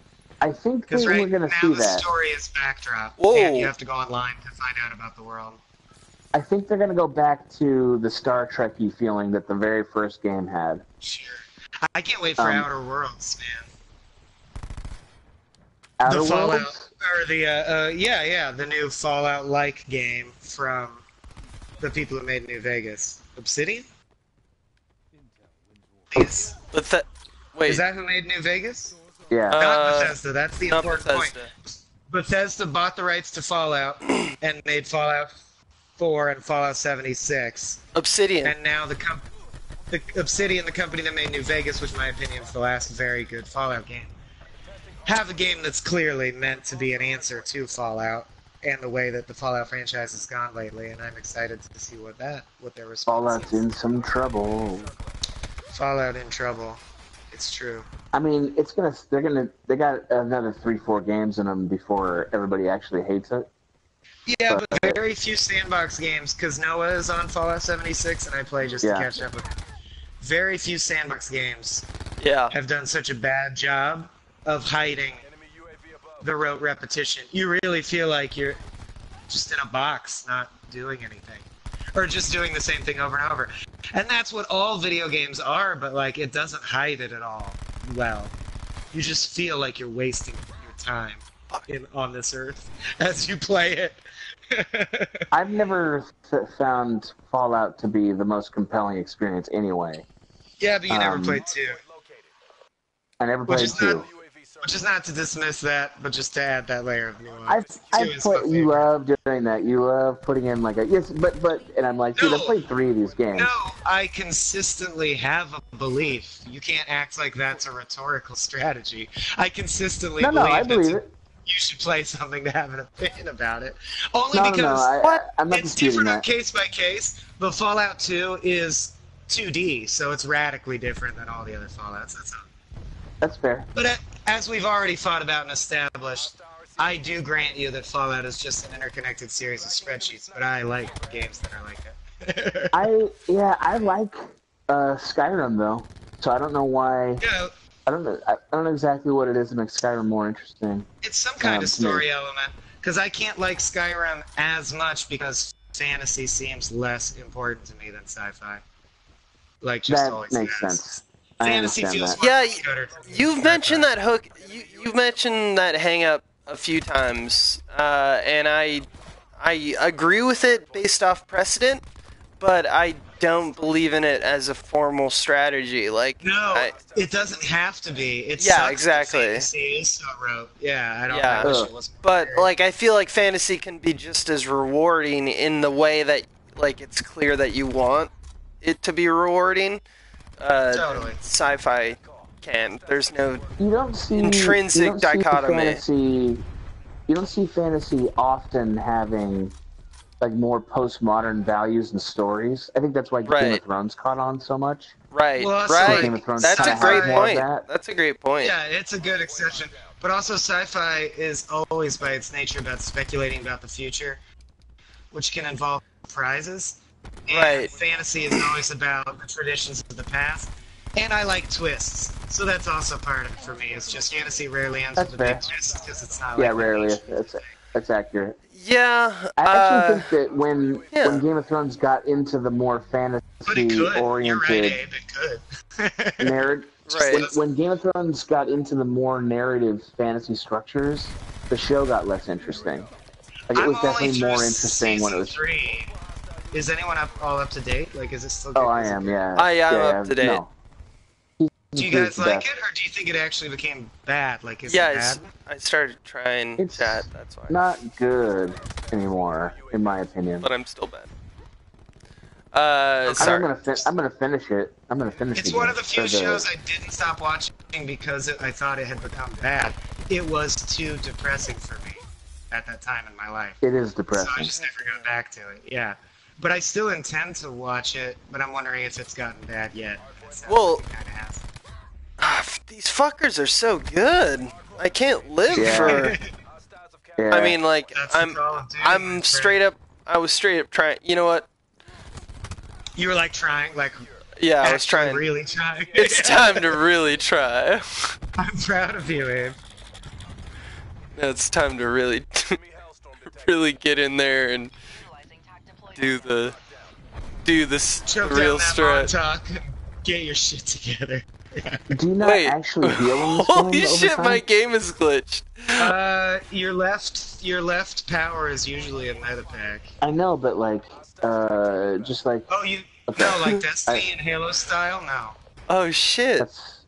I think Because we're right going now to see the that. story is backdrop, Whoa. and you have to go online to find out about the world. I think they're going to go back to the Star Trek-y feeling that the very first game had. Sure. I can't wait for Um, Outer Worlds, man. Outer The Fallout, Worlds? or the new Fallout-like game from the people who made New Vegas. Obsidian? Is Wait, that who made New Vegas? Yeah. Not Bethesda, that's the not important Bethesda. point. Bethesda bought the rights to Fallout and made Fallout 4 and Fallout 76. Obsidian. And now the Obsidian, the company that made New Vegas, which in my opinion is the last very good Fallout game, have a game that's clearly meant to be an answer to Fallout and the way that the Fallout franchise has gone lately, and I'm excited to see what their response Fallout's is. in some trouble. Fallout in trouble. It's true. I mean, they got another 3-4 games in them before everybody actually hates it. Yeah, but very few sandbox games, because Noah is on Fallout 76, and I play just to Yeah. catch up with him. Very few sandbox games Yeah. have done such a bad job of hiding the rote repetition. You really feel like you're just in a box, not doing anything. Or just doing the same thing over and over. And that's what all video games are, but like it doesn't hide it at all well. You just feel like you're wasting your time on this earth as you play it. I've never found Fallout to be the most compelling experience anyway. Yeah, but you never played 2. I never Which played is not, 2. which is not to dismiss that, but just to add that layer of nuance. I 2 is my play. You favorite. love doing that. You love putting in like a yes, but, and I'm like, dude, I've No, played 3 of these games. no, I consistently have a belief. You can't act like that's a rhetorical strategy. I consistently No, believe I believe that it. you should play something to have an opinion about it. Only No, because I'm not it's disputing different on that. case by case, but Fallout 2 is 2D, so it's radically different than all the other Fallouts. That's all. That's fair. But as we've already thought about and established, I do grant you that Fallout is just an interconnected series of spreadsheets, but I like games that are like that. I like Skyrim though, so I don't know why. Yeah, I don't know exactly what it is that makes Skyrim more interesting. it's some kind of to me. story element, because I can't like Skyrim as much because fantasy seems less important to me than sci-fi. Like, just That always makes has. sense. I Fantasy understand feels that. more Yeah, cutter to me you've than mentioned sci-fi. that hook. You've mentioned that hang up a few times, and I agree with it based off precedent, but I don't believe in it as a formal strategy. Like, No, it doesn't have to be. It Yeah, sucks exactly. that fantasy is so rote. Yeah, Yeah. I wish it wasn't. but like I feel like fantasy can be just as rewarding in the way that like it's clear that you want it to be rewarding. Totally. Sci-fi can. There's no You don't see intrinsic you don't see dichotomy. Fantasy, you don't see fantasy often having like more postmodern values and stories. I think that's why Game Right. of Thrones caught on so much. Right, Well, also, right. Game of Thrones That's a kinda great has more of point. that. That's a great point. Yeah, it's a good exception. But also, sci-fi is always, by its nature, about speculating about the future, which can involve prizes. And Right. fantasy is always about the traditions of the past. And I like twists, so that's also part of it for me. It's just fantasy rarely ends That's with a big fair. twist because it's not Yeah, like rarely. Witcher. That's accurate. Yeah. I actually think that when yeah. Game of Thrones got into the more But it could. fantasy-oriented You're right, Abe. It could. narrative, Right. when Game of Thrones got into the more narrative fantasy structures, the show got less interesting. Like it I'm was only definitely through more interesting when it season was. 3. Is anyone all up to date? Like, is it still good? Oh, I Is it am. good? Yeah. I'm up to date. No. Do you guys like it, or do you think it actually became bad? Like, is Yeah, it bad? I started trying It's chat. That's why. not good anymore, in my opinion. But I'm still bad. I'm Sorry. gonna finish it. I'm gonna finish it. It's one of the few shows I didn't stop watching because I thought it had become bad. It was too depressing for me at that time in my life. It is So I depressing. just never got back to it. Yeah. But I still intend to watch it, but I'm wondering if it's gotten bad yet. It sounds Well- like it kinda has. These fuckers are so good. I can't live Yeah. for. Yeah. I mean, like That's the Call of Duty, my I'm friend. straight up. I was straight up trying. You know what? You were like trying, like Yeah, I was actually trying. really trying. It's time to really try. I'm proud of you, Abe. It's time to really, really get in there and do the Choke real down that stretch. talk and get your shit together. Do you not Wait. actually heal in this Holy game over shit! time? My game is glitched. Your left power is usually a meta pack. I know, but like, just like Oh, you Okay. no, like Destiny and Halo style? No. Oh shit. that's.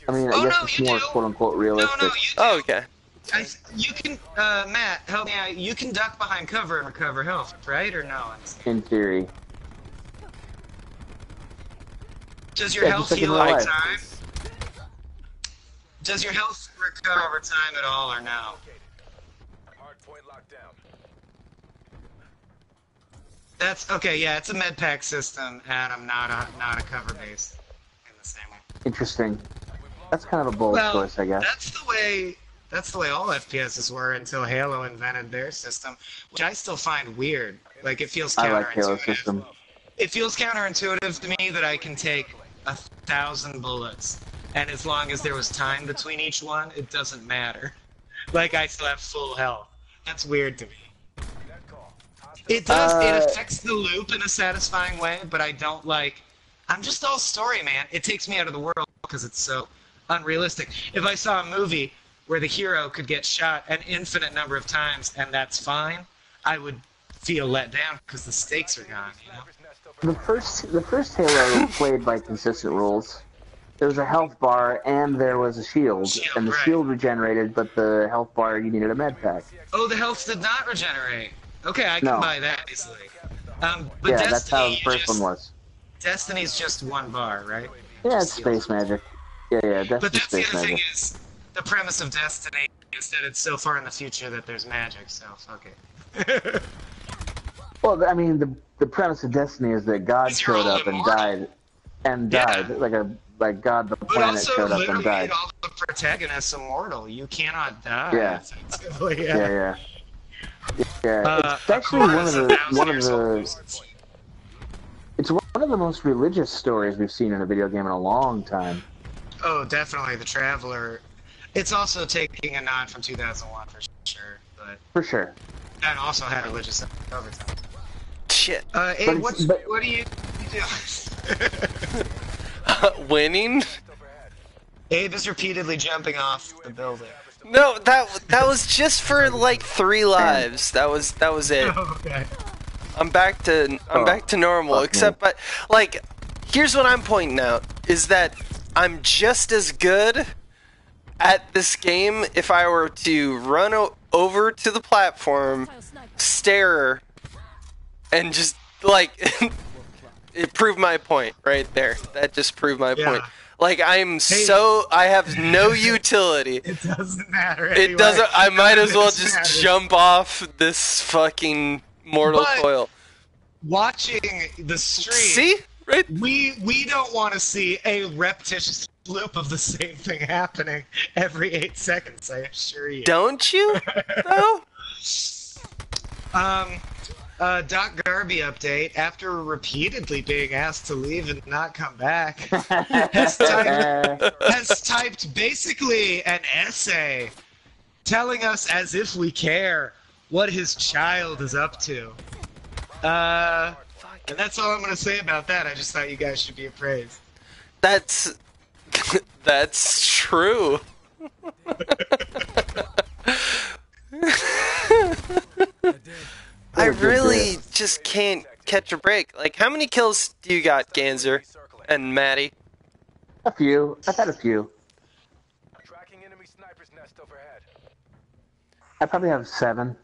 I mean, I Oh, guess no, it's you more do. quote unquote No, realistic no, you do. Oh, okay. You can, Matt, help me out. You can duck behind cover and recover health, right? Or no? in theory. Does your Yeah, health just like in heal real over life. time? Does your health recover over time at all, or no? That's okay. Yeah, it's a med pack system, Adam, not a cover base in the same way. Interesting. That's kind of a bold Well, choice, I guess. that's the way all FPSs were until Halo invented their system, which I still find weird. Like, it feels I counterintuitive. like Halo system. It feels counterintuitive to me that I can take 1,000 bullets, and as long as there was time between each one, it doesn't matter. Like, I still have full health. That's weird to me. It does. It affects the loop in a satisfying way, but I don't like. I'm just all story, man. It takes me out of the world because it's so unrealistic. If I saw a movie where the hero could get shot an infinite number of times and that's fine, I would feel let down because the stakes are gone. You know. The first Halo played by consistent rules. There was a health bar and there was a shield, and the right. shield regenerated, but the health bar you needed a med pack. Oh, the health did not regenerate. Okay, I can No. buy that easily. But Yeah, Destiny, that's how the first one was. Destiny's just one bar, right? Yeah, it's space magic. Yeah, But definitely that's the space other thing magic. is, the premise of Destiny is that it's so far in the future that there's magic, so fuck it. Well, I mean, the premise of Destiny is that God Because you're showed all up and immortal. died, Yeah. like God the But planet also, showed up literally and died. made all the protagonists immortal. You cannot die. Yeah. Effectively, Yeah. It's actually Akora's a thousand years old. it's one of the most religious stories we've seen in a video game in a long time. Oh, definitely, The Traveler. It's also taking a nod from 2001 for sure, but For sure. that also had religious overtone. Shit. Abe, But what do you do? Winning? Abe is repeatedly jumping off the building. No, that was just for like 3 lives. That was it. Okay. I'm back to normal. fuck Except, but like, here's what I'm pointing out: is that I'm just as good at this game if I were to run over to the platform, stare, and just like it proved my point right there. That just proved my point. Like I have no utility. It doesn't matter. It anyway. doesn't. I might as well It just matters. jump off this fucking mortal But- coil. Watching the stream. See? Right? We don't want to see a repetitious loop of the same thing happening every 8 seconds, I assure you. Don't you? Though? Doc Garby update. After repeatedly being asked to leave and not come back, has typed basically an essay telling us as if we care what his child is up to. And that's all I'm gonna say about that. I just thought you guys should be appraised. That's true. I really just can't catch a break. Like, how many kills do you got, Ganzer and Maddie? A few. I've had a few. Tracking enemy sniper's nest overhead. I probably have 7.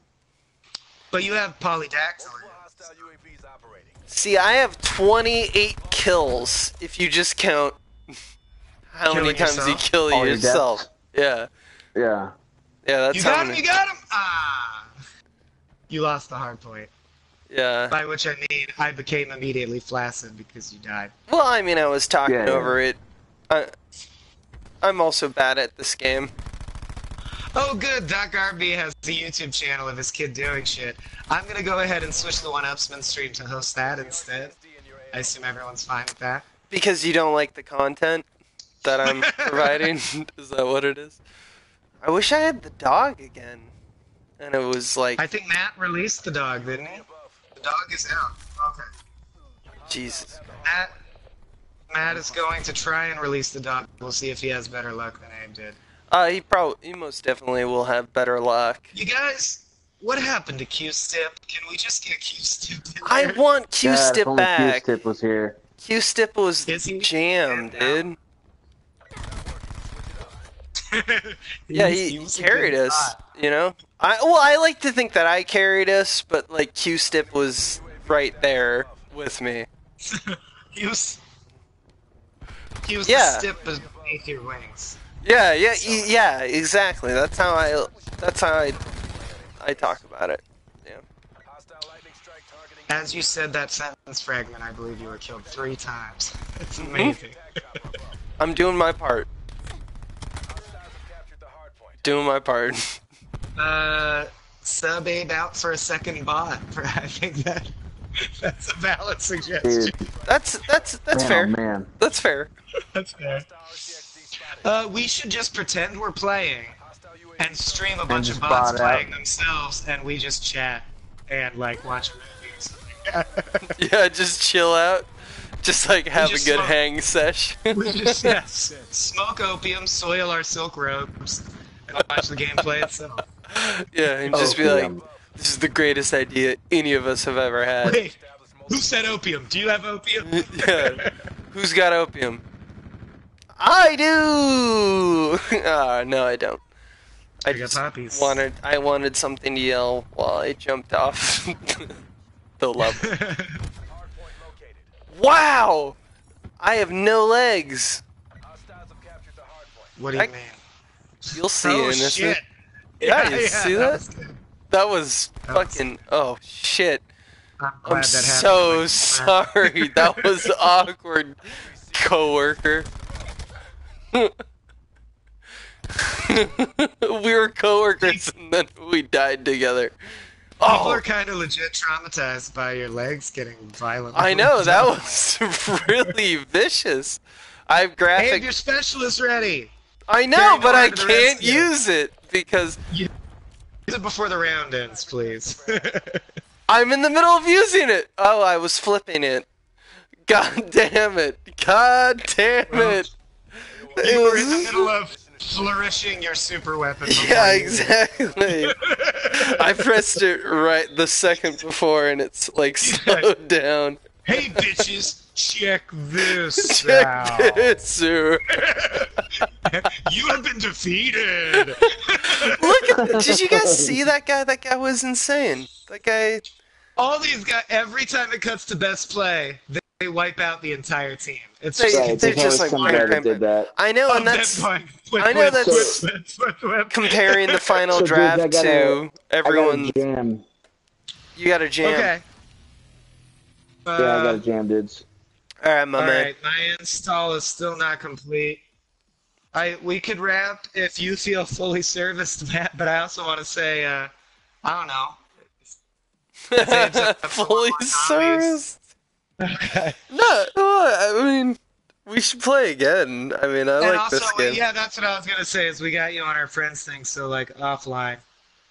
But you have polydactyl. Hostile UAVs operating. See, I have 28 kills if you just count how many Killing times you yourself? kill All your yourself. deaths? Yeah. Yeah. Yeah, that's You how got him, many. you got him! Ah! You lost the hard point. Yeah. By which I mean, I became immediately flaccid because you died. Well, I mean, I was talking Yeah. over it. I'm also bad at this game. Oh good, Doc Garby has a YouTube channel of his kid doing shit. I'm gonna go ahead and switch the One-Upsman stream to host that instead. I assume everyone's fine with that. Because you don't like the content that I'm providing? Is that what it is? I wish I had the dog again. And it was like, I think Matt released the dog, didn't he? The dog is out. Okay. Jesus. Matt is going to try and release the dog. We'll see if he has better luck than Abe did. He most definitely will have better luck. You guys, what happened to Q-Stip? Can we just get Q-Stip in I there? want God, if Q-Stip only back. Q-Stip was here. Q-Stip was Is he? jammed, Yeah. dude. Yeah, he was a carried good us, spot. you know? I like to think that I carried us, but, like, Q-Stip was right there with me. He was Yeah. the stip beneath your wings. Yeah, exactly. That's how I talk about it. Yeah. Hostile lightning strike targeting. As you said that sentence fragment, I believe you were killed 3 times. It's amazing. I'm doing my part. Hostiles have captured the hard point. Doing my part. Sub Abe out for a second bot. I think that's a valid suggestion. Dude, That's man, fair. oh, man. That's fair. That's fair. RCXD spotted. We should just pretend we're playing Hostile UAV and stream a bunch of just bots bot out. playing themselves, and we just chat and like watch movies. Yeah, just chill out. Just like have a just good smoke. hang sesh. We just smoke opium, soil our silk robes, and watch the gameplay itself. Yeah, and just be Opium. This is the greatest idea any of us have ever had. Wait, who said opium? Do you have opium? Yeah. Who's got opium? I do! No, I don't. I got just poppies. wanted something to yell while I jumped off the level. Wow! I have no legs. What do you I- mean? You'll see Oh, in this. shit. Yeah, you see that that? was good. That was That was- fucking. Oh shit! I'm glad I'm that happened. so Like, sorry. That was awkward, coworker. We were coworkers and then we died together. People Oh, are kind of legit traumatized by your legs getting violent. I know that was really vicious. I have Hey, graphic. your specialist ready. I know, Carry but on I to the can't rescue. use it because Use it before the round ends, please. I'm in the middle of using it. Oh, I was flipping it. God damn it! God damn it! You were in the middle of flourishing your super weapon. before Yeah, you- exactly. I pressed it right the second before, and it's like slowed down. Hey, bitches, check this Check out. this, sir. You have been defeated. Look at. Did you guys see that guy? That guy was insane. That guy. All these guys, every time it cuts to best play, they wipe out the entire team. It's They- just Right, they're there's just always like some guy bam, that did that. I know, Oh, and that's fine. I know that's Whip. comparing the final So, dudes, draft I gotta- to everyone. I got a jam. You got a jam. Okay. Yeah, I got a jam, dudes. All right, my man. Alright, my install is still not complete. We could wrap if you feel fully serviced, Matt, but I also want to say, I don't know. Fully serviced. Okay. No, well, I mean, we should play again. I mean, I And like also, this game. yeah, that's what I was gonna say. Is we got you on our friends thing, so like offline,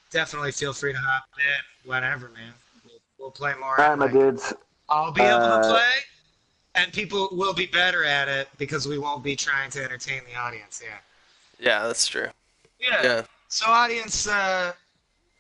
definitely feel free to hop in. Whatever, man. We'll play more. All right, my like, dudes. I'll be able to play, and people will be better at it because we won't be trying to entertain the audience. Yeah. Yeah, that's true. Yeah. Yeah. So, audience,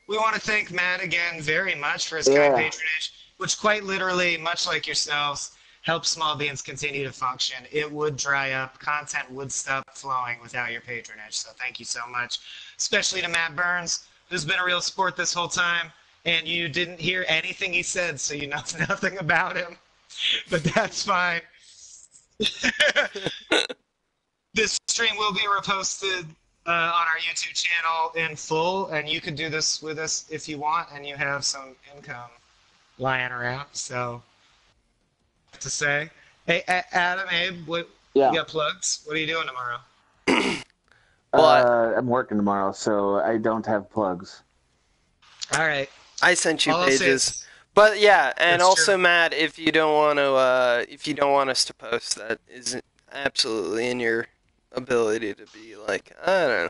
we want to thank Matt again very much for his kind Yeah. patronage, which quite literally, much like yourselves, helps Small Beans continue to function. It would dry up. Content would stop flowing without your patronage. So thank you so much, especially to Matt Burns, who's been a real sport this whole time, and you didn't hear anything he said, so you know nothing about him. But that's fine. This stream will be reposted on our YouTube channel in full, and you could do this with us if you want, and you have some income lying around. So, what to say? Hey, Adam, Abe, what, Yeah. you got plugs? What are you doing tomorrow? I'm working tomorrow, so I don't have plugs. All right. I sent you All I'll say pages. is- But yeah, and That's also true. Matt, if you don't want to, if you don't want us to post, that is absolutely in your ability to be like, I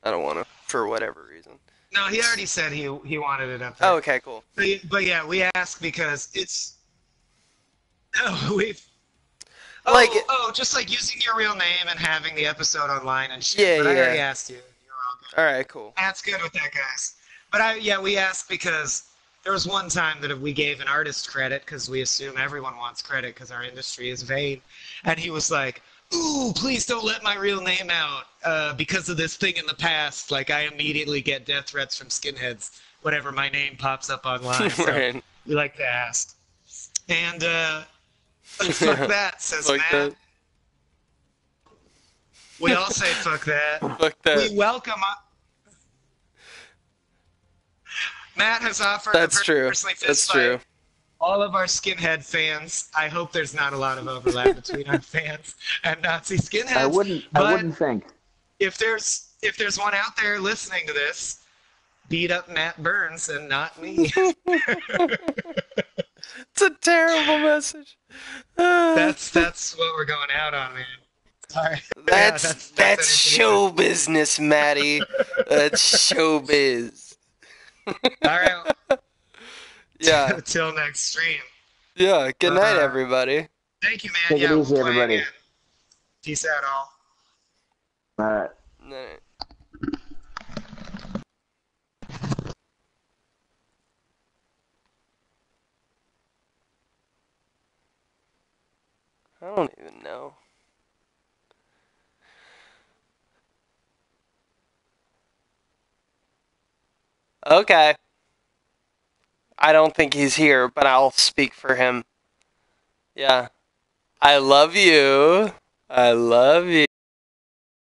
don't want to for whatever reason. No, he already said he wanted it up there. Oh, okay, cool. But yeah, we ask because it's. Oh, we've. Like- Just like using your real name and having the episode online and shit. Yeah, but I yeah. already asked you. You're all good. All right, cool. That's good with that, guys. But we asked because there was one time that we gave an artist credit because we assume everyone wants credit because our industry is vain, and he was like, "Ooh, please don't let my real name out because of this thing in the past. Like I immediately get death threats from skinheads whenever my name pops up online." So Right. we like to ask. And fuck that, says Fuck Matt. that. We all say fuck that. Fuck that. We welcome. Matt has offered. That's to true. personally fist That's fight true. all of our skinhead fans. I hope there's not a lot of overlap between our fans and Nazi skinheads. I wouldn't think. If there's one out there listening to this, beat up Matt Burns and not me. It's a terrible message. that's what we're going out on, man. Sorry. That's Yeah, show business, Matty. That's showbiz. All right. Yeah. Till next stream. Yeah. Good night, everybody. Thank you, man. Take it yeah, easy, we'll play everybody. again. Peace out, all. All right. Night. I don't even know. Okay. I don't think he's here, but I'll speak for him. Yeah. I love you. I love you.